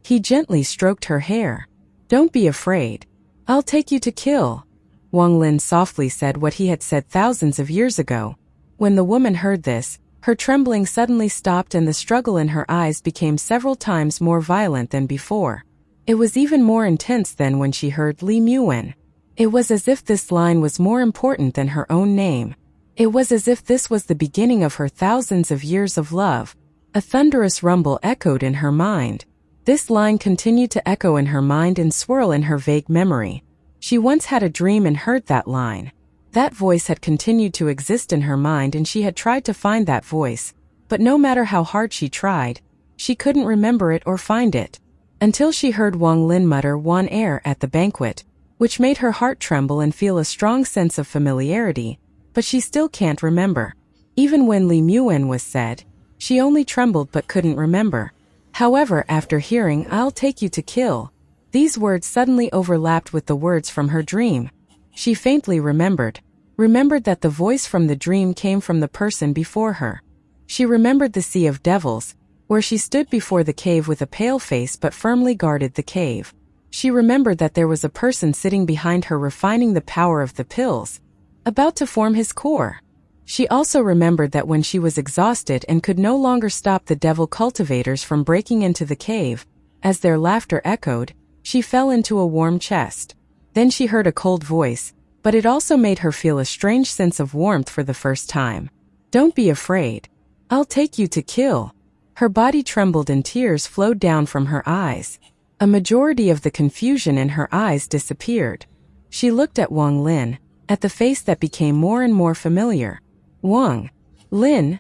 He gently stroked her hair. "Don't be afraid. I'll take you to kill." Wang Lin softly said what he had said thousands of years ago. When the woman heard this, her trembling suddenly stopped and the struggle in her eyes became several times more violent than before. It was even more intense than when she heard Li Muwen. It was as if this line was more important than her own name. It was as if this was the beginning of her thousands of years of love. A thunderous rumble echoed in her mind. This line continued to echo in her mind and swirl in her vague memory. She once had a dream and heard that line. That voice had continued to exist in her mind and she had tried to find that voice, but no matter how hard she tried, she couldn't remember it or find it. Until she heard Wang Lin mutter "Wan air" at the banquet, which made her heart tremble and feel a strong sense of familiarity, but she still can't remember. Even when Li Muwen was said, she only trembled but couldn't remember. However, after hearing "I'll take you to kill," these words suddenly overlapped with the words from her dream. She faintly remembered that the voice from the dream came from the person before her. She remembered the Sea of Devils, where she stood before the cave with a pale face but firmly guarded the cave. She remembered that there was a person sitting behind her refining the power of the pills, about to form his core. She also remembered that when she was exhausted and could no longer stop the devil cultivators from breaking into the cave, as their laughter echoed, she fell into a warm chest. Then she heard a cold voice, but it also made her feel a strange sense of warmth for the first time. "Don't be afraid. I'll take you to kill." Her body trembled and tears flowed down from her eyes. A majority of the confusion in her eyes disappeared. She looked at Wang Lin, at the face that became more and more familiar. "Wang Lin?"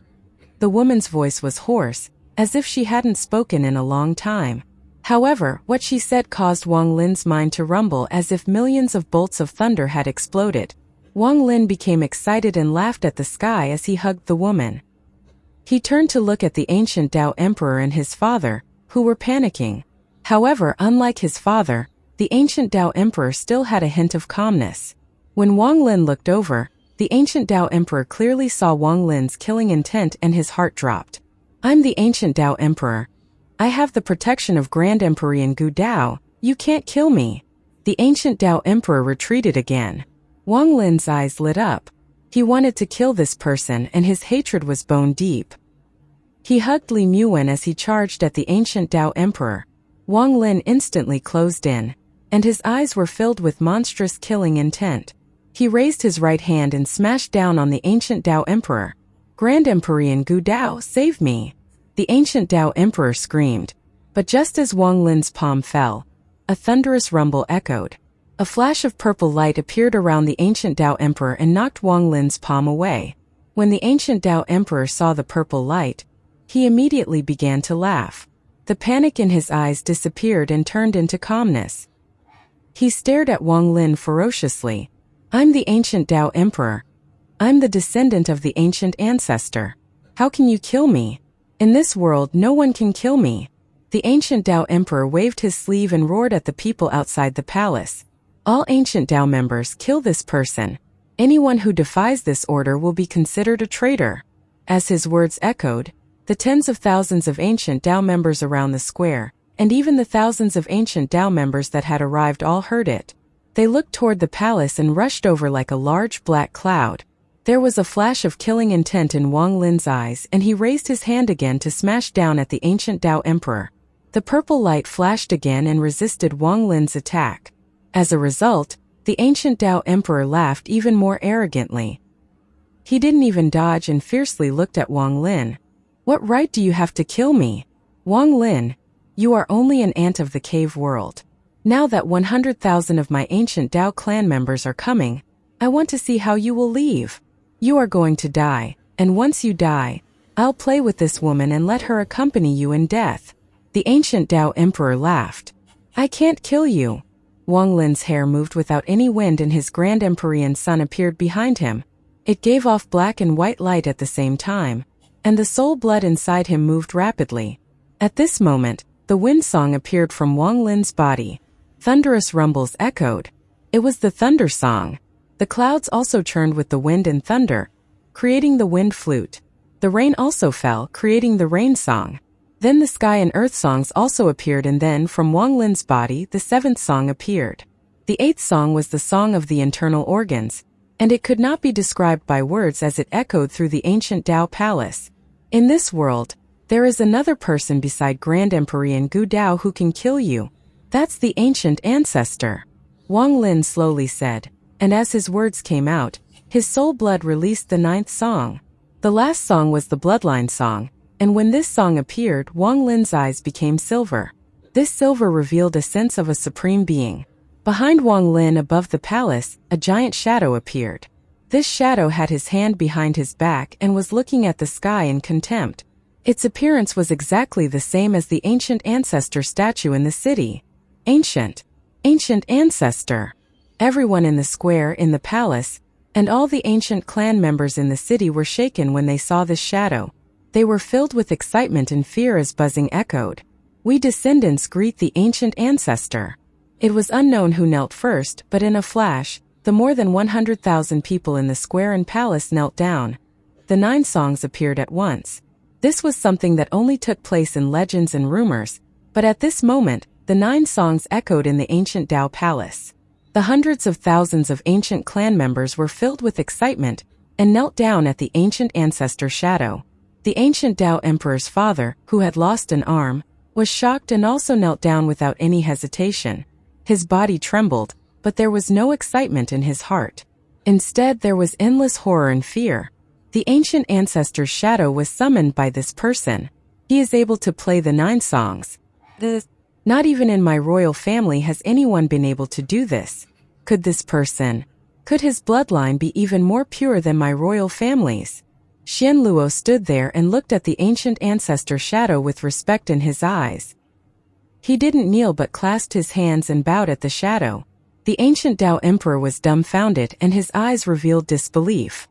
The woman's voice was hoarse, as if she hadn't spoken in a long time. However, what she said caused Wang Lin's mind to rumble as if millions of bolts of thunder had exploded. Wang Lin became excited and laughed at the sky as he hugged the woman. He turned to look at the ancient Tao Emperor and his father, who were panicking. However, unlike his father, the ancient Tao Emperor still had a hint of calmness. When Wang Lin looked over, the ancient Tao Emperor clearly saw Wang Lin's killing intent and his heart dropped. "I'm the ancient Tao Emperor. I have the protection of Grand Emperor Gu Dao. You can't kill me." The ancient Tao Emperor retreated again. Wang Lin's eyes lit up. He wanted to kill this person and his hatred was bone deep. He hugged Li Muwen as he charged at the ancient Tao Emperor. Wang Lin instantly closed in, and his eyes were filled with monstrous killing intent. He raised his right hand and smashed down on the ancient Tao Emperor. "Grand Emperor Gu Dao, save me!" The ancient Tao Emperor screamed. But just as Wang Lin's palm fell, a thunderous rumble echoed. A flash of purple light appeared around the ancient Tao Emperor and knocked Wang Lin's palm away. When the ancient Tao Emperor saw the purple light, he immediately began to laugh. The panic in his eyes disappeared and turned into calmness. He stared at Wang Lin ferociously. "I'm the ancient Tao Emperor. I'm the descendant of the ancient ancestor. How can you kill me? In this world no one can kill me." The ancient Tao Emperor waved his sleeve and roared at the people outside the palace. "All ancient Tao members, kill this person. Anyone who defies this order will be considered a traitor." As his words echoed, the tens of thousands of ancient Tao members around the square, and even the thousands of ancient Tao members that had arrived all heard it. They looked toward the palace and rushed over like a large black cloud. There was a flash of killing intent in Wang Lin's eyes and he raised his hand again to smash down at the ancient Tao Emperor. The purple light flashed again and resisted Wang Lin's attack. As a result, the ancient Tao Emperor laughed even more arrogantly. He didn't even dodge and fiercely looked at Wang Lin. "What right do you have to kill me? Wang Lin, you are only an ant of the cave world. Now that 100,000 of my ancient Tao clan members are coming, I want to see how you will leave. You are going to die, and once you die, I'll play with this woman and let her accompany you in death." The ancient Tao Emperor laughed. "I can't kill you." Wang Lin's hair moved without any wind and his Grand Emperor sun appeared behind him. It gave off black and white light at the same time, and the soul blood inside him moved rapidly. At this moment, the wind song appeared from Wang Lin's body. Thunderous rumbles echoed. It was the thunder song. The clouds also churned with the wind and thunder, creating the wind flute. The rain also fell, creating the rain song. Then the sky and earth songs also appeared, and then from Wang Lin's body the seventh song appeared. The eighth song was the song of the internal organs, and it could not be described by words as it echoed through the ancient Dao palace. In this world, there is another person beside Grand Emperor Gu Dao who can kill you. That's the ancient ancestor. Wang Lin slowly said, and as his words came out, his soul blood released the ninth song. The last song was the bloodline song, and when this song appeared, Wang Lin's eyes became silver. This silver revealed a sense of a supreme being. Behind Wang Lin above the palace, a giant shadow appeared. This shadow had his hand behind his back and was looking at the sky in contempt. Its appearance was exactly the same as the ancient ancestor statue in the city. Ancient ancestor. Everyone in the square, in the palace, and all the ancient clan members in the city were shaken when they saw this shadow. They were filled with excitement and fear as buzzing echoed. We descendants greet the ancient ancestor. It was unknown who knelt first, but in a flash, the more than 100,000 people in the square and palace knelt down. The 9 songs appeared at once. This was something that only took place in legends and rumors, but at this moment, the 9 songs echoed in the ancient Dao palace. The hundreds of thousands of ancient clan members were filled with excitement and knelt down at the ancient ancestor shadow. The ancient Dao emperor's father, who had lost an arm, was shocked and also knelt down without any hesitation. His body trembled, but there was no excitement in his heart. Instead, there was endless horror and fear. The ancient ancestor's shadow was summoned by this person. He is able to play the 9 songs. Not even in my royal family has anyone been able to do this. Could his bloodline be even more pure than my royal family's? Xian Luo stood there and looked at the ancient ancestor shadow with respect in his eyes. He didn't kneel but clasped his hands and bowed at the shadow. The ancient Dao emperor was dumbfounded and his eyes revealed disbelief.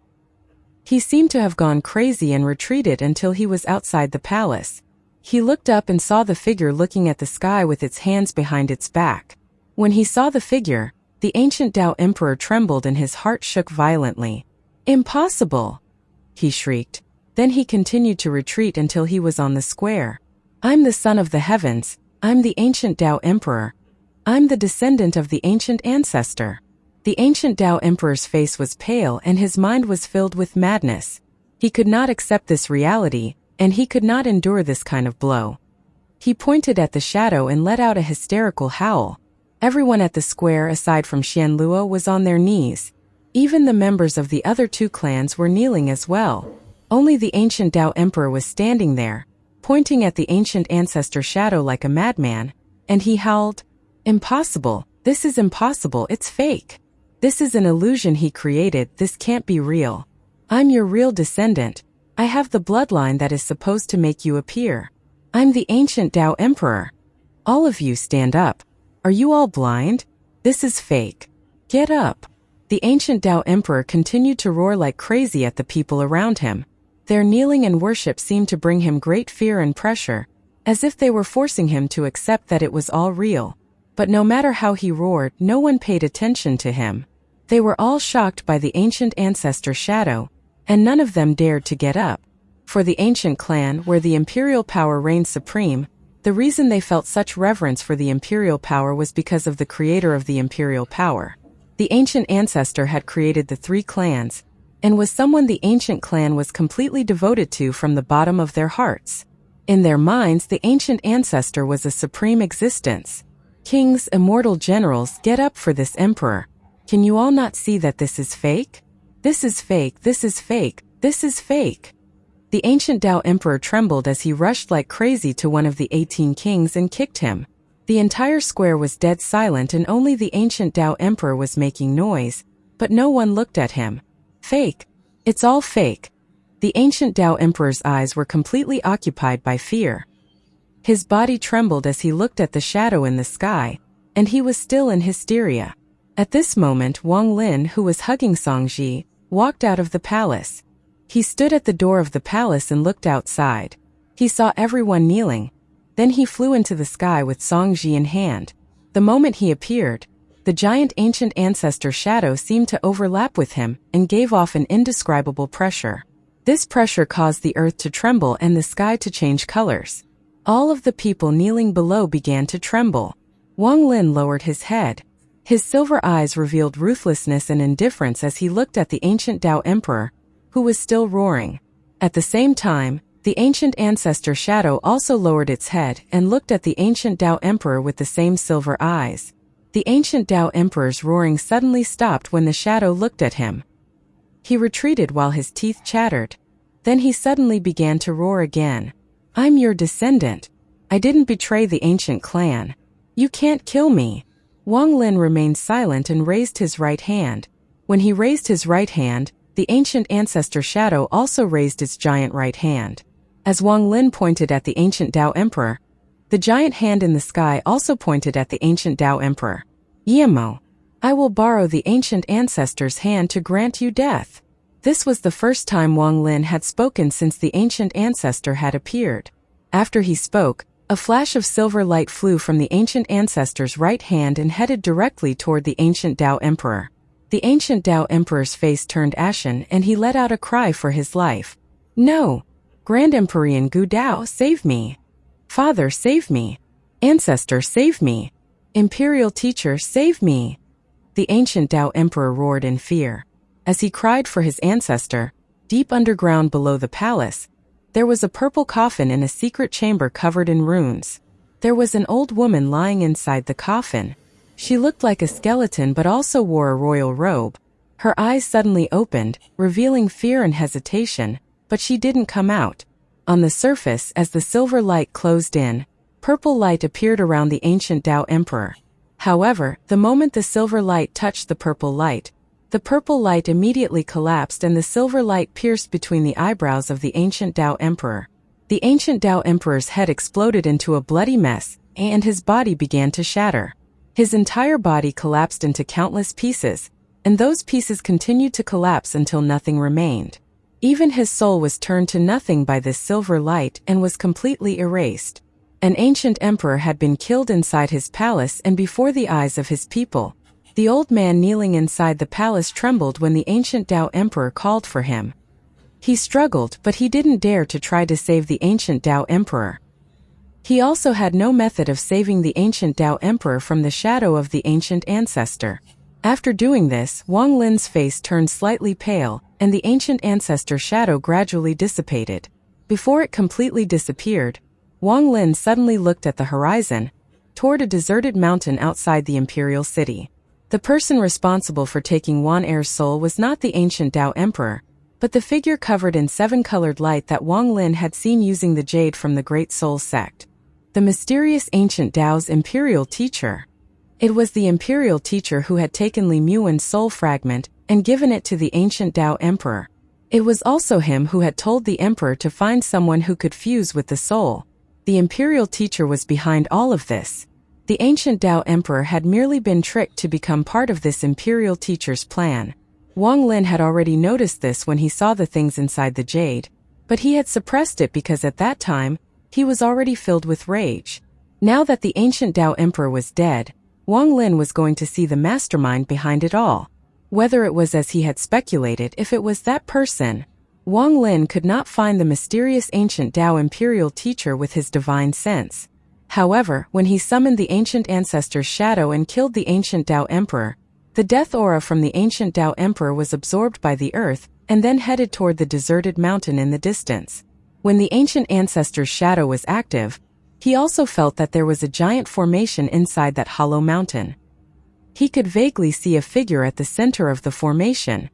He seemed to have gone crazy and retreated until he was outside the palace. He looked up and saw the figure looking at the sky with its hands behind its back. When he saw the figure, the ancient Dao emperor trembled and his heart shook violently. "Impossible!" he shrieked. Then he continued to retreat until he was on the square. "I'm the son of the heavens. I'm the ancient Dao emperor. I'm the descendant of the ancient ancestor." The ancient Dao emperor's face was pale and his mind was filled with madness. He could not accept this reality, and he could not endure this kind of blow. He pointed at the shadow and let out a hysterical howl. Everyone at the square aside from Xian Luo was on their knees. Even the members of the other 2 clans were kneeling as well. Only the ancient Dao emperor was standing there, pointing at the ancient ancestor shadow like a madman, and he howled, "Impossible! This is impossible, it's fake! This is an illusion he created, this can't be real. I'm your real descendant. I have the bloodline that is supposed to make you appear. I'm the ancient Dao emperor. All of you stand up. Are you all blind? This is fake. Get up." The ancient Dao emperor continued to roar like crazy at the people around him. Their kneeling and worship seemed to bring him great fear and pressure, as if they were forcing him to accept that it was all real. But no matter how he roared, no one paid attention to him. They were all shocked by the ancient ancestor shadow, and none of them dared to get up. For the ancient clan, where the imperial power reigned supreme, the reason they felt such reverence for the imperial power was because of the creator of the imperial power. The ancient ancestor had created the 3 clans, and was someone the ancient clan was completely devoted to from the bottom of their hearts. In their minds, the ancient ancestor was a supreme existence. Kings, immortal generals, get up for this emperor. Can you all not see that this is fake? This is fake, this is fake, this is fake. The ancient Dao emperor trembled as he rushed like crazy to one of the 18 kings and kicked him. The entire square was dead silent and only the ancient Dao emperor was making noise, but no one looked at him. Fake. It's all fake. The ancient Dao emperor's eyes were completely occupied by fear. His body trembled as he looked at the shadow in the sky, and he was still in hysteria. At this moment, Wang Lin, who was hugging Xianxia, walked out of the palace. He stood at the door of the palace and looked outside. He saw everyone kneeling. Then he flew into the sky with Xianxia in hand. The moment he appeared, the giant ancient ancestor shadow seemed to overlap with him and gave off an indescribable pressure. This pressure caused the earth to tremble and the sky to change colors. All of the people kneeling below began to tremble. Wang Lin lowered his head. His silver eyes revealed ruthlessness and indifference as he looked at the ancient Tao Emperor, who was still roaring. At the same time, the ancient ancestor shadow also lowered its head and looked at the ancient Tao Emperor with the same silver eyes. The ancient Tao Emperor's roaring suddenly stopped when the shadow looked at him. He retreated while his teeth chattered. Then he suddenly began to roar again. I'm your descendant. I didn't betray the ancient clan. You can't kill me. Wang Lin remained silent and raised his right hand. When he raised his right hand, the ancient ancestor shadow also raised its giant right hand. As Wang Lin pointed at the ancient Tao Emperor, the giant hand in the sky also pointed at the ancient Tao Emperor. Yemo, I will borrow the ancient ancestor's hand to grant you death. This was the first time Wang Lin had spoken since the ancient ancestor had appeared. After he spoke, a flash of silver light flew from the ancient ancestor's right hand and headed directly toward the ancient Tao Emperor. The ancient Tao Emperor's face turned ashen and he let out a cry for his life. No! Grand Empyrean Gu Dao, save me! Father, save me! Ancestor, save me! Imperial Teacher, save me! The ancient Tao Emperor roared in fear. As he cried for his ancestor, deep underground below the palace, there was a purple coffin in a secret chamber covered in runes. There was an old woman lying inside the coffin. She looked like a skeleton but also wore a royal robe. Her eyes suddenly opened, revealing fear and hesitation, but she didn't come out. On the surface, as the silver light closed in, purple light appeared around the ancient Tao Emperor. However, the moment the silver light touched the purple light immediately collapsed and the silver light pierced between the eyebrows of the ancient Tao Emperor. The ancient Tao Emperor's head exploded into a bloody mess, and his body began to shatter. His entire body collapsed into countless pieces, and those pieces continued to collapse until nothing remained. Even his soul was turned to nothing by this silver light and was completely erased. An ancient emperor had been killed inside his palace and before the eyes of his people. The old man kneeling inside the palace trembled when the ancient Tao Emperor called for him. He struggled, but he didn't dare to try to save the ancient Tao Emperor. He also had no method of saving the ancient Tao Emperor from the shadow of the ancient ancestor. After doing this, Wang Lin's face turned slightly pale, and the ancient ancestor shadow gradually dissipated. Before it completely disappeared, Wang Lin suddenly looked at the horizon, toward a deserted mountain outside the imperial city. The person responsible for taking Wan Er's soul was not the ancient Tao Emperor, but the figure covered in seven-colored light that Wang Lin had seen using the jade from the Great Soul sect. The mysterious ancient Tao's imperial teacher. It was the imperial teacher who had taken Li Muan's soul fragment and given it to the ancient Tao Emperor. It was also him who had told the emperor to find someone who could fuse with the soul. The imperial teacher was behind all of this. The ancient Tao Emperor had merely been tricked to become part of this imperial teacher's plan. Wang Lin had already noticed this when he saw the things inside the jade, but he had suppressed it because at that time, he was already filled with rage. Now that the ancient Tao Emperor was dead, Wang Lin was going to see the mastermind behind it all. Whether it was as he had speculated, if it was that person, Wang Lin could not find the mysterious ancient Tao imperial teacher with his divine sense. However, when he summoned the ancient ancestor's shadow and killed the ancient Tao Emperor, the death aura from the ancient Tao Emperor was absorbed by the earth and then headed toward the deserted mountain in the distance. When the ancient ancestor's shadow was active, he also felt that there was a giant formation inside that hollow mountain. He could vaguely see a figure at the center of the formation.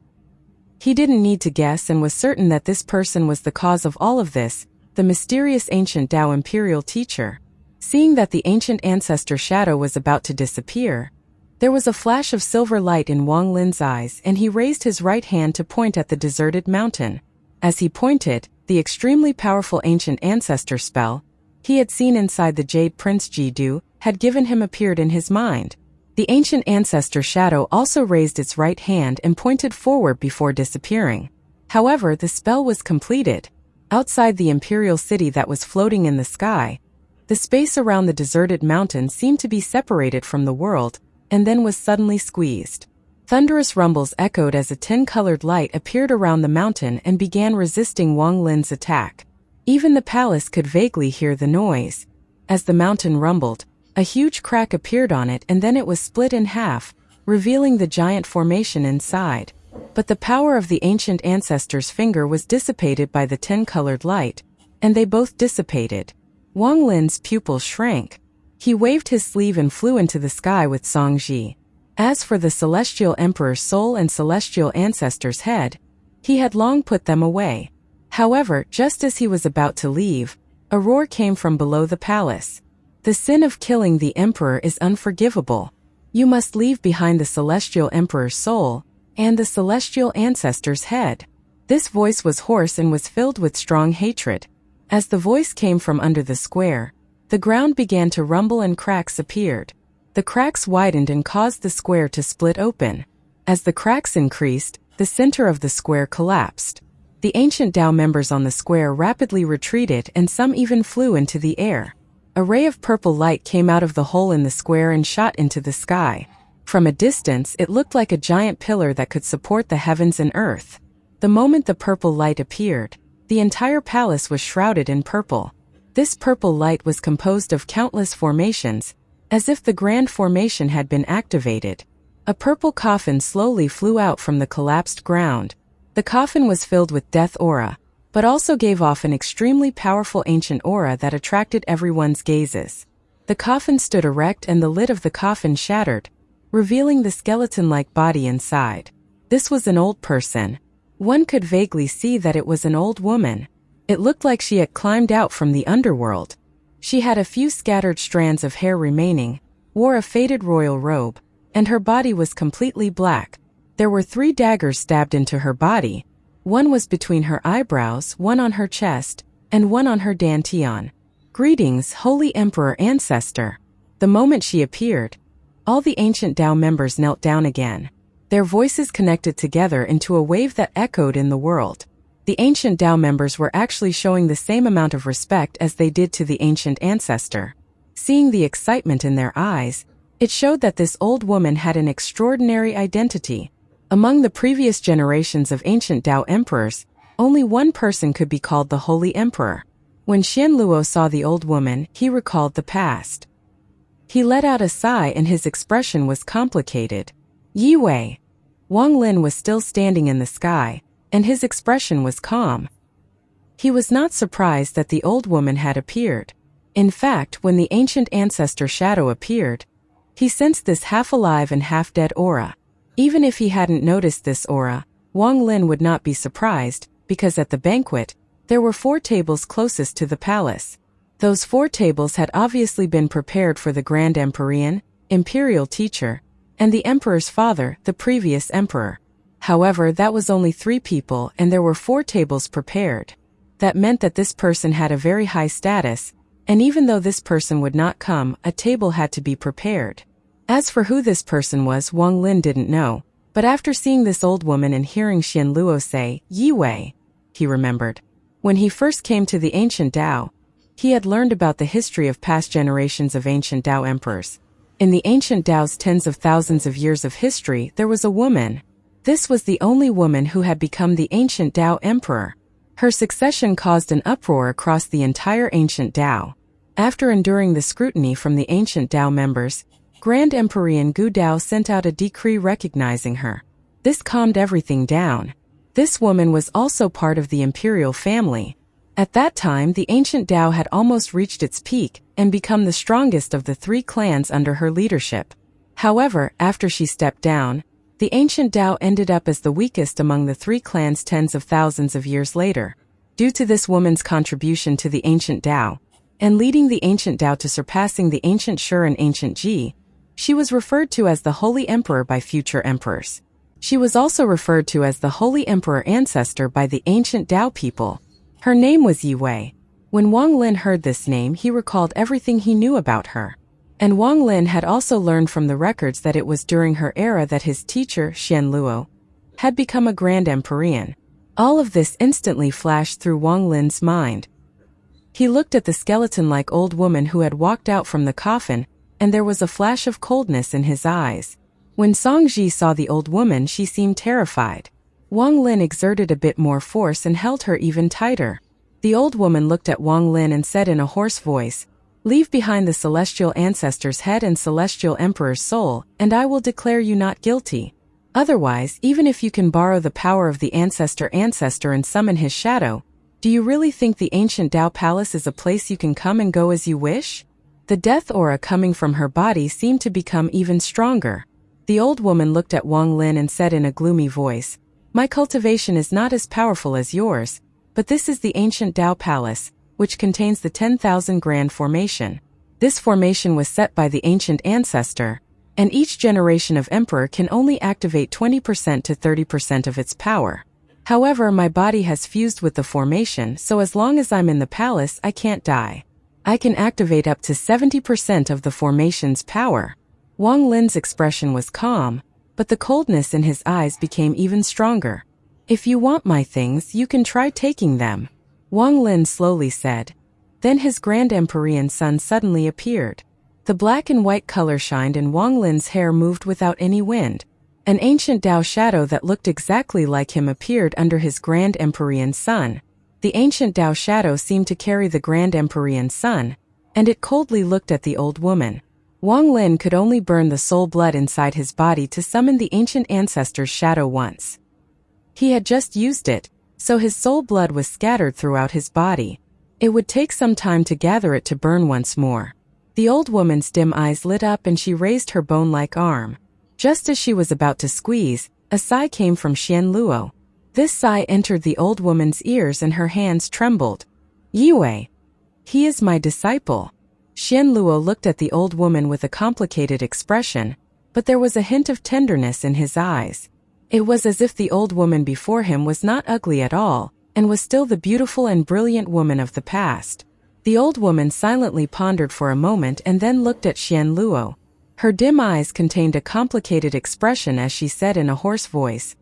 He didn't need to guess and was certain that this person was the cause of all of this, the mysterious ancient Tao imperial teacher. Seeing that the ancient ancestor shadow was about to disappear, there was a flash of silver light in Wang Lin's eyes and he raised his right hand to point at the deserted mountain. As he pointed, the extremely powerful ancient ancestor spell he had seen inside the Jade Prince Jidu had given him appeared in his mind. The ancient ancestor shadow also raised its right hand and pointed forward before disappearing. However, the spell was completed. Outside the imperial city that was floating in the sky, the space around the deserted mountain seemed to be separated from the world, and then was suddenly squeezed. Thunderous rumbles echoed as a tin-colored light appeared around the mountain and began resisting Wang Lin's attack. Even the palace could vaguely hear the noise. As the mountain rumbled, a huge crack appeared on it and then it was split in half, revealing the giant formation inside. But the power of the ancient ancestor's finger was dissipated by the 10-colored light, and they both dissipated. Wang Lin's pupils shrank. He waved his sleeve and flew into the sky with Xianxia. As for the celestial emperor's soul and celestial ancestor's head, he had long put them away. However, just as he was about to leave, a roar came from below the palace. The sin of killing the emperor is unforgivable. You must leave behind the celestial emperor's soul and the celestial ancestor's head. This voice was hoarse and was filled with strong hatred. As the voice came from under the square, the ground began to rumble and cracks appeared. The cracks widened and caused the square to split open. As the cracks increased, the center of the square collapsed. The ancient Tao members on the square rapidly retreated and some even flew into the air. A ray of purple light came out of the hole in the square and shot into the sky. From a distance, it looked like a giant pillar that could support the heavens and earth. The moment the purple light appeared, the entire palace was shrouded in purple. This purple light was composed of countless formations, as if the grand formation had been activated. A purple coffin slowly flew out from the collapsed ground. The coffin was filled with death aura, but also gave off an extremely powerful ancient aura that attracted everyone's gazes. The coffin stood erect and the lid of the coffin shattered, revealing the skeleton-like body inside. This was an old person. One could vaguely see that it was an old woman. It looked like she had climbed out from the underworld. She had a few scattered strands of hair remaining, wore a faded royal robe, and her body was completely black. There were 3 daggers stabbed into her body. One was between her eyebrows, one on her chest, and one on her dantian. Greetings, Holy Emperor Ancestor. The moment she appeared, all the ancient Tao members knelt down again. Their voices connected together into a wave that echoed in the world. The ancient Tao members were actually showing the same amount of respect as they did to the ancient ancestor. Seeing the excitement in their eyes, it showed that this old woman had an extraordinary identity. Among the previous generations of ancient Tao emperors, only one person could be called the Holy Emperor. When Xian Luo saw the old woman, he recalled the past. He let out a sigh and his expression was complicated. Yi Wei. Wang Lin was still standing in the sky, and his expression was calm. He was not surprised that the old woman had appeared. In fact, when the ancient ancestor shadow appeared, he sensed this half-alive and half-dead aura. Even if he hadn't noticed this aura, Wang Lin would not be surprised, because at the banquet, there were 4 tables closest to the palace. Those 4 tables had obviously been prepared for the Grand Empyrean, Imperial Teacher, and the Emperor's father, the previous Emperor. However, that was only 3 people and there were 4 tables prepared. That meant that this person had a very high status, and even though this person would not come, a table had to be prepared. As for who this person was, Wang Lin didn't know, but after seeing this old woman and hearing Xian Luo say, Yi Wei, he remembered. When he first came to the ancient Tao, he had learned about the history of past generations of ancient Tao emperors. In the ancient Tao's tens of thousands of years of history, there was a woman. This was the only woman who had become the ancient Tao emperor. Her succession caused an uproar across the entire ancient Tao. After enduring the scrutiny from the ancient Tao members, Grand Empyrean Gu Dao sent out a decree recognizing her. This calmed everything down. This woman was also part of the imperial family. At that time, the ancient Tao had almost reached its peak and become the strongest of the 3 clans under her leadership. However, after she stepped down, the ancient Tao ended up as the weakest among the 3 clans tens of thousands of years later. Due to this woman's contribution to the ancient Tao, and leading the ancient Tao to surpassing the ancient Shi and ancient Ji, she was referred to as the Holy Emperor by future emperors. She was also referred to as the Holy Emperor Ancestor by the ancient Tao people. Her name was Yi Wei. When Wang Lin heard this name, he recalled everything he knew about her. And Wang Lin had also learned from the records that it was during her era that his teacher, Xian Luo, had become a Grand Empyrean. All of this instantly flashed through Wang Lin's mind. He looked at the skeleton-like old woman who had walked out from the coffin, and there was a flash of coldness in his eyes. When Xianxia saw the old woman, she seemed terrified. Wang Lin exerted a bit more force and held her even tighter. The old woman looked at Wang Lin and said in a hoarse voice, "Leave behind the celestial ancestor's head and celestial emperor's soul, and I will declare you not guilty. Otherwise, even if you can borrow the power of the ancestor and summon his shadow, do you really think the ancient Tao Palace is a place you can come and go as you wish?" The death aura coming from her body seemed to become even stronger. The old woman looked at Wang Lin and said in a gloomy voice, "My cultivation is not as powerful as yours, but this is the ancient Tao Palace, which contains the 10,000 Grand Formation. This formation was set by the ancient ancestor, and each generation of emperor can only activate 20% to 30% of its power. However, my body has fused with the formation, so as long as I'm in the palace, I can't die. I can activate up to 70% of the formation's power." Wang Lin's expression was calm, but the coldness in his eyes became even stronger. "If you want my things, you can try taking them," Wang Lin slowly said. Then his Grand Empyrean Sun suddenly appeared. The black and white color shined and Wang Lin's hair moved without any wind. An ancient Tao shadow that looked exactly like him appeared under his Grand Empyrean Sun. The ancient Tao shadow seemed to carry the Grand Empyrean Sun, and it coldly looked at the old woman. Wang Lin could only burn the soul blood inside his body to summon the ancient ancestor's shadow once. He had just used it, so his soul blood was scattered throughout his body. It would take some time to gather it to burn once more. The old woman's dim eyes lit up and she raised her bone-like arm. Just as she was about to squeeze, a sigh came from Xian Luo. This sigh entered the old woman's ears and her hands trembled. "Yue. He is my disciple." Xian Luo looked at the old woman with a complicated expression, but there was a hint of tenderness in his eyes. It was as if the old woman before him was not ugly at all, and was still the beautiful and brilliant woman of the past. The old woman silently pondered for a moment and then looked at Xian Luo. Her dim eyes contained a complicated expression as she said in a hoarse voice,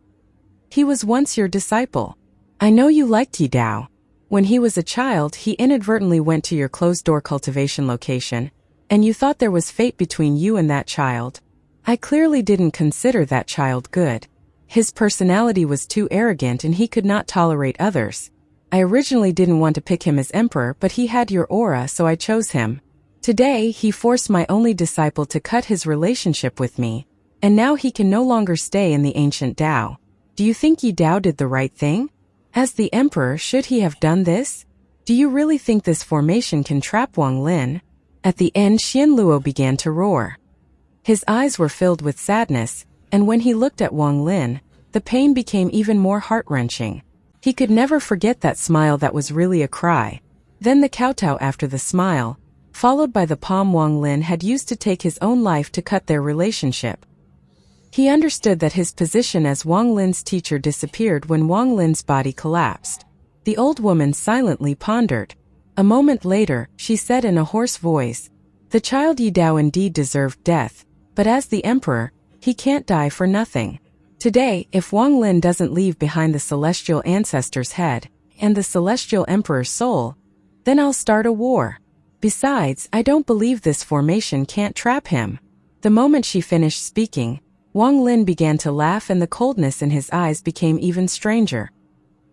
"He was once your disciple. I know you liked Yi Dao. When he was a child, he inadvertently went to your closed-door cultivation location, and you thought there was fate between you and that child. I clearly didn't consider that child good. His personality was too arrogant and he could not tolerate others. I originally didn't want to pick him as emperor, but he had your aura, so I chose him. Today, he forced my only disciple to cut his relationship with me, and now he can no longer stay in the ancient Tao. Do you think Yi Dao did the right thing? As the emperor, should he have done this? Do you really think this formation can trap Wang Lin?" At the end, Xian Luo began to roar. His eyes were filled with sadness, and when he looked at Wang Lin, the pain became even more heart-wrenching. He could never forget that smile that was really a cry. Then the kowtow after the smile, followed by the palm Wang Lin had used to take his own life to cut their relationship. He understood that his position as Wang Lin's teacher disappeared when Wang Lin's body collapsed. The old woman silently pondered. A moment later, she said in a hoarse voice, "The child Yi Dao indeed deserved death, but as the emperor, he can't die for nothing. Today, if Wang Lin doesn't leave behind the celestial ancestor's head and the celestial emperor's soul, then I'll start a war. Besides, I don't believe this formation can't trap him." The moment she finished speaking, Wang Lin began to laugh and the coldness in his eyes became even stranger.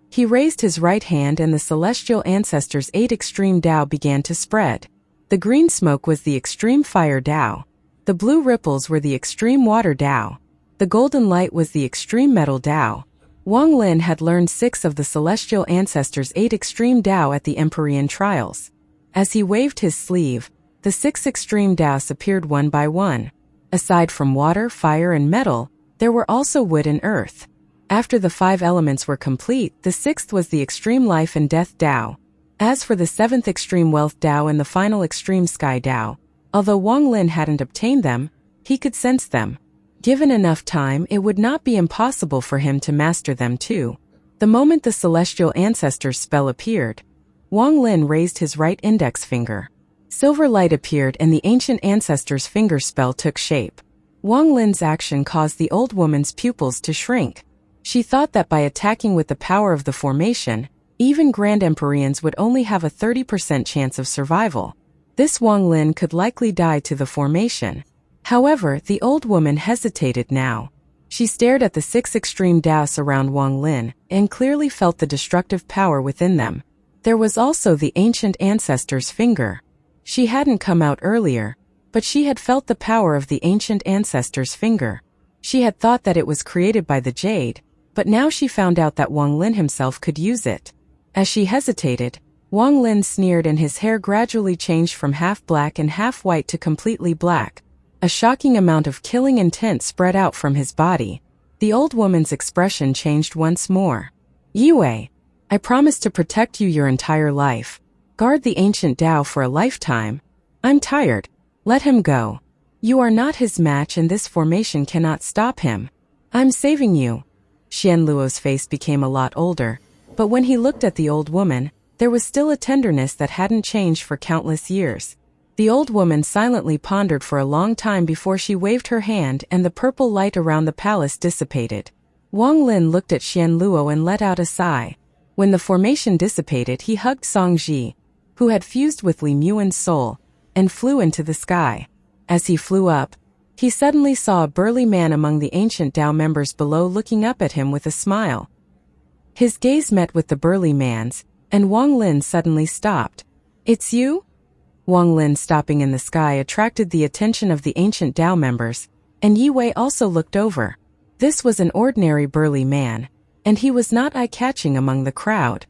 He raised his right hand and the celestial ancestor's 8 extreme Tao began to spread. The green smoke was the extreme fire Tao. The blue ripples were the extreme water Tao. The golden light was the extreme metal Tao. Wang Lin had learned 6 of the celestial ancestor's 8 extreme Tao at the Empyrean trials. As he waved his sleeve, the 6 extreme Taos appeared one by one. Aside from water, fire, and metal, there were also wood and earth. After the 5 elements were complete, the 6th was the extreme life and death Tao. As for the 7th extreme wealth Tao and the final extreme sky Tao, although Wang Lin hadn't obtained them, he could sense them. Given enough time, it would not be impossible for him to master them too. The moment the celestial ancestor's spell appeared, Wang Lin raised his right index finger. Silver light appeared and the ancient ancestor's finger spell took shape. Wang Lin's action caused the old woman's pupils to shrink. She thought that by attacking with the power of the formation, even Grand Empyreans would only have a 30% chance of survival. This Wang Lin could likely die to the formation. However, the old woman hesitated now. She stared at the 6 extreme Taos around Wang Lin and clearly felt the destructive power within them. There was also the ancient ancestor's finger. She hadn't come out earlier, but she had felt the power of the ancient ancestor's finger. She had thought that it was created by the jade, but now she found out that Wang Lin himself could use it. As she hesitated, Wang Lin sneered and his hair gradually changed from half black and half white to completely black. A shocking amount of killing intent spread out from his body. The old woman's expression changed once more. Yue, I promise to protect you your entire life. Guard the ancient Tao for a lifetime. I'm tired. Let him go. You are not his match and this formation cannot stop him. I'm saving you. Xian Luo's face became a lot older, but when he looked at the old woman, there was still a tenderness that hadn't changed for countless years. The old woman silently pondered for a long time before she waved her hand and the purple light around the palace dissipated. Wang Lin looked at Xian Luo and let out a sigh. When the formation dissipated, he hugged Xianxia, who had fused with Li Muan's soul, and flew into the sky. As he flew up, he suddenly saw a burly man among the ancient Tao members below looking up at him with a smile. His gaze met with the burly man's, and Wang Lin suddenly stopped. It's you? Wang Lin stopping in the sky attracted the attention of the ancient Tao members, and Yi Wei also looked over. This was an ordinary burly man, and he was not eye-catching among the crowd.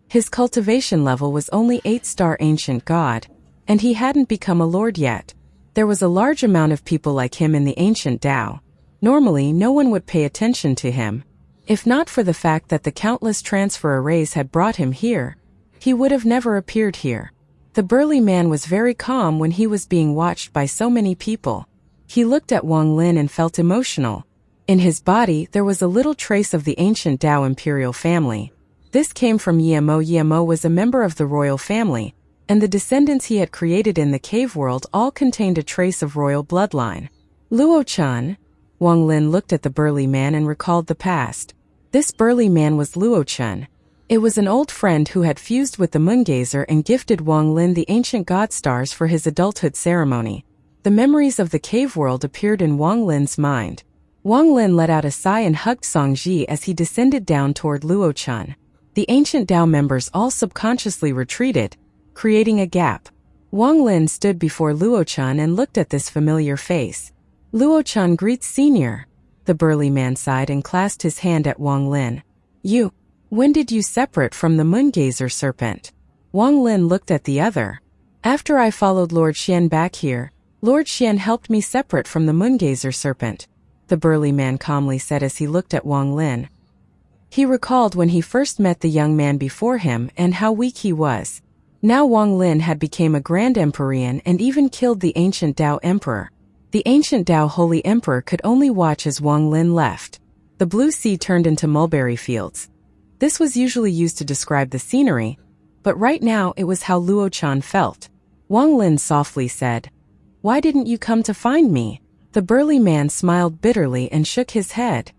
His cultivation level was only 8-star ancient god, and he hadn't become a lord yet. There was a large amount of people like him in the ancient Tao. Normally, no one would pay attention to him. If not for the fact that the countless transfer arrays had brought him here, he would have never appeared here. The burly man was very calm when he was being watched by so many people. He looked at Wang Lin and felt emotional. In his body, there was a little trace of the ancient Tao imperial family. This came from Yemo. Yemo was a member of the royal family, and the descendants he had created in the cave world all contained a trace of royal bloodline. Luo-chan. Wang Lin looked at the burly man and recalled the past. This burly man was Luo-chan. It was an old friend who had fused with the Moongazer and gifted Wang Lin the ancient god stars for his adulthood ceremony. The memories of the cave world appeared in Wang Lin's mind. Wang Lin let out a sigh and hugged Xianxia as he descended down toward Luo-chan. The ancient Tao members all subconsciously retreated, creating a gap. Wang Lin stood before Luo-chan and looked at this familiar face. Luo-chan greets senior. The burly man sighed and clasped his hand at Wang Lin. When did you separate from the Moongazer serpent? Wang Lin looked at the other. After I followed Lord Xian back here, Lord Xian helped me separate from the Moongazer serpent, the burly man calmly said as he looked at Wang Lin. He recalled when he first met the young man before him and how weak he was. Now Wang Lin had become a Grand Empyrean and even killed the ancient Tao Emperor. The ancient Tao Holy Emperor could only watch as Wang Lin left. The blue sea turned into mulberry fields. This was usually used to describe the scenery, but right now it was how Luo-chan felt. Wang Lin softly said, "Why didn't you come to find me?" The burly man smiled bitterly and shook his head.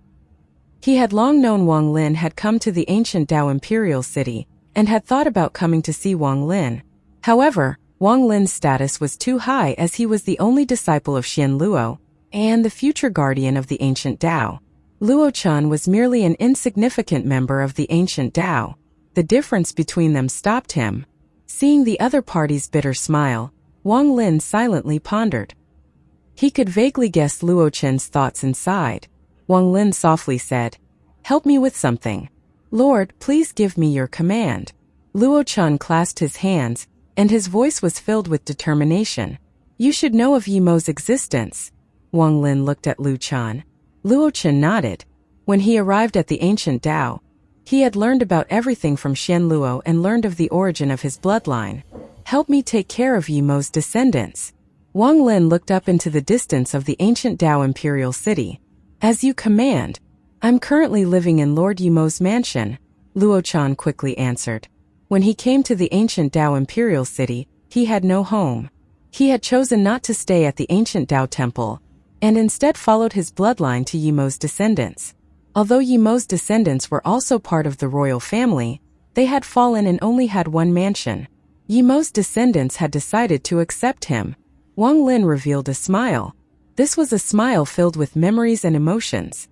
He had long known Wang Lin had come to the ancient Tao Imperial City and had thought about coming to see Wang Lin. However, Wang Lin's status was too high as he was the only disciple of Xian Luo and the future guardian of the ancient Tao. Luo-chan was merely an insignificant member of the ancient Tao. The difference between them stopped him. Seeing the other party's bitter smile, Wang Lin silently pondered. He could vaguely guess Luo-chan's thoughts inside. Wang Lin softly said, "Help me with something. Lord, please give me your command." Luo-chan clasped his hands, and his voice was filled with determination. "You should know of Yemo's existence." Wang Lin looked at Luo-chan. Luo-chan nodded. When he arrived at the ancient Tao, he had learned about everything from Xian Luo and learned of the origin of his bloodline. "Help me take care of Yemo's descendants." Wang Lin looked up into the distance of the ancient Tao Imperial City. "As you command." "I'm currently living in Lord Yemo's mansion," Luo-chan quickly answered. When he came to the ancient Tao Imperial City, he had no home. He had chosen not to stay at the ancient Tao Temple, and instead followed his bloodline to Yemo's descendants. Although Yemo's descendants were also part of the royal family, they had fallen and only had one mansion. Yemo's descendants had decided to accept him. Wang Lin revealed a smile. This was a smile filled with memories and emotions.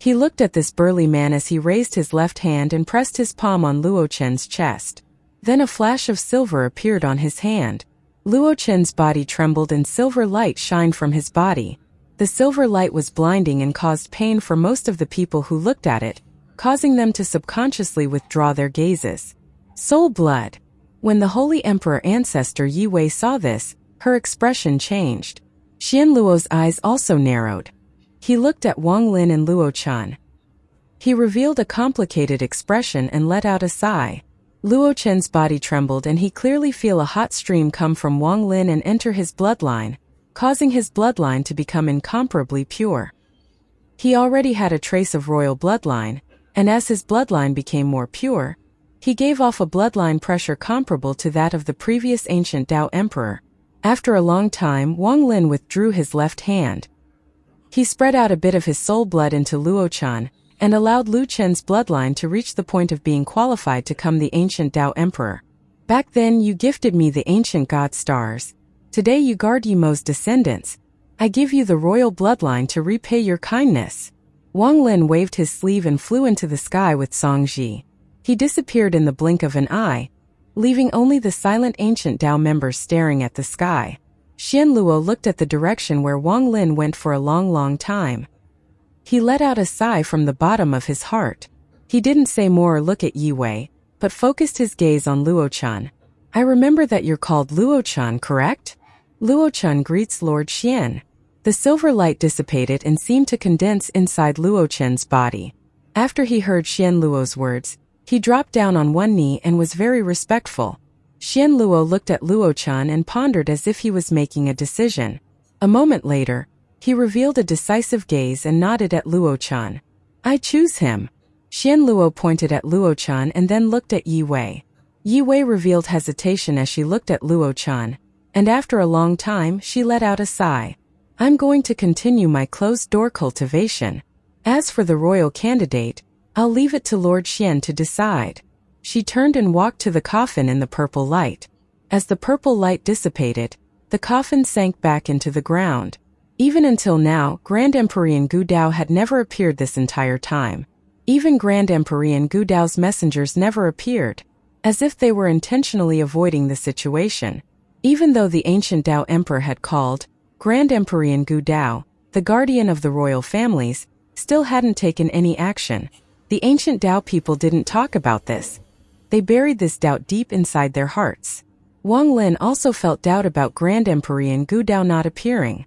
He looked at this burly man as he raised his left hand and pressed his palm on Luo Chen's chest. Then a flash of silver appeared on his hand. Luo Chen's body trembled and silver light shined from his body. The silver light was blinding and caused pain for most of the people who looked at it, causing them to subconsciously withdraw their gazes. Soul blood. When the Holy Emperor Ancestor Yi Wei saw this, her expression changed. Xian Luo's eyes also narrowed. He looked at Wang Lin and Luo Chen. He revealed a complicated expression and let out a sigh. Luo Chen's body trembled and he clearly felt a hot stream come from Wang Lin and enter his bloodline, causing his bloodline to become incomparably pure. He already had a trace of royal bloodline, and as his bloodline became more pure, he gave off a bloodline pressure comparable to that of the previous ancient Tao Emperor. After a long time, Wang Lin withdrew his left hand. He spread out a bit of his soul blood into Luo Chen, and allowed Lu Chen's bloodline to reach the point of being qualified to become the ancient Tao Emperor. Back then you gifted me the ancient god stars. Today you guard Yimo's descendants. I give you the royal bloodline to repay your kindness. Wang Lin waved his sleeve and flew into the sky with Xianxia. He disappeared in the blink of an eye, leaving only the silent ancient Tao members staring at the sky. Xian Luo looked at the direction where Wang Lin went for a long time. He let out a sigh from the bottom of his heart. He didn't say more or look at Yi Wei, but focused his gaze on Luo Chen. I remember that you're called Luo Chen, correct? Luo Chen greets Lord Xian. The silver light dissipated and seemed to condense inside Luo Chen's body. After he heard Xian Luo's words, he dropped down on one knee and was very respectful. Xian Luo looked at Luo Chen and pondered as if he was making a decision. A moment later, he revealed a decisive gaze and nodded at Luo Chen. I choose him. Xian Luo pointed at Luo Chen and then looked at Yi Wei. Yi Wei revealed hesitation as she looked at Luo Chen, and after a long time she let out a sigh. I'm going to continue my closed-door cultivation. As for the royal candidate, I'll leave it to Lord Xian to decide. She turned and walked to the coffin in the purple light. As the purple light dissipated, the coffin sank back into the ground. Even until now, Grand Emperor Gu Dao had never appeared this entire time. Even Grand Emperor Gu Dao's messengers never appeared, as if they were intentionally avoiding the situation. Even though the ancient Tao Emperor had called, Grand Emperor Gu Dao, the guardian of the royal families, still hadn't taken any action. The ancient Tao people didn't talk about this. They buried this doubt deep inside their hearts. Wang Lin also felt doubt about Grand Emperor Gu Dao not appearing.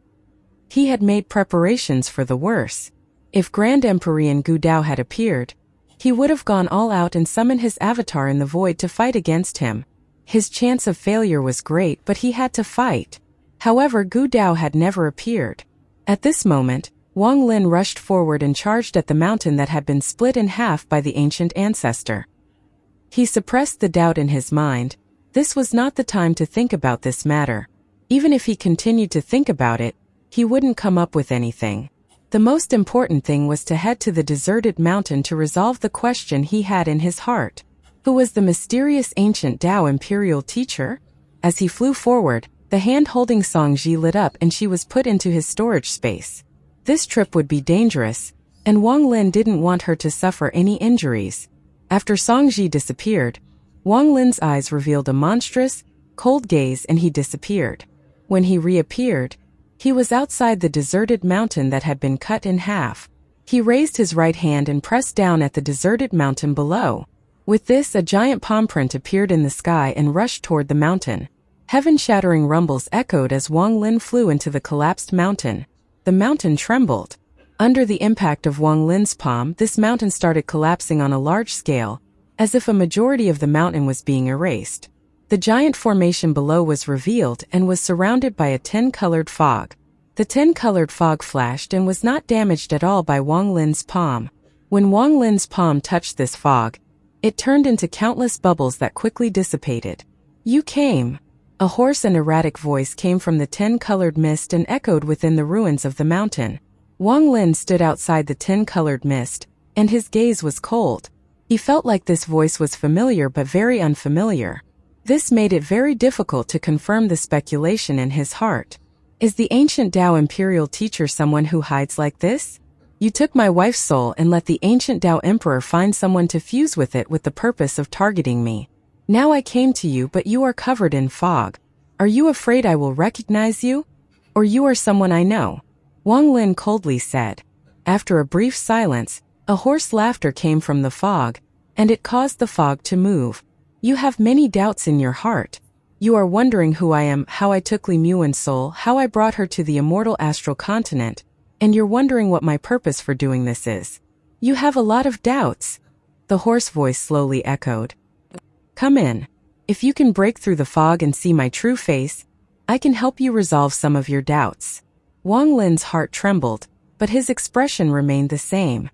He had made preparations for the worst. If Grand Emperor Gu Dao had appeared, he would have gone all out and summoned his avatar in the void to fight against him. His chance of failure was great, but he had to fight. However, Gu Dao had never appeared. At this moment, Wang Lin rushed forward and charged at the mountain that had been split in half by the ancient ancestor. He suppressed the doubt in his mind. This was not the time to think about this matter. Even if he continued to think about it, he wouldn't come up with anything. The most important thing was to head to the deserted mountain to resolve the question he had in his heart. Who was the mysterious ancient Tao imperial teacher? As he flew forward, the hand holding Xianxia lit up and she was put into his storage space. This trip would be dangerous, and Wang Lin didn't want her to suffer any injuries. After Xianxia disappeared, Wang Lin's eyes revealed a monstrous, cold gaze and he disappeared. When he reappeared, he was outside the deserted mountain that had been cut in half. He raised his right hand and pressed down at the deserted mountain below. With this, a giant palm print appeared in the sky and rushed toward the mountain. Heaven-shattering rumbles echoed as Wang Lin flew into the collapsed mountain. The mountain trembled. Under the impact of Wang Lin's palm, this mountain started collapsing on a large scale, as if a majority of the mountain was being erased. The giant formation below was revealed and was surrounded by a 10-colored fog. The 10-colored fog flashed and was not damaged at all by Wang Lin's palm. When Wang Lin's palm touched this fog, it turned into countless bubbles that quickly dissipated. You came. A hoarse and erratic voice came from the 10-colored mist and echoed within the ruins of the mountain. Wang Lin stood outside the 10-colored mist, and his gaze was cold. He felt like this voice was familiar but very unfamiliar. This made it very difficult to confirm the speculation in his heart. Is the ancient Tao imperial teacher someone who hides like this? You took my wife's soul and let the ancient Tao Emperor find someone to fuse with it with the purpose of targeting me. Now I came to you, but you are covered in fog. Are you afraid I will recognize you? Or you are someone I know? Wang Lin coldly said. After a brief silence, a hoarse laughter came from the fog, and it caused the fog to move. You have many doubts in your heart. You are wondering who I am, how I took Li Muan's soul, how I brought her to the immortal astral continent, and you're wondering what my purpose for doing this is. You have a lot of doubts. The hoarse voice slowly echoed. Come in. If you can break through the fog and see my true face, I can help you resolve some of your doubts. Wang Lin's heart trembled, but his expression remained the same.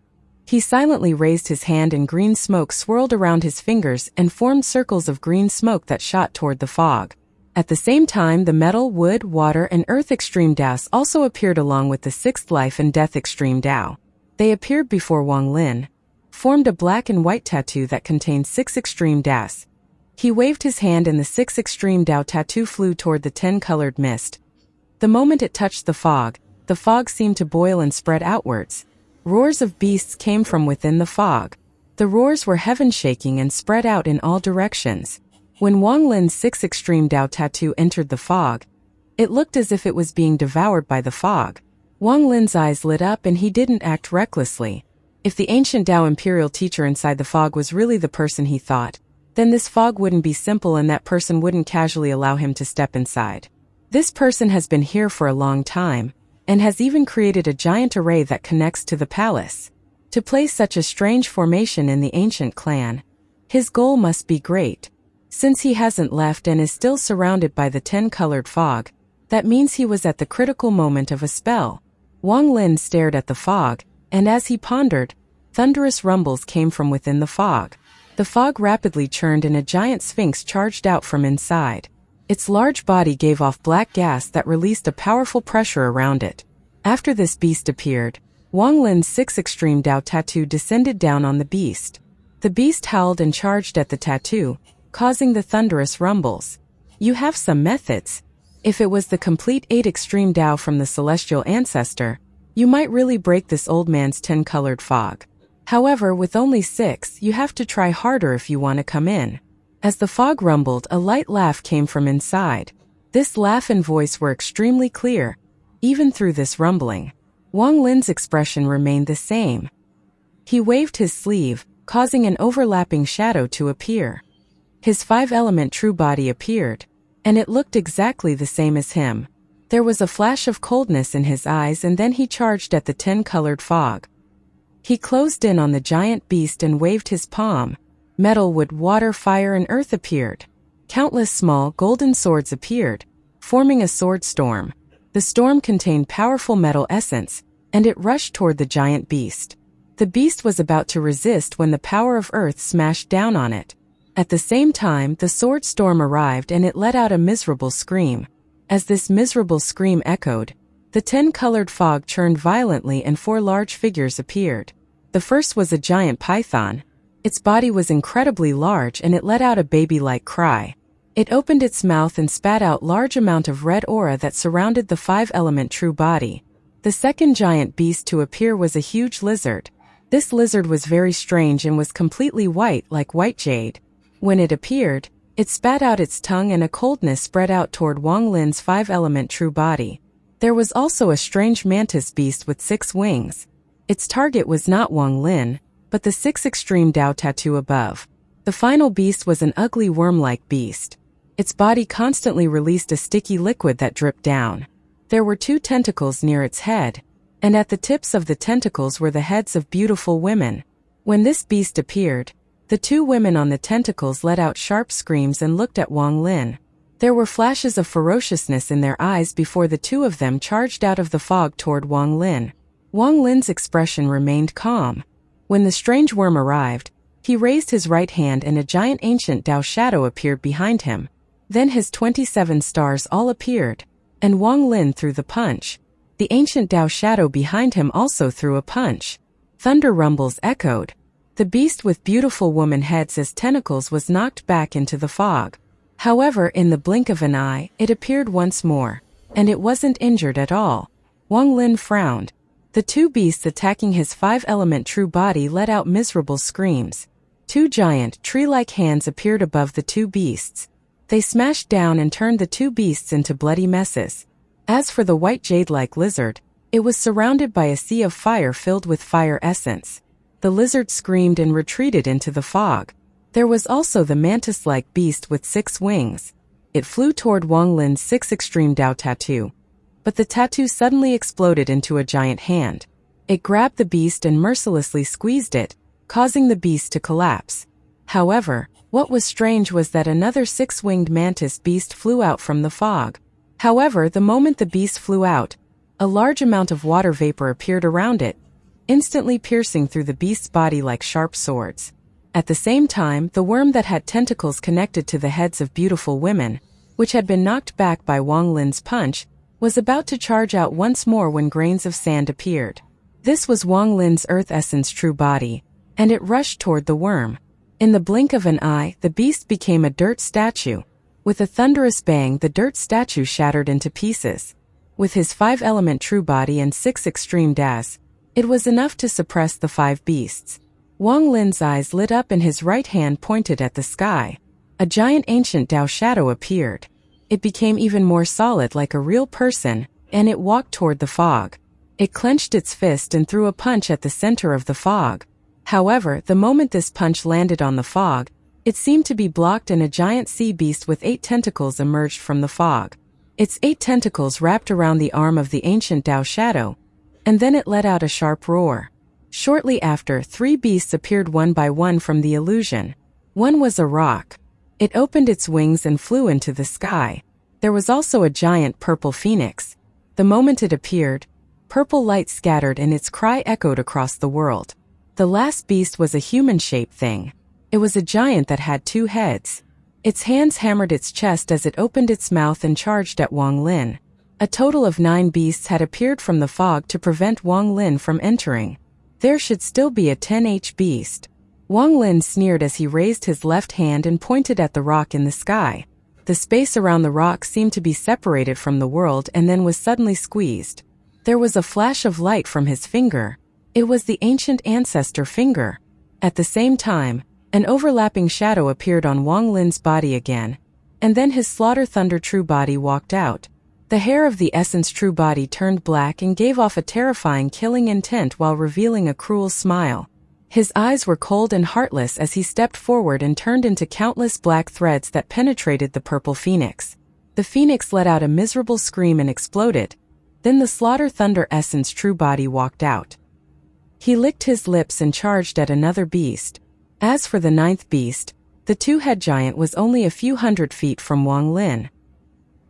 He silently raised his hand and green smoke swirled around his fingers and formed circles of green smoke that shot toward the fog. At the same time, the metal, wood, water, and earth extreme Daos also appeared along with the sixth life and death extreme Dao. They appeared before Wang Lin, formed a black and white tattoo that contained 6 extreme Daos. He waved his hand and the 6 extreme Dao tattoo flew toward the 10-colored mist. The moment it touched the fog seemed to boil and spread outwards. Roars of beasts came from within the fog. The roars were heaven-shaking and spread out in all directions. When Wang Lin's 6 extreme Dao tattoo entered the fog, it looked as if it was being devoured by the fog. Wang Lin's eyes lit up and he didn't act recklessly. If the ancient Dao imperial teacher inside the fog was really the person he thought, then this fog wouldn't be simple and that person wouldn't casually allow him to step inside. This person has been here for a long time, and has even created a giant array that connects to the palace. To place such a strange formation in the ancient clan, his goal must be great. Since he hasn't left and is still surrounded by the 10-colored fog, that means he was at the critical moment of a spell. Wang Lin stared at the fog, and as he pondered, thunderous rumbles came from within the fog. The fog rapidly churned and a giant sphinx charged out from inside. Its large body gave off black gas that released a powerful pressure around it. After this beast appeared, Wang Lin's 6 extreme Dao tattoo descended down on the beast. The beast howled and charged at the tattoo, causing the thunderous rumbles. You have some methods. If it was the complete 8 extreme Dao from the celestial ancestor, you might really break this old man's 10-colored fog. However, with only 6, you have to try harder if you want to come in. As the fog rumbled, a light laugh came from inside. This laugh and voice were extremely clear, even through this rumbling. Wang Lin's expression remained the same. He waved his sleeve, causing an overlapping shadow to appear. His 5-element true body appeared, and it looked exactly the same as him. There was a flash of coldness in his eyes and then he charged at the 10-colored fog. He closed in on the giant beast and waved his palm. Metal, wood, water, fire, and earth appeared. Countless small, golden swords appeared, forming a sword storm. The storm contained powerful metal essence, and it rushed toward the giant beast. The beast was about to resist when the power of earth smashed down on it. At the same time, the sword storm arrived and it let out a miserable scream. As this miserable scream echoed, the 10-colored fog churned violently and 4 large figures appeared. The first was a giant python. Its body was incredibly large and it let out a baby-like cry. It opened its mouth and spat out large amount of red aura that surrounded the 5-element true body. The second giant beast to appear was a huge lizard. This lizard was very strange and was completely white like white jade. When it appeared, it spat out its tongue and a coldness spread out toward Wang Lin's 5-element true body. There was also a strange mantis beast with 6 wings. Its target was not Wang Lin, but the 6 extreme Dao tattoo above. The final beast was an ugly worm-like beast. Its body constantly released a sticky liquid that dripped down. There were 2 tentacles near its head, and at the tips of the tentacles were the heads of beautiful women. When this beast appeared, the 2 women on the tentacles let out sharp screams and looked at Wang Lin. There were flashes of ferociousness in their eyes before the 2 of them charged out of the fog toward Wang Lin. Wang Lin's expression remained calm. When the strange worm arrived, he raised his right hand and a giant ancient Dao shadow appeared behind him. Then his 27 stars all appeared, and Wang Lin threw the punch. The ancient Dao shadow behind him also threw a punch. Thunder rumbles echoed. The beast with beautiful woman heads as tentacles was knocked back into the fog. However, in the blink of an eye, it appeared once more, and it wasn't injured at all. Wang Lin frowned. The two beasts attacking his five-element true body let out miserable screams. Two giant, tree-like hands appeared above the two beasts. They smashed down and turned the two beasts into bloody messes. As for the white jade-like lizard, it was surrounded by a sea of fire filled with fire essence. The lizard screamed and retreated into the fog. There was also the mantis-like beast with 6 wings. It flew toward Wang Lin's 6 extreme Dao tattoo. But the tattoo suddenly exploded into a giant hand. It grabbed the beast and mercilessly squeezed it, causing the beast to collapse. However, what was strange was that another 6-winged mantis beast flew out from the fog. However, the moment the beast flew out, a large amount of water vapor appeared around it, instantly piercing through the beast's body like sharp swords. At the same time, the worm that had tentacles connected to the heads of beautiful women, which had been knocked back by Wang Lin's punch, was about to charge out once more when grains of sand appeared. This was Wang Lin's earth essence true body, and it rushed toward the worm. In the blink of an eye, the beast became a dirt statue. With a thunderous bang, the dirt statue shattered into pieces. With his 5-element true body and 6 extreme Das, it was enough to suppress the 5 beasts. Wang Lin's eyes lit up and his right hand pointed at the sky. A giant ancient Dao shadow appeared. It became even more solid like a real person, and it walked toward the fog. It clenched its fist and threw a punch at the center of the fog. However, the moment this punch landed on the fog, it seemed to be blocked and a giant sea beast with 8 tentacles emerged from the fog. Its 8 tentacles wrapped around the arm of the ancient Dao shadow, and then it let out a sharp roar. Shortly after, 3 beasts appeared one by one from the illusion. One was a rock. It opened its wings and flew into the sky. There was also a giant purple phoenix. The moment it appeared, purple light scattered and its cry echoed across the world. The last beast was a human-shaped thing. It was a giant that had 2 heads. Its hands hammered its chest as it opened its mouth and charged at Wang Lin. A total of 9 beasts had appeared from the fog to prevent Wang Lin from entering. There should still be a 10H beast. Wang Lin sneered as he raised his left hand and pointed at the rock in the sky. The space around the rock seemed to be separated from the world and then was suddenly squeezed. There was a flash of light from his finger. It was the ancient ancestor finger. At the same time, an overlapping shadow appeared on Wang Lin's body again, and then his Slaughter Thunder true body walked out. The hair of the essence true body turned black and gave off a terrifying killing intent while revealing a cruel smile. His eyes were cold and heartless as he stepped forward and turned into countless black threads that penetrated the purple phoenix. The phoenix let out a miserable scream and exploded. Then the Slaughter Thunder essence true body walked out. He licked his lips and charged at another beast. As for the 9th beast, the 2-head giant was only a few hundred feet from Wang Lin.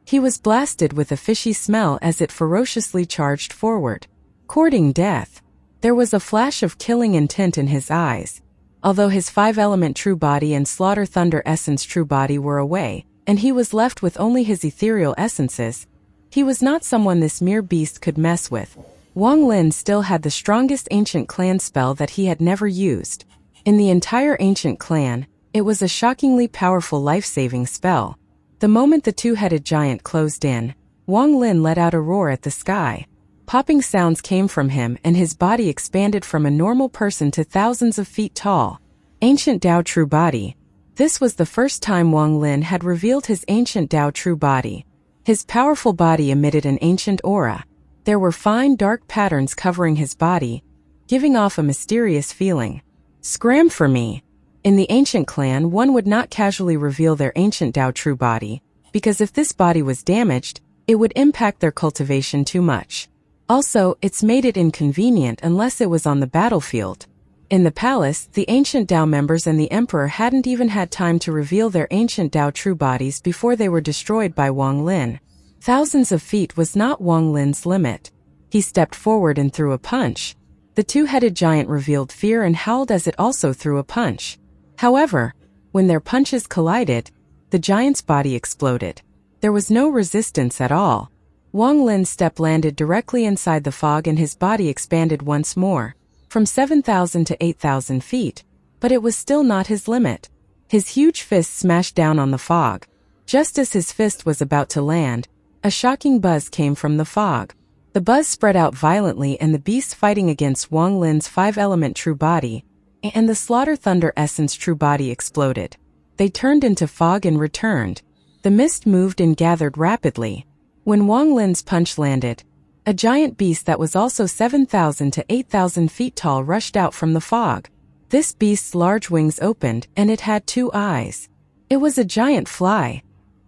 He was blasted with a fishy smell as it ferociously charged forward, courting death. There was a flash of killing intent in his eyes. Although his 5-element true body and Slaughter Thunder essence true body were away, and he was left with only his ethereal essences, he was not someone this mere beast could mess with. Wang Lin still had the strongest ancient clan spell that he had never used. In the entire ancient clan, it was a shockingly powerful life-saving spell. The moment the 2-headed giant closed in, Wang Lin let out a roar at the sky. Popping sounds came from him and his body expanded from a normal person to thousands of feet tall. Ancient Dao True Body. This was the first time Wang Lin had revealed his ancient Dao True Body. His powerful body emitted an ancient aura. There were fine dark patterns covering his body, giving off a mysterious feeling. Scram for me. In the ancient clan, one would not casually reveal their ancient Dao True Body, because if this body was damaged, it would impact their cultivation too much. Also, it's made it inconvenient unless it was on the battlefield. In the palace, the ancient Dao members and the emperor hadn't even had time to reveal their ancient Dao true bodies before they were destroyed by Wang Lin. Thousands of feet was not Wang Lin's limit. He stepped forward and threw a punch. The 2-headed giant revealed fear and howled as it also threw a punch. However, when their punches collided, the giant's body exploded. There was no resistance at all. Wang Lin's step landed directly inside the fog and his body expanded once more, from 7,000 to 8,000 feet, but it was still not his limit. His huge fist smashed down on the fog. Just as his fist was about to land, a shocking buzz came from the fog. The The buzz spread out violently and the beasts fighting against Wang Lin's five-element true body, and the slaughter thunder essence true body exploded. They turned into fog and returned. The mist moved and gathered rapidly. When Wang Lin's punch landed, a giant beast that was also 7,000 to 8,000 feet tall rushed out from the fog. This beast's large wings opened and it had 2 eyes. It was a giant fly.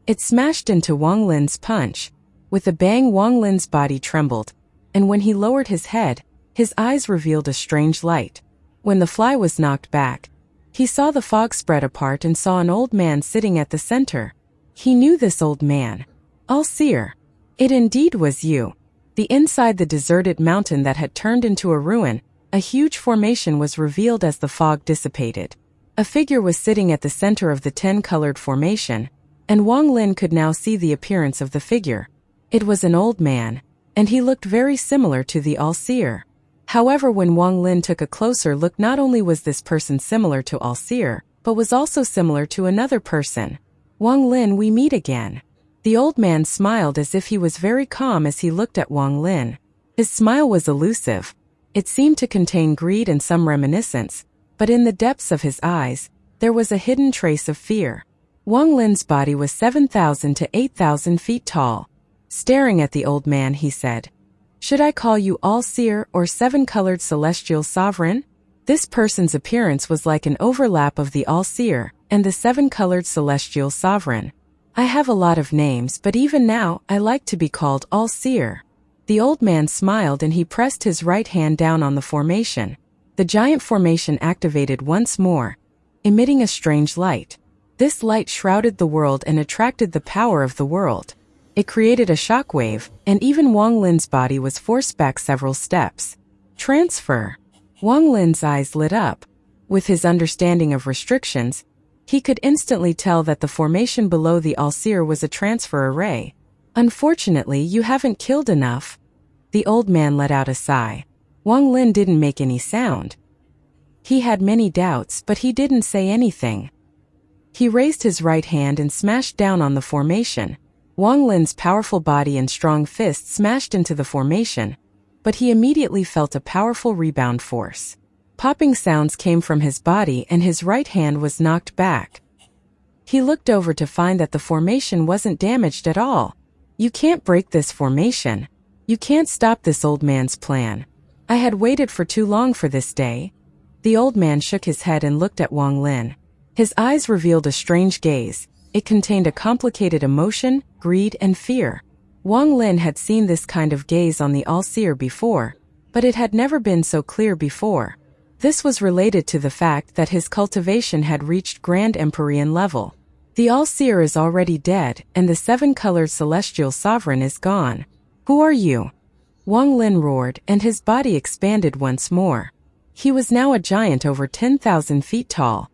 It smashed into Wang Lin's punch. With a bang, Wang Lin's body trembled, and when he lowered his head, his eyes revealed a strange light. When the fly was knocked back, he saw the fog spread apart and saw an old man sitting at the center. He knew this old man. All-Seer. It indeed was you. Inside the deserted mountain that had turned into a ruin, a huge formation was revealed as the fog dissipated. A figure was sitting at the center of the 10-colored formation, and Wang Lin could now see the appearance of the figure. It was an old man, and he looked very similar to the All-Seer. However, when Wang Lin took a closer look, not only was this person similar to All-Seer, but was also similar to another person. Wang Lin, we meet again. The old man smiled as if he was very calm as he looked at Wang Lin. His smile was elusive. It seemed to contain greed and some reminiscence, but in the depths of his eyes, there was a hidden trace of fear. Wang Lin's body was 7,000 to 8,000 feet tall. Staring at the old man, he said, "Should I call you All-Seer or Seven-Colored Celestial Sovereign?" This person's appearance was like an overlap of the All-Seer and the Seven-Colored Celestial Sovereign. "I have a lot of names, but even now, I like to be called All-Seer." The old man smiled and he pressed his right hand down on the formation. The giant formation activated once more, emitting a strange light. This light shrouded the world and attracted the power of the world. It created a shockwave, and even Wang Lin's body was forced back several steps. Transfer. Wang Lin's eyes lit up. With his understanding of restrictions, he could instantly tell that the formation below the All-Seer was a transfer array. "Unfortunately, you haven't killed enough." The old man let out a sigh. Wang Lin didn't make any sound. He had many doubts, but he didn't say anything. He raised his right hand and smashed down on the formation. Wang Lin's powerful body and strong fists smashed into the formation, but he immediately felt a powerful rebound force. Popping sounds came from his body and his right hand was knocked back. He looked over to find that the formation wasn't damaged at all. "You can't break this formation. You can't stop this old man's plan. I had waited for too long for this day." The old man shook his head and looked at Wang Lin. His eyes revealed a strange gaze. It contained a complicated emotion, greed, and fear. Wang Lin had seen this kind of gaze on the All-Seer before, but it had never been so clear before. This was related to the fact that his cultivation had reached Grand Empyrean level. The All-Seer is already dead, and the Seven-Colored Celestial Sovereign is gone. "Who are you?" Wang Lin roared, and his body expanded once more. He was now a giant over 10,000 feet tall.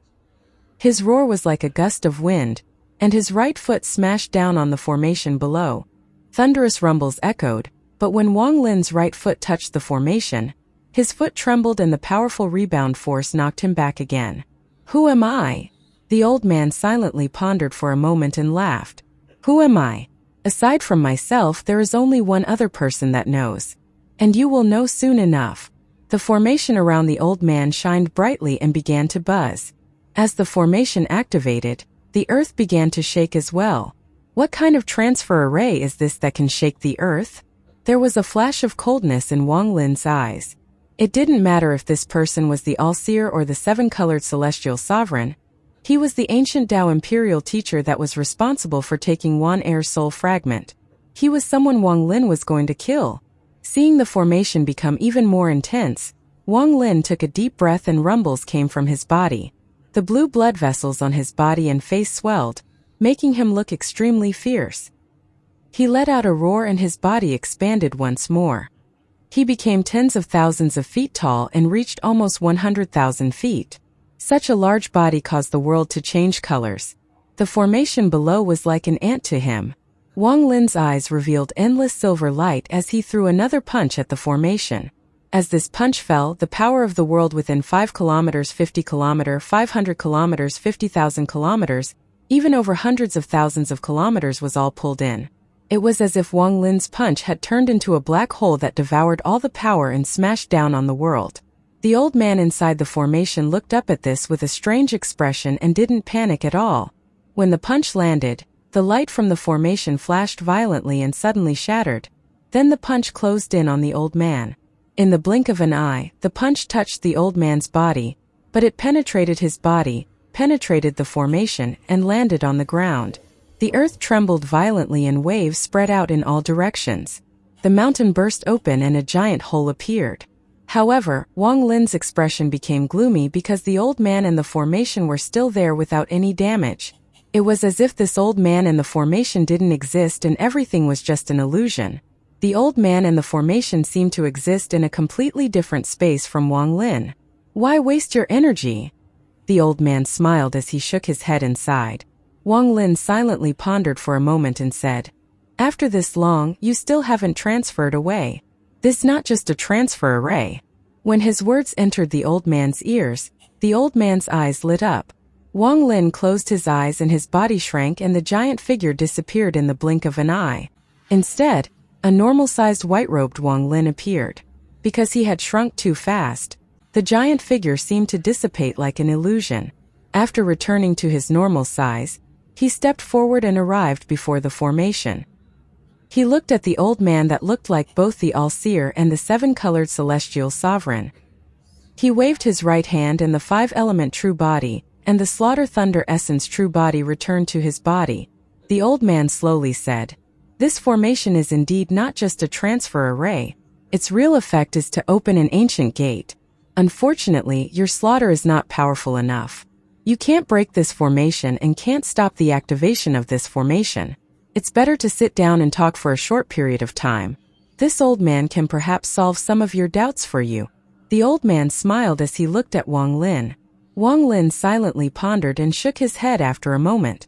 His roar was like a gust of wind, and his right foot smashed down on the formation below. Thunderous rumbles echoed, but when Wang Lin's right foot touched the formation, his foot trembled and the powerful rebound force knocked him back again. "Who am I?" The old man silently pondered for a moment and laughed. "Who am I? Aside from myself, there is only one other person that knows. And you will know soon enough." The formation around the old man shined brightly and began to buzz. As the formation activated, the earth began to shake as well. What kind of transfer array is this that can shake the earth? There was a flash of coldness in Wang Lin's eyes. It didn't matter if this person was the All-Seer or the Seven-Colored Celestial Sovereign. He was the ancient Tao Imperial teacher that was responsible for taking Wan Er's soul fragment. He was someone Wang Lin was going to kill. Seeing the formation become even more intense, Wang Lin took a deep breath and rumbles came from his body. The blue blood vessels on his body and face swelled, making him look extremely fierce. He let out a roar and his body expanded once more. He became tens of thousands of feet tall and reached almost 100,000 feet. Such a large body caused the world to change colors. The formation below was like an ant to him. Wang Lin's eyes revealed endless silver light as he threw another punch at the formation. As this punch fell, the power of the world within 5 kilometers, 50 kilometers, 500 kilometers, 50,000 kilometers, even over hundreds of thousands of kilometers was all pulled in. It was as if Wang Lin's punch had turned into a black hole that devoured all the power and smashed down on the world. The old man inside the formation looked up at this with a strange expression and didn't panic at all. When the punch landed, the light from the formation flashed violently and suddenly shattered. Then the punch closed in on the old man. In the blink of an eye, the punch touched the old man's body, but it penetrated his body, penetrated the formation, and landed on the ground. The earth trembled violently and waves spread out in all directions. The mountain burst open and a giant hole appeared. However, Wang Lin's expression became gloomy because the old man and the formation were still there without any damage. It was as if this old man and the formation didn't exist and everything was just an illusion. The old man and the formation seemed to exist in a completely different space from Wang Lin. Why waste your energy? The old man smiled as he shook his head and sighed. Wang Lin silently pondered for a moment and said, "After this long, you still haven't transferred away. This not just a transfer array." When his words entered the old man's ears, the old man's eyes lit up. Wang Lin closed his eyes and his body shrank and the giant figure disappeared in the blink of an eye. Instead, a normal-sized white-robed Wang Lin appeared. Because he had shrunk too fast, the giant figure seemed to dissipate like an illusion. After returning to his normal size, he stepped forward and arrived before the formation. He looked at the old man that looked like both the All-Seer and the seven-colored celestial sovereign. He waved his right hand and the five-element true body, and the slaughter thunder essence true body returned to his body. The old man slowly said, "This formation is indeed not just a transfer array. Its real effect is to open an ancient gate. Unfortunately, your slaughter is not powerful enough. You can't break this formation and can't stop the activation of this formation. It's better to sit down and talk for a short period of time. This old man can perhaps solve some of your doubts for you." The old man smiled as he looked at Wang Lin. Wang Lin silently pondered and shook his head after a moment.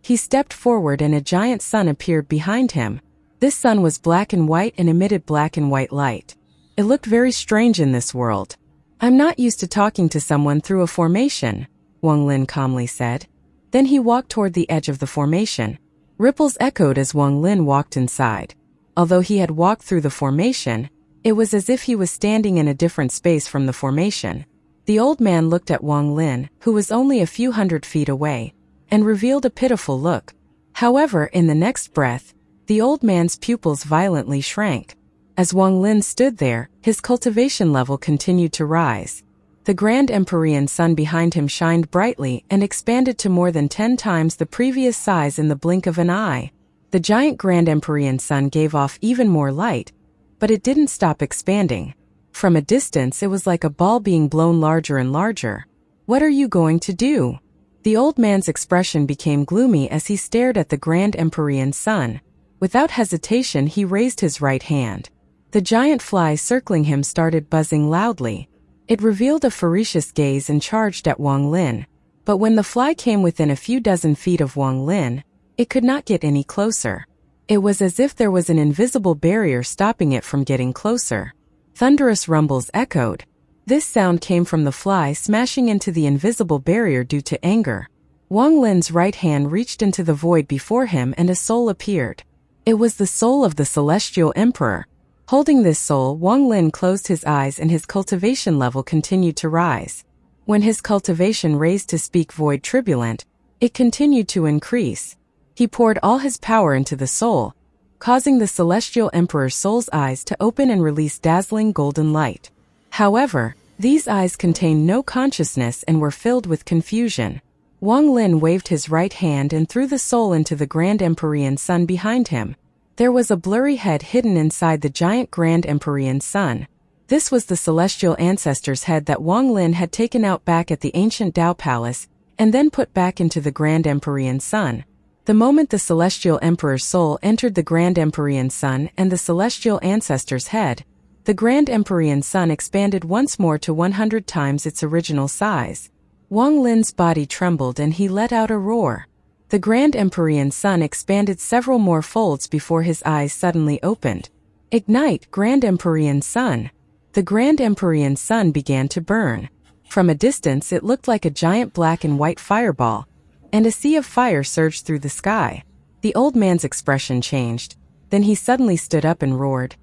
He stepped forward and a giant sun appeared behind him. This sun was black and white and emitted black and white light. It looked very strange in this world. "I'm not used to talking to someone through a formation," Wang Lin calmly said. Then he walked toward the edge of the formation. Ripples echoed as Wang Lin walked inside. Although he had walked through the formation, it was as if he was standing in a different space from the formation. The old man looked at Wang Lin, who was only a few hundred feet away, and revealed a pitiful look. However, in the next breath, the old man's pupils violently shrank. As Wang Lin stood there, his cultivation level continued to rise. The Grand Empyrean Sun behind him shined brightly and expanded to more than 10 times the previous size in the blink of an eye. The giant Grand Empyrean Sun gave off even more light, but it didn't stop expanding. From a distance, it was like a ball being blown larger and larger. "What are you going to do?" The old man's expression became gloomy as he stared at the Grand Empyrean Sun. Without hesitation, he raised his right hand. The giant fly circling him started buzzing loudly. It revealed a ferocious gaze and charged at Wang Lin. But when the fly came within a few dozen feet of Wang Lin, it could not get any closer. It was as if there was an invisible barrier stopping it from getting closer. Thunderous rumbles echoed. This sound came from the fly smashing into the invisible barrier due to anger. Wang Lin's right hand reached into the void before him and a soul appeared. It was the soul of the Celestial Emperor. Holding this soul, Wang Lin closed his eyes and his cultivation level continued to rise. When his cultivation raised to speak void tribulent, it continued to increase. He poured all his power into the soul, causing the Celestial Emperor's soul's eyes to open and release dazzling golden light. However, these eyes contained no consciousness and were filled with confusion. Wang Lin waved his right hand and threw the soul into the Grand Empyrean Sun behind him. There was a blurry head hidden inside the giant Grand Empyrean Sun. This was the celestial ancestor's head that Wang Lin had taken out back at the ancient Tao Palace and then put back into the Grand Empyrean Sun. The moment the Celestial Emperor's soul entered the Grand Empyrean Sun and the celestial ancestor's head, the Grand Empyrean Sun expanded once more to 100 times its original size. Wang Lin's body trembled and he let out a roar. The Grand Empyrean Sun expanded several more folds before his eyes suddenly opened. "Ignite, Grand Empyrean Sun!" The Grand Empyrean Sun began to burn. From a distance, it looked like a giant black and white fireball, and a sea of fire surged through the sky. The old man's expression changed. Then he suddenly stood up and roared,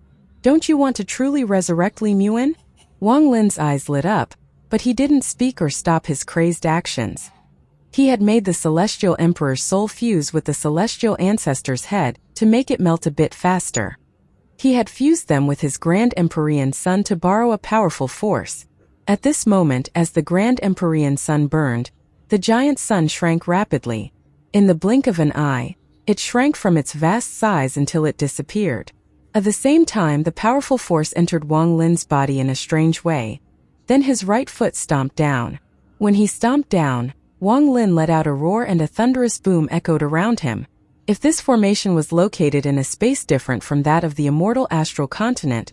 "Don't you want to truly resurrect Li Muan?" Wang Lin's eyes lit up, but he didn't speak or stop his crazed actions. He had made the Celestial Emperor's soul fuse with the Celestial Ancestor's head to make it melt a bit faster. He had fused them with his Grand Empyrean Sun to borrow a powerful force. At this moment, as the Grand Empyrean Sun burned, the giant sun shrank rapidly. In the blink of an eye, it shrank from its vast size until it disappeared. At the same time, the powerful force entered Wang Lin's body in a strange way. Then his right foot stomped down. When he stomped down, Wang Lin let out a roar and a thunderous boom echoed around him. If this formation was located in a space different from that of the immortal astral continent,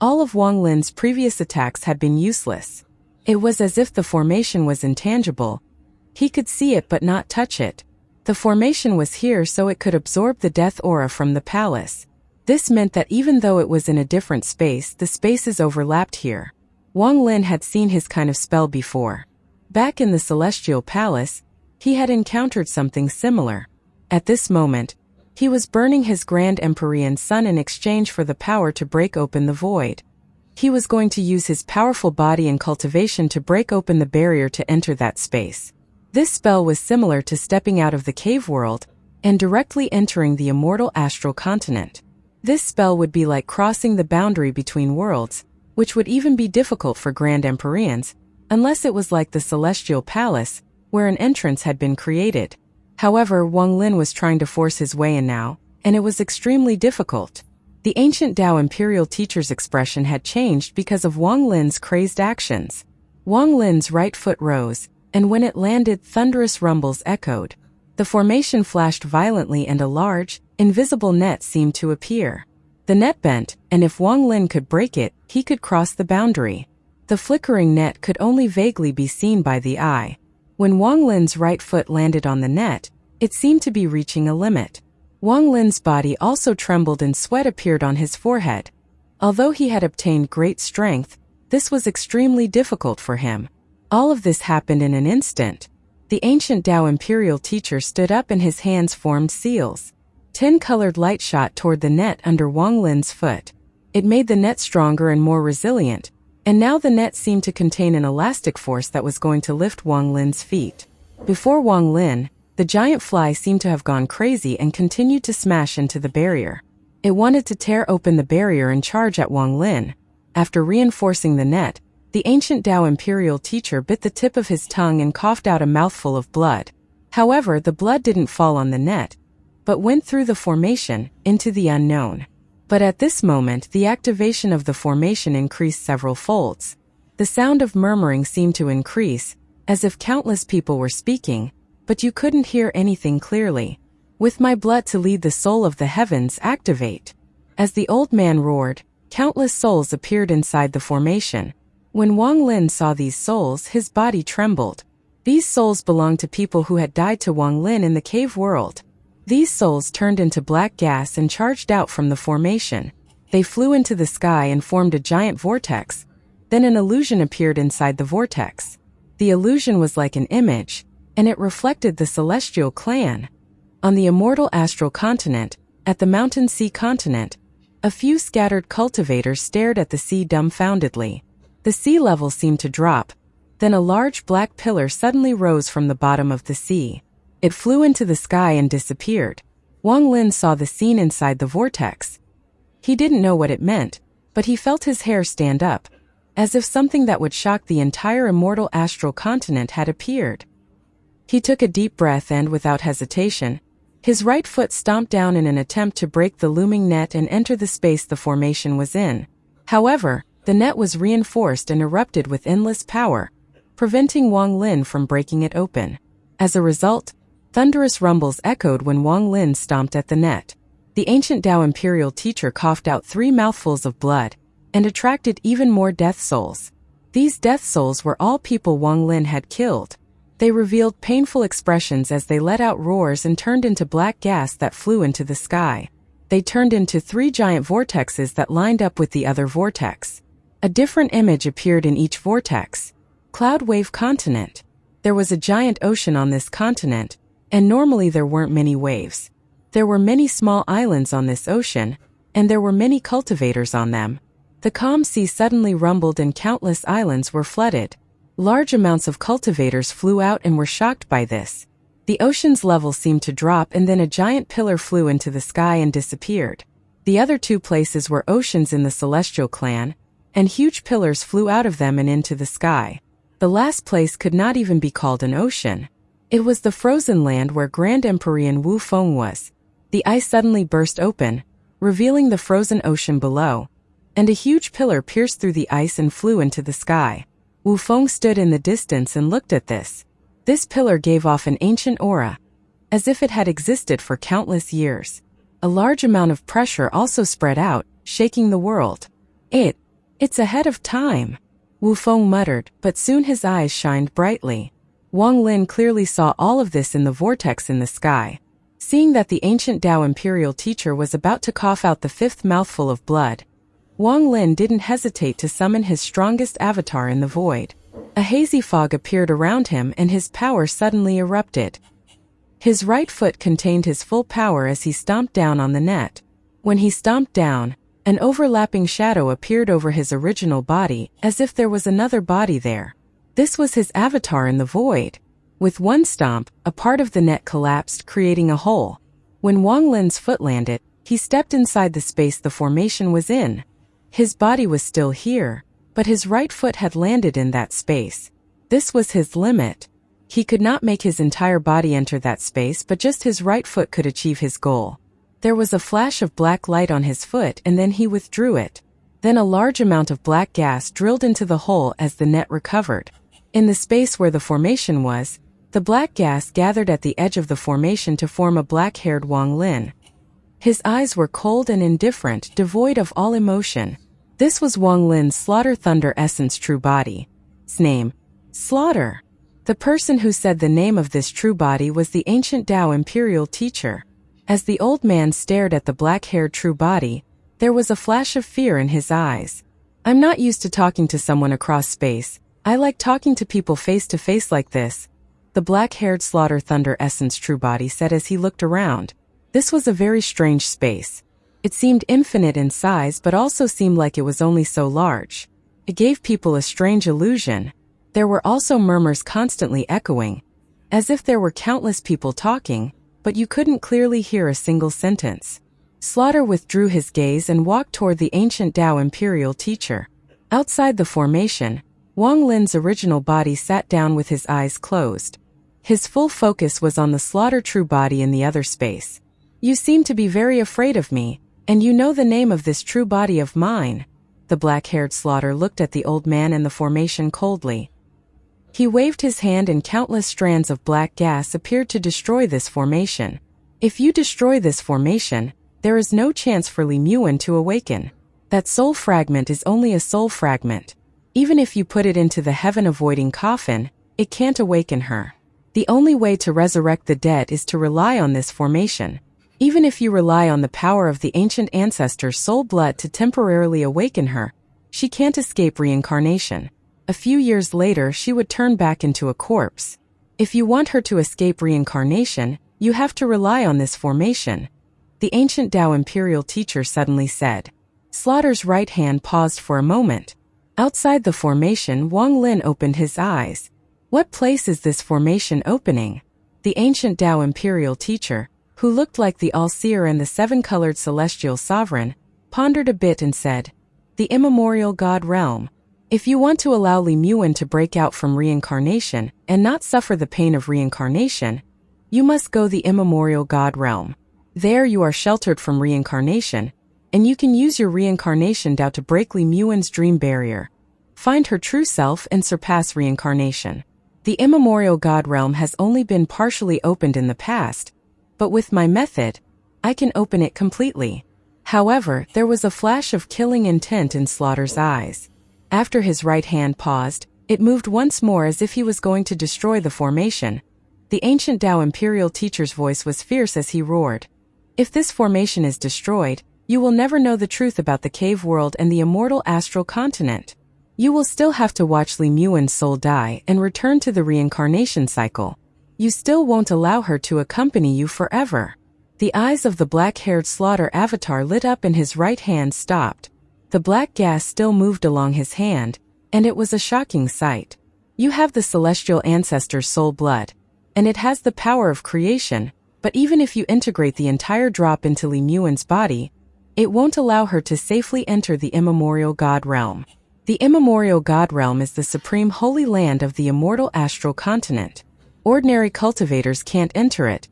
all of Wang Lin's previous attacks had been useless. It was as if the formation was intangible. He could see it but not touch it. The formation was here so it could absorb the death aura from the palace. This meant that even though it was in a different space, the spaces overlapped here. Wang Lin had seen his kind of spell before. Back in the Celestial Palace, he had encountered something similar. At this moment, he was burning his Grand Empyrean Sun in exchange for the power to break open the void. He was going to use his powerful body and cultivation to break open the barrier to enter that space. This spell was similar to stepping out of the cave world and directly entering the immortal astral continent. This spell would be like crossing the boundary between worlds, which would even be difficult for Grand Empyreans, unless it was like the Celestial Palace, where an entrance had been created. However, Wang Lin was trying to force his way in now, and it was extremely difficult. The ancient Tao Imperial Teacher's expression had changed because of Wang Lin's crazed actions. Wang Lin's right foot rose, and when it landed, thunderous rumbles echoed. The formation flashed violently and a large, invisible net seemed to appear. The net bent, and if Wang Lin could break it, he could cross the boundary. The flickering net could only vaguely be seen by the eye. When Wang Lin's right foot landed on the net, it seemed to be reaching a limit. Wang Lin's body also trembled and sweat appeared on his forehead. Although he had obtained great strength, this was extremely difficult for him. All of this happened in an instant. The ancient Tao Imperial Teacher stood up and his hands formed seals. 10-colored light shot toward the net under Wang Lin's foot. It made the net stronger and more resilient, and now the net seemed to contain an elastic force that was going to lift Wang Lin's feet. Before Wang Lin, the giant fly seemed to have gone crazy and continued to smash into the barrier. It wanted to tear open the barrier and charge at Wang Lin. After reinforcing the net, the ancient Tao Imperial Teacher bit the tip of his tongue and coughed out a mouthful of blood. However, the blood didn't fall on the net, but went through the formation, into the unknown. But at this moment, the activation of the formation increased several folds. The sound of murmuring seemed to increase, as if countless people were speaking, but you couldn't hear anything clearly. With my blood to lead the soul of the heavens, activate. As the old man roared, countless souls appeared inside the formation. When Wang Lin saw these souls, his body trembled. These souls belonged to people who had died to Wang Lin in the cave world. These souls turned into black gas and charged out from the formation. They flew into the sky and formed a giant vortex. Then an illusion appeared inside the vortex. The illusion was like an image, and it reflected the celestial clan. On the immortal astral continent, at the mountain sea continent, a few scattered cultivators stared at the sea dumbfoundedly. The sea level seemed to drop. Then a large black pillar suddenly rose from the bottom of the sea. It flew into the sky and disappeared. Wang Lin saw the scene inside the vortex. He didn't know what it meant, but he felt his hair stand up, as if something that would shock the entire immortal astral continent had appeared. He took a deep breath and, without hesitation, his right foot stomped down in an attempt to break the looming net and enter the space the formation was in. However, the net was reinforced and erupted with endless power, preventing Wang Lin from breaking it open. As a result, thunderous rumbles echoed when Wang Lin stomped at the net. The ancient Tao Imperial Teacher coughed out 3 mouthfuls of blood and attracted even more death souls. These death souls were all people Wang Lin had killed. They revealed painful expressions as they let out roars and turned into black gas that flew into the sky. They turned into 3 giant vortexes that lined up with the other vortex. A different image appeared in each vortex. Cloud Wave Continent. There was a giant ocean on this continent, and normally there weren't many waves. There were many small islands on this ocean, and there were many cultivators on them. The calm sea suddenly rumbled and countless islands were flooded. Large amounts of cultivators flew out and were shocked by this. The ocean's level seemed to drop and then a giant pillar flew into the sky and disappeared. The other two places were oceans in the Celestial clan, and huge pillars flew out of them and into the sky. The last place could not even be called an ocean. It was the frozen land where Grand Emperor Wu Feng was. The ice suddenly burst open, revealing the frozen ocean below, and a huge pillar pierced through the ice and flew into the sky. Wu Feng stood in the distance and looked at this. This pillar gave off an ancient aura, as if it had existed for countless years. A large amount of pressure also spread out, shaking the world. It's ahead of time, Wu Feng muttered, but soon his eyes shined brightly. Wang Lin clearly saw all of this in the vortex in the sky. Seeing that the ancient Dao imperial teacher was about to cough out the fifth mouthful of blood, Wang Lin didn't hesitate to summon his strongest avatar in the void. A hazy fog appeared around him and his power suddenly erupted. His right foot contained his full power as he stomped down on the net. When he stomped down, an overlapping shadow appeared over his original body, as if there was another body there. This was his avatar in the void. With one stomp, a part of the net collapsed, creating a hole. When Wang Lin's foot landed, he stepped inside the space the formation was in. His body was still here, but his right foot had landed in that space. This was his limit. He could not make his entire body enter that space, but just his right foot could achieve his goal. There was a flash of black light on his foot and then he withdrew it. Then a large amount of black gas drilled into the hole as the net recovered. In the space where the formation was, the black gas gathered at the edge of the formation to form a black-haired Wang Lin. His eyes were cold and indifferent, devoid of all emotion. This was Wang Lin's Slaughter Thunder Essence true body. Its name, Slaughter. The person who said the name of this true body was the ancient Dao imperial teacher. As the old man stared at the black-haired true body, there was a flash of fear in his eyes. I'm not used to talking to someone across space. I like talking to people face to face like this, the black-haired Slaughter Thunder Essence true body said as he looked around. This was a very strange space. It seemed infinite in size but also seemed like it was only so large. It gave people a strange illusion. There were also murmurs constantly echoing, as if there were countless people talking, but you couldn't clearly hear a single sentence. Slaughter withdrew his gaze and walked toward the ancient Dao imperial teacher. Outside the formation, Wang Lin's original body sat down with his eyes closed. His full focus was on the Slaughter true body in the other space. You seem to be very afraid of me, and you know the name of this true body of mine. The black-haired Slaughter looked at the old man and the formation coldly. He waved his hand and countless strands of black gas appeared to destroy this formation. If you destroy this formation, there is no chance for Li Muan to awaken. That soul fragment is only a soul fragment. Even if you put it into the heaven-avoiding coffin, it can't awaken her. The only way to resurrect the dead is to rely on this formation. Even if you rely on the power of the ancient ancestor's soul blood to temporarily awaken her, she can't escape reincarnation. A few years later she would turn back into a corpse. If you want her to escape reincarnation, you have to rely on this formation. The ancient Dao imperial teacher suddenly said. Slaughter's right hand paused for a moment. Outside the formation, Wang Lin opened his eyes. What place is this formation opening? The ancient Dao imperial teacher, who looked like the All-Seer and the seven-colored celestial sovereign, pondered a bit and said, The immemorial God realm. If you want to allow Li Muan to break out from reincarnation and not suffer the pain of reincarnation, you must go the immemorial God realm. There you are sheltered from reincarnation, and you can use your reincarnation Dao to break Li Muan's dream barrier, find her true self and surpass reincarnation. The immemorial God realm has only been partially opened in the past, but with my method, I can open it completely. However, there was a flash of killing intent in Slaughter's eyes. After his right hand paused, it moved once more as if he was going to destroy the formation. The ancient Dao imperial teacher's voice was fierce as he roared. If this formation is destroyed, you will never know the truth about the cave world and the immortal astral continent. You will still have to watch Li Muan's soul die and return to the reincarnation cycle. You still won't allow her to accompany you forever. The eyes of the black-haired slaughter avatar lit up and his right hand stopped. The black gas still moved along his hand, and it was a shocking sight. You have the celestial ancestor's soul blood, and it has the power of creation, but even if you integrate the entire drop into Li Muan's body, it won't allow her to safely enter the immemorial God realm. The immemorial God realm is the supreme holy land of the immortal astral continent. Ordinary cultivators can't enter it.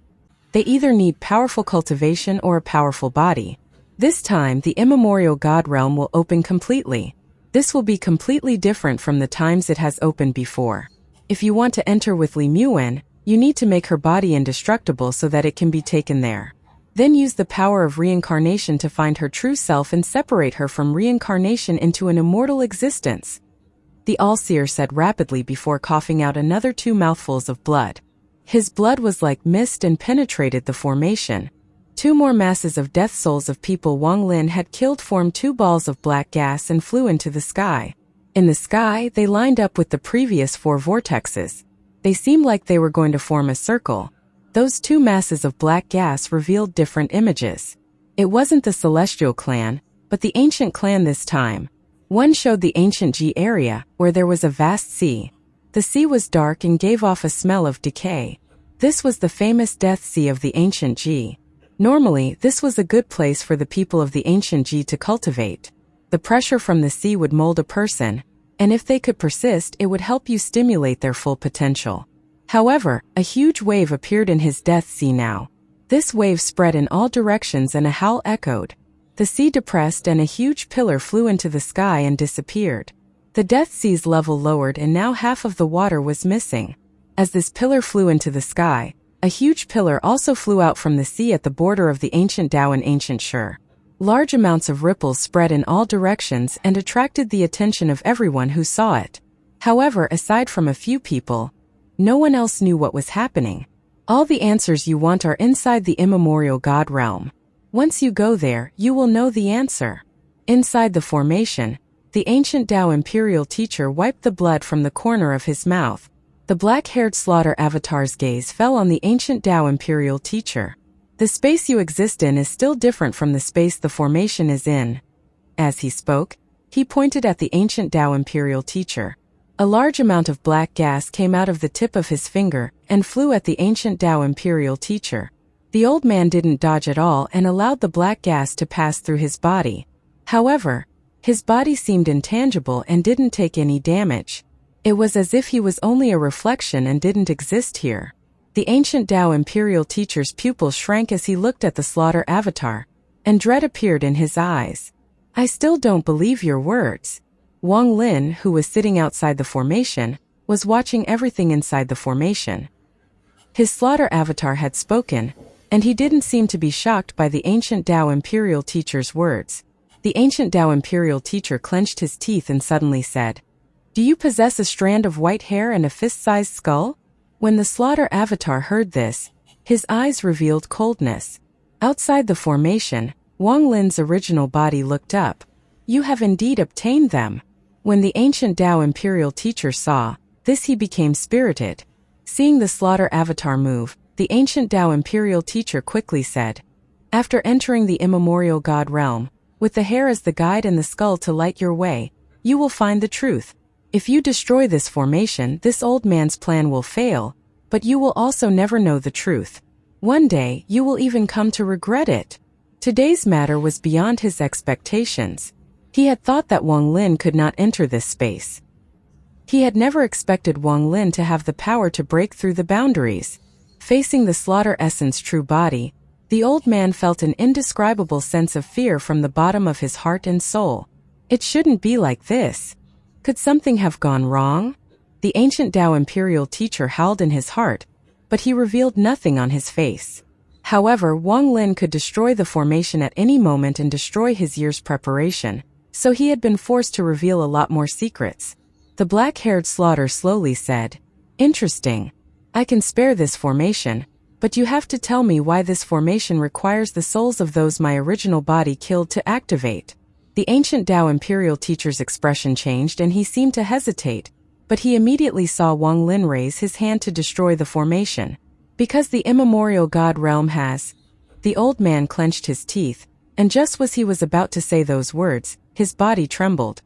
They either need powerful cultivation or a powerful body. This time, the immemorial God realm will open completely. This will be completely different from the times it has opened before. If you want to enter with Li Muan, you need to make her body indestructible so that it can be taken there. Then use the power of reincarnation to find her true self and separate her from reincarnation into an immortal existence. The All-Seer said rapidly before coughing out another 2 mouthfuls of blood. His blood was like mist and penetrated the formation. 2 more masses of death souls of people Wang Lin had killed formed 2 balls of black gas and flew into the sky. In the sky, they lined up with the previous 4 vortexes. They seemed like they were going to form a circle. Those 2 masses of black gas revealed different images. It wasn't the Celestial Clan, but the Ancient Clan this time. One showed the Ancient G area, where there was a vast sea. The sea was dark and gave off a smell of decay. This was the famous Death Sea of the Ancient G. Normally, this was a good place for the people of the Ancient G to cultivate. The pressure from the sea would mold a person, and if they could persist, it would help you stimulate their full potential. However, a huge wave appeared in his Death Sea now. This wave spread in all directions and a howl echoed. The sea depressed and a huge pillar flew into the sky and disappeared. The Death Sea's level lowered and now half of the water was missing. As this pillar flew into the sky, a huge pillar also flew out from the sea at the border of the Ancient Tao and Ancient Shi. Large amounts of ripples spread in all directions and attracted the attention of everyone who saw it. However, aside from a few people, no one else knew what was happening. All the answers you want are inside the immemorial God realm. Once you go there, you will know the answer. Inside the formation, the Ancient Tao Imperial Teacher wiped the blood from the corner of his mouth. The black-haired slaughter avatar's gaze fell on the Ancient Tao Imperial Teacher. The space you exist in is still different from the space the formation is in. As he spoke, he pointed at the Ancient Tao Imperial Teacher. A large amount of black gas came out of the tip of his finger and flew at the Ancient Tao Imperial Teacher. The old man didn't dodge at all and allowed the black gas to pass through his body. However, his body seemed intangible and didn't take any damage. It was as if he was only a reflection and didn't exist here. The Ancient Tao Imperial Teacher's pupils shrank as he looked at the slaughter avatar, and dread appeared in his eyes. I still don't believe your words. Wang Lin, who was sitting outside the formation, was watching everything inside the formation. His slaughter avatar had spoken, and he didn't seem to be shocked by the Ancient Tao Imperial Teacher's words. The Ancient Tao Imperial Teacher clenched his teeth and suddenly said, "Do you possess a strand of white hair and a fist-sized skull?" When the slaughter avatar heard this, his eyes revealed coldness. Outside the formation, Wang Lin's original body looked up. "You have indeed obtained them." When the Ancient Tao Imperial Teacher saw this, he became spirited. Seeing the slaughter avatar move, the Ancient Tao Imperial Teacher quickly said, "After entering the immemorial God realm, with the hair as the guide and the skull to light your way, you will find the truth. If you destroy this formation, this old man's plan will fail, but you will also never know the truth. One day, you will even come to regret it." Today's matter was beyond his expectations. He had thought that Wang Lin could not enter this space. He had never expected Wang Lin to have the power to break through the boundaries. Facing the slaughter essence true body, the old man felt an indescribable sense of fear from the bottom of his heart and soul. It shouldn't be like this. Could something have gone wrong? The Ancient Tao Imperial Teacher howled in his heart, but he revealed nothing on his face. However, Wang Lin could destroy the formation at any moment and destroy his year's preparation, so he had been forced to reveal a lot more secrets. The black-haired slaughter slowly said, "Interesting. I can spare this formation, but you have to tell me why this formation requires the souls of those my original body killed to activate." The Ancient Tao Imperial Teacher's expression changed and he seemed to hesitate, but he immediately saw Wang Lin raise his hand to destroy the formation. Because the immemorial God realm has The old man clenched his teeth, and just as he was about to say those words, his body trembled.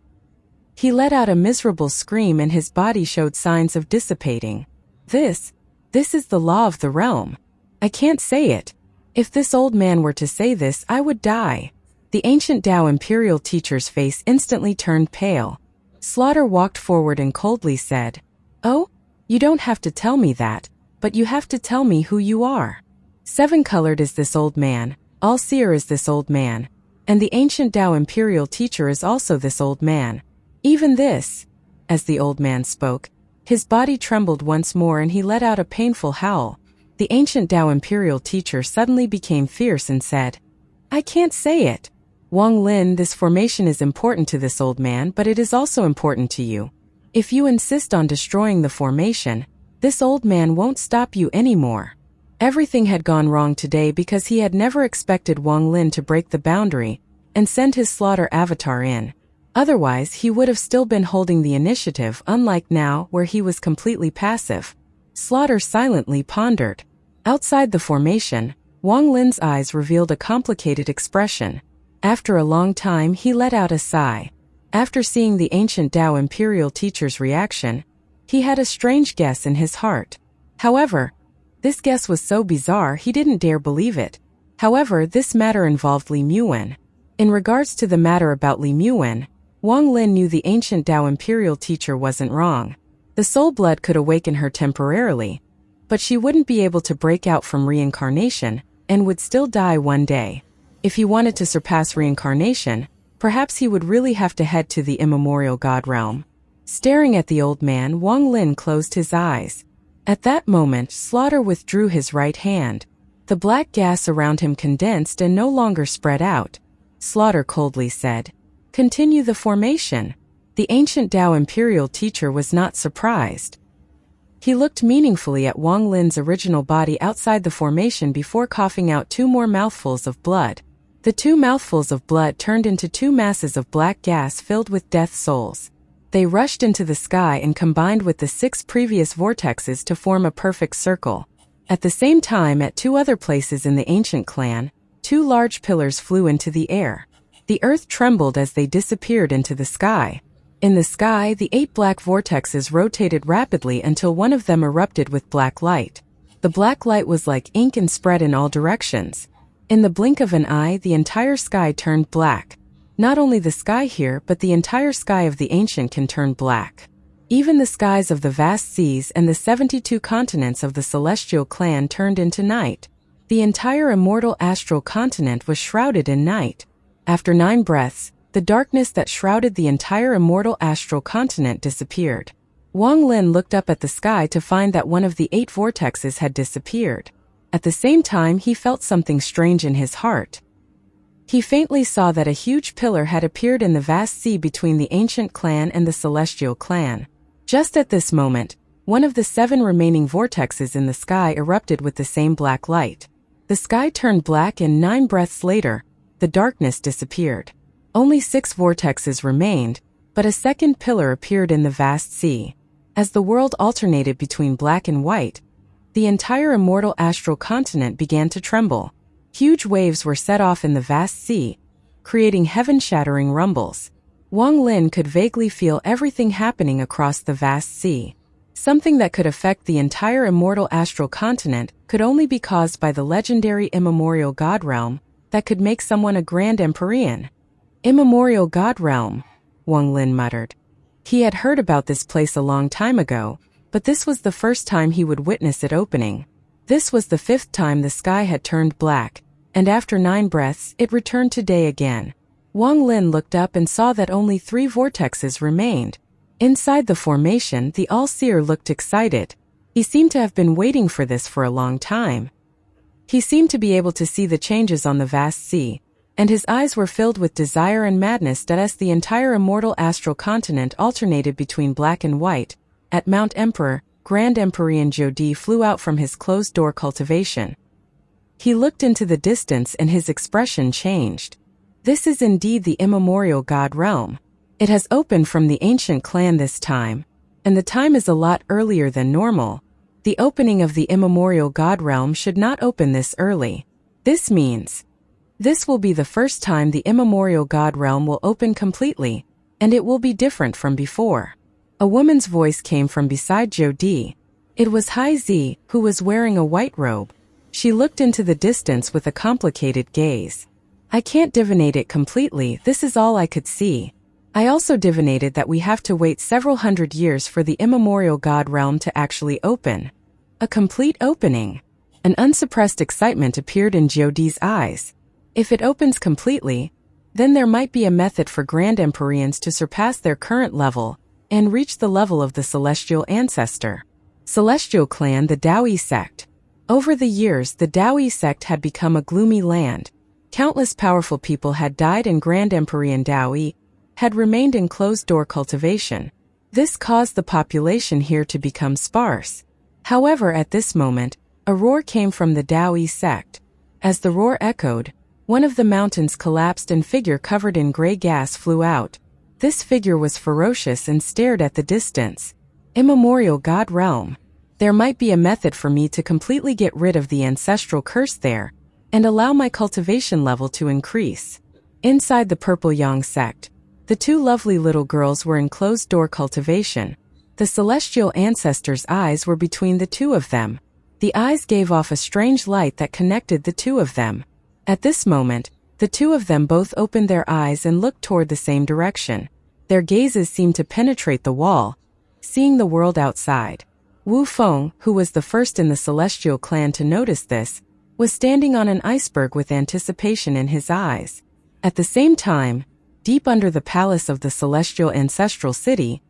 He let out a miserable scream and his body showed signs of dissipating. This is the law of the realm. I can't say it. If this old man were to say this, I would die. The ancient Tao imperial teacher's face instantly turned pale. Slaughter walked forward and coldly said, "Oh, you don't have to tell me that, but you have to tell me who you are. Seven-colored is this old man, all-seer is this old man, and the ancient Tao imperial teacher is also this old man. Even this." As the old man spoke, his body trembled once more and he let out a painful howl. The ancient Tao imperial teacher suddenly became fierce and said, "I can't say it. Wang Lin, this formation is important to this old man, but it is also important to you. If you insist on destroying the formation, this old man won't stop you anymore." Everything had gone wrong today because he had never expected Wang Lin to break the boundary and send his slaughter avatar in. Otherwise, he would have still been holding the initiative, unlike now where he was completely passive. Slaughter silently pondered. Outside the formation, Wang Lin's eyes revealed a complicated expression. After a long time, he let out a sigh. After seeing the ancient Tao imperial teacher's reaction, he had a strange guess in his heart. However, this guess was so bizarre he didn't dare believe it. However, this matter involved Li Muwen. In regards to the matter about Li Muwen, Wang Lin knew the ancient Tao imperial teacher wasn't wrong. The soul blood could awaken her temporarily, but she wouldn't be able to break out from reincarnation and would still die one day. If he wanted to surpass reincarnation, perhaps he would really have to head to the immemorial God realm. Staring at the old man, Wang Lin closed his eyes. At that moment, Slaughter withdrew his right hand. The black gas around him condensed and no longer spread out. Slaughter coldly said, "Continue the formation." The ancient Tao imperial teacher was not surprised. He looked meaningfully at Wang Lin's original body outside the formation before coughing out 2 more mouthfuls of blood. The 2 mouthfuls of blood turned into 2 masses of black gas filled with death souls. They rushed into the sky and combined with the 6 previous vortexes to form a perfect circle. At the same time, at 2 other places in the ancient clan, 2 large pillars flew into the air. The earth trembled as they disappeared into the sky. In the sky, the 8 black vortexes rotated rapidly until one of them erupted with black light. The black light was like ink and spread in all directions. In the blink of an eye, the entire sky turned black. Not only the sky here, but the entire sky of the ancient can turn black. Even the skies of the vast seas and the 72 continents of the celestial clan turned into night. The entire immortal astral continent was shrouded in night. After 9 breaths, the darkness that shrouded the entire immortal astral continent disappeared. Wang Lin looked up at the sky to find that one of the 8 vortexes had disappeared. At the same time, he felt something strange in his heart. He faintly saw that a huge pillar had appeared in the vast sea between the ancient clan and the celestial clan. Just at this moment, one of the 7 remaining vortexes in the sky erupted with the same black light. The sky turned black and 9 breaths later, the darkness disappeared. Only 6 vortexes remained, but a second pillar appeared in the vast sea. As the world alternated between black and white, the entire immortal astral continent began to tremble. Huge waves were set off in the vast sea, creating heaven-shattering rumbles. Wang Lin could vaguely feel everything happening across the vast sea. Something that could affect the entire immortal astral continent could only be caused by the legendary immemorial God realm that could make someone a Grand Empyrean. Immemorial God realm, Wang Lin muttered. He had heard about this place a long time ago, but this was the first time he would witness it opening. This was the 5th time the sky had turned black, and after 9 breaths, it returned to day again. Wang Lin looked up and saw that only 3 vortexes remained. Inside the formation, the all-seer looked excited. He seemed to have been waiting for this for a long time. He seemed to be able to see the changes on the vast sea, and his eyes were filled with desire and madness as the entire immortal astral continent alternated between black and white. At Mount Emperor, Grand Empyrean Jodi flew out from his closed-door cultivation. He looked into the distance and his expression changed. This is indeed the immemorial God realm. It has opened from the ancient clan this time, and the time is a lot earlier than normal. The opening of the immemorial God realm should not open this early. This means this will be the first time the immemorial God realm will open completely, and it will be different from before. A woman's voice came from beside Jodi. It was Hai Zi, who was wearing a white robe. She looked into the distance with a complicated gaze. I can't divinate it completely, this is all I could see. I also divinated that we have to wait several hundred years for the immemorial God realm to actually open. A complete opening. An unsuppressed excitement appeared in Jodi's eyes. If it opens completely, then there might be a method for Grand Empyreans to surpass their current level and reach the level of the Celestial Ancestor. Celestial Clan, the Daoyi sect. Over the years, the Daoyi sect had become a gloomy land. Countless powerful people had died and Grand Empyrean Daoyi had remained in closed-door cultivation. This caused the population here to become sparse. However, at this moment, a roar came from the Daoyi sect. As the roar echoed, one of the mountains collapsed and a figure covered in gray gas flew out. This figure was ferocious and stared at the distance. Immemorial God realm. There might be a method for me to completely get rid of the ancestral curse there, and allow my cultivation level to increase. Inside the Purple Yang sect, the two lovely little girls were in closed-door cultivation. The celestial ancestors' eyes were between the two of them. The eyes gave off a strange light that connected the two of them. At this moment, the two of them both opened their eyes and looked toward the same direction. Their gazes seemed to penetrate the wall, seeing the world outside. Wu Feng, who was the first in the Celestial Clan to notice this, was standing on an iceberg with anticipation in his eyes. At the same time, deep under the palace of the Celestial Ancestral City,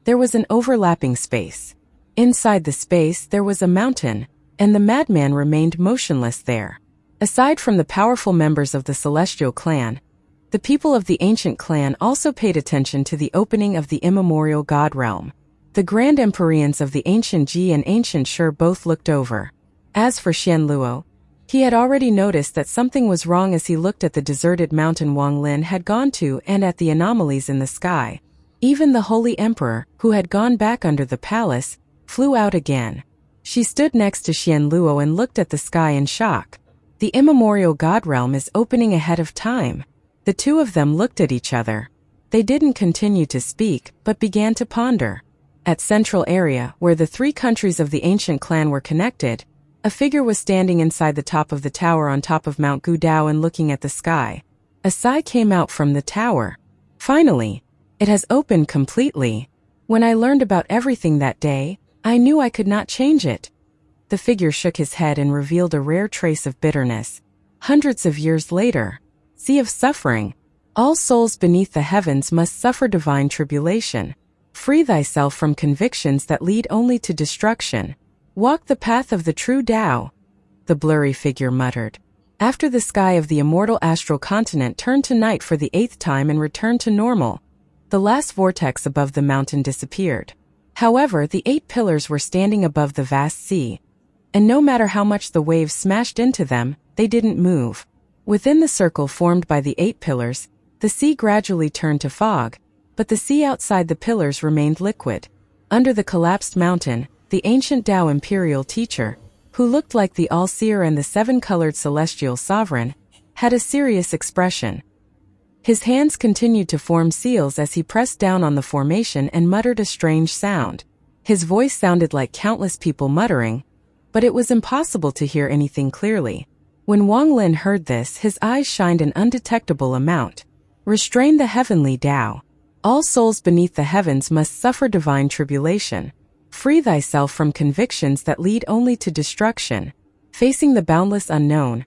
there was an overlapping space. Inside the space there was a mountain, and the madman remained motionless there. Aside from the powerful members of the Celestial Clan, the people of the Ancient Clan also paid attention to the opening of the immemorial God realm. The Grand Empyreans of the Ancient Ji and Ancient Shi both looked over. As for Xian Luo, he had already noticed that something was wrong as he looked at the deserted mountain Wang Lin had gone to and at the anomalies in the sky. Even the Holy Emperor, who had gone back under the palace, flew out again. She stood next to Xian Luo and looked at the sky in shock. The immemorial God realm is opening ahead of time. The two of them looked at each other. They didn't continue to speak, but began to ponder. At Central Area, where the three countries of the Ancient Clan were connected, a figure was standing inside the top of the tower on top of Mount Gudao and looking at the sky. A sigh came out from the tower. Finally, it has opened completely. When I learned about everything that day, I knew I could not change it. The figure shook his head and revealed a rare trace of bitterness. Hundreds of years later, sea of suffering. All souls beneath the heavens must suffer divine tribulation. Free thyself from convictions that lead only to destruction. Walk the path of the true Tao, the blurry figure muttered. After the sky of the immortal astral continent turned to night for the 8th time and returned to normal, the last vortex above the mountain disappeared. However, the 8 pillars were standing above the vast sea, and no matter how much the waves smashed into them, they didn't move. Within the circle formed by the 8 pillars, the sea gradually turned to fog, but the sea outside the pillars remained liquid. Under the collapsed mountain, the ancient Tao imperial teacher, who looked like the all-seer and the 7-colored celestial sovereign, had a serious expression. His hands continued to form seals as he pressed down on the formation and muttered a strange sound. His voice sounded like countless people muttering, but it was impossible to hear anything clearly. When Wang Lin heard this, his eyes shined an undetectable amount. Restrain the heavenly Tao. All souls beneath the heavens must suffer divine tribulation. Free thyself from convictions that lead only to destruction. Facing the boundless unknown,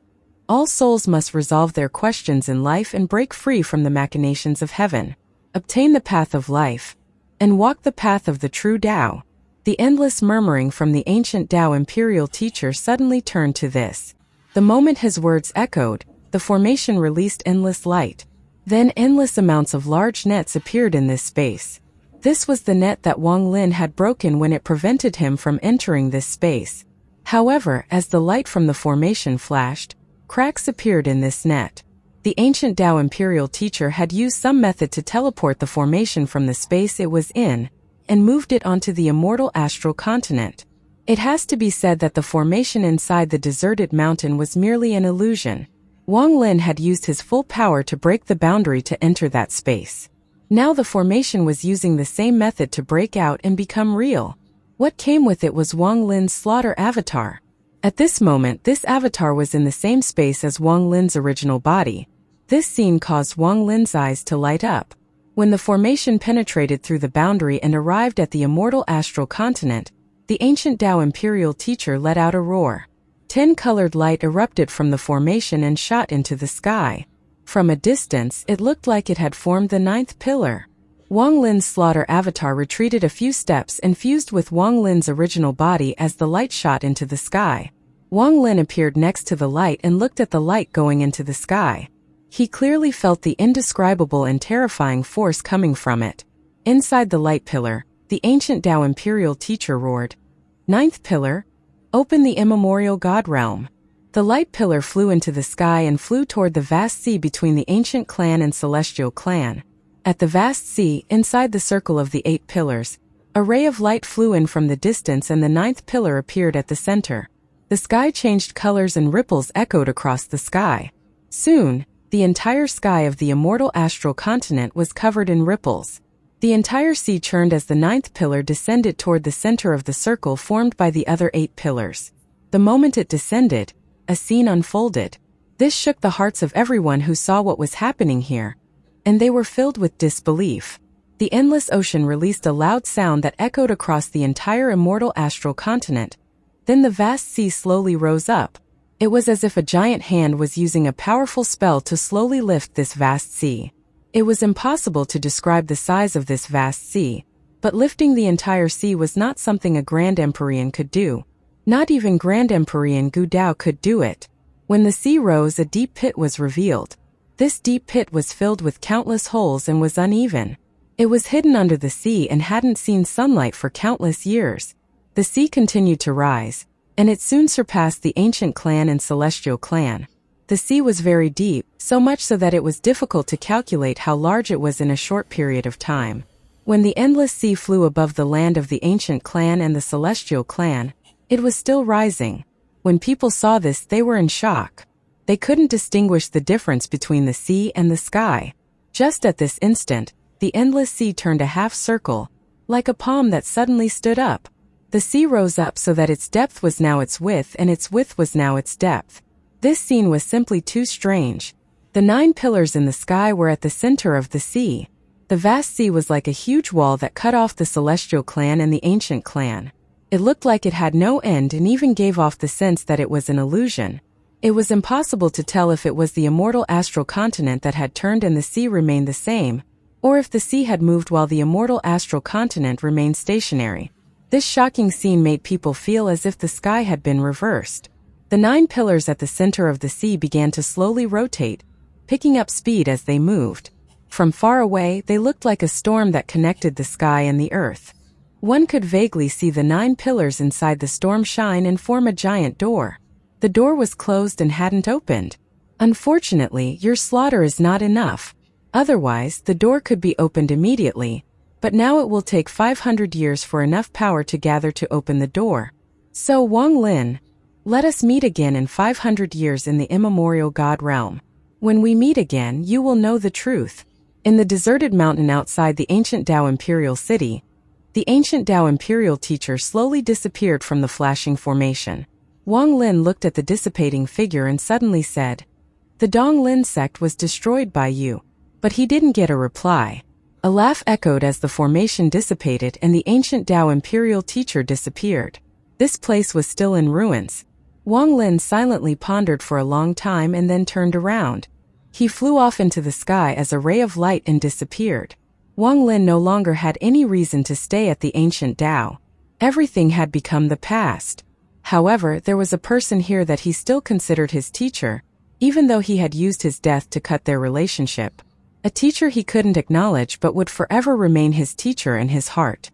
all souls must resolve their questions in life and break free from the machinations of heaven. Obtain the path of life, and walk the path of the true Tao. The endless murmuring from the ancient Tao imperial teacher suddenly turned to this. The moment his words echoed, the formation released endless light. Then endless amounts of large nets appeared in this space. This was the net that Wang Lin had broken when it prevented him from entering this space. However, as the light from the formation flashed, cracks appeared in this net. The ancient Tao imperial teacher had used some method to teleport the formation from the space it was in, and moved it onto the immortal astral continent. It has to be said that the formation inside the deserted mountain was merely an illusion. Wang Lin had used his full power to break the boundary to enter that space. Now the formation was using the same method to break out and become real. What came with it was Wang Lin's slaughter avatar. At this moment, this avatar was in the same space as Wang Lin's original body. This scene caused Wang Lin's eyes to light up. When the formation penetrated through the boundary and arrived at the immortal astral continent, the ancient Tao imperial teacher let out a roar. 10-colored light erupted from the formation and shot into the sky. From a distance, it looked like it had formed the 9th pillar. Wang Lin's slaughter avatar retreated a few steps and fused with Wang Lin's original body as the light shot into the sky. Wang Lin appeared next to the light and looked at the light going into the sky. He clearly felt the indescribable and terrifying force coming from it. Inside the light pillar, the ancient Tao imperial teacher roared, "9th pillar, open the immemorial God realm." The light pillar flew into the sky and flew toward the vast sea between the ancient clan and celestial clan. At the vast sea, inside the circle of the 8 pillars, a ray of light flew in from the distance and the 9th pillar appeared at the center. The sky changed colors and ripples echoed across the sky. Soon, the entire sky of the immortal astral continent was covered in ripples. The entire sea churned as the 9th pillar descended toward the center of the circle formed by the other 8 pillars. The moment it descended, a scene unfolded. This shook the hearts of everyone who saw what was happening here, and they were filled with disbelief. The endless ocean released a loud sound that echoed across the entire immortal astral continent. Then the vast sea slowly rose up. It was as if a giant hand was using a powerful spell to slowly lift this vast sea. It was impossible to describe the size of this vast sea, but lifting the entire sea was not something a Grand Empyrean could do. Not even Grand Empyrean Gu Dao could do it. When the sea rose, a deep pit was revealed. This deep pit was filled with countless holes and was uneven. It was hidden under the sea and hadn't seen sunlight for countless years. The sea continued to rise, and it soon surpassed the ancient clan and celestial clan. The sea was very deep, so much so that it was difficult to calculate how large it was in a short period of time. When the endless sea flew above the land of the ancient clan and the celestial clan, it was still rising. When people saw this, they were in shock. They couldn't distinguish the difference between the sea and the sky. Just at this instant, the endless sea turned a half circle, like a palm that suddenly stood up. The sea rose up so that its depth was now its width and its width was now its depth. This scene was simply too strange. The 9 pillars in the sky were at the center of the sea. The vast sea was like a huge wall that cut off the celestial clan and the ancient clan. It looked like it had no end and even gave off the sense that it was an illusion. It was impossible to tell if it was the immortal astral continent that had turned and the sea remained the same, or if the sea had moved while the immortal astral continent remained stationary. This shocking scene made people feel as if the sky had been reversed. The 9 pillars at the center of the sea began to slowly rotate, picking up speed as they moved. From far away, they looked like a storm that connected the sky and the earth. One could vaguely see the 9 pillars inside the storm shine and form a giant door. The door was closed and hadn't opened. Unfortunately, your slaughter is not enough. Otherwise, the door could be opened immediately, but now it will take 500 years for enough power to gather to open the door. So Wang Lin, let us meet again in 500 years in the immemorial God realm. When we meet again, you will know the truth. In the deserted mountain outside the ancient Tao Imperial City, the ancient Tao Imperial teacher slowly disappeared from the flashing formation. Wang Lin looked at the dissipating figure and suddenly said, "The Dong Lin sect was destroyed by you." But he didn't get a reply. A laugh echoed as the formation dissipated and the ancient Tao Imperial teacher disappeared. This place was still in ruins. Wang Lin silently pondered for a long time and then turned around. He flew off into the sky as a ray of light and disappeared. Wang Lin no longer had any reason to stay at the ancient Tao. Everything had become the past. However, there was a person here that he still considered his teacher, even though he had used his death to cut their relationship. A teacher he couldn't acknowledge but would forever remain his teacher in his heart.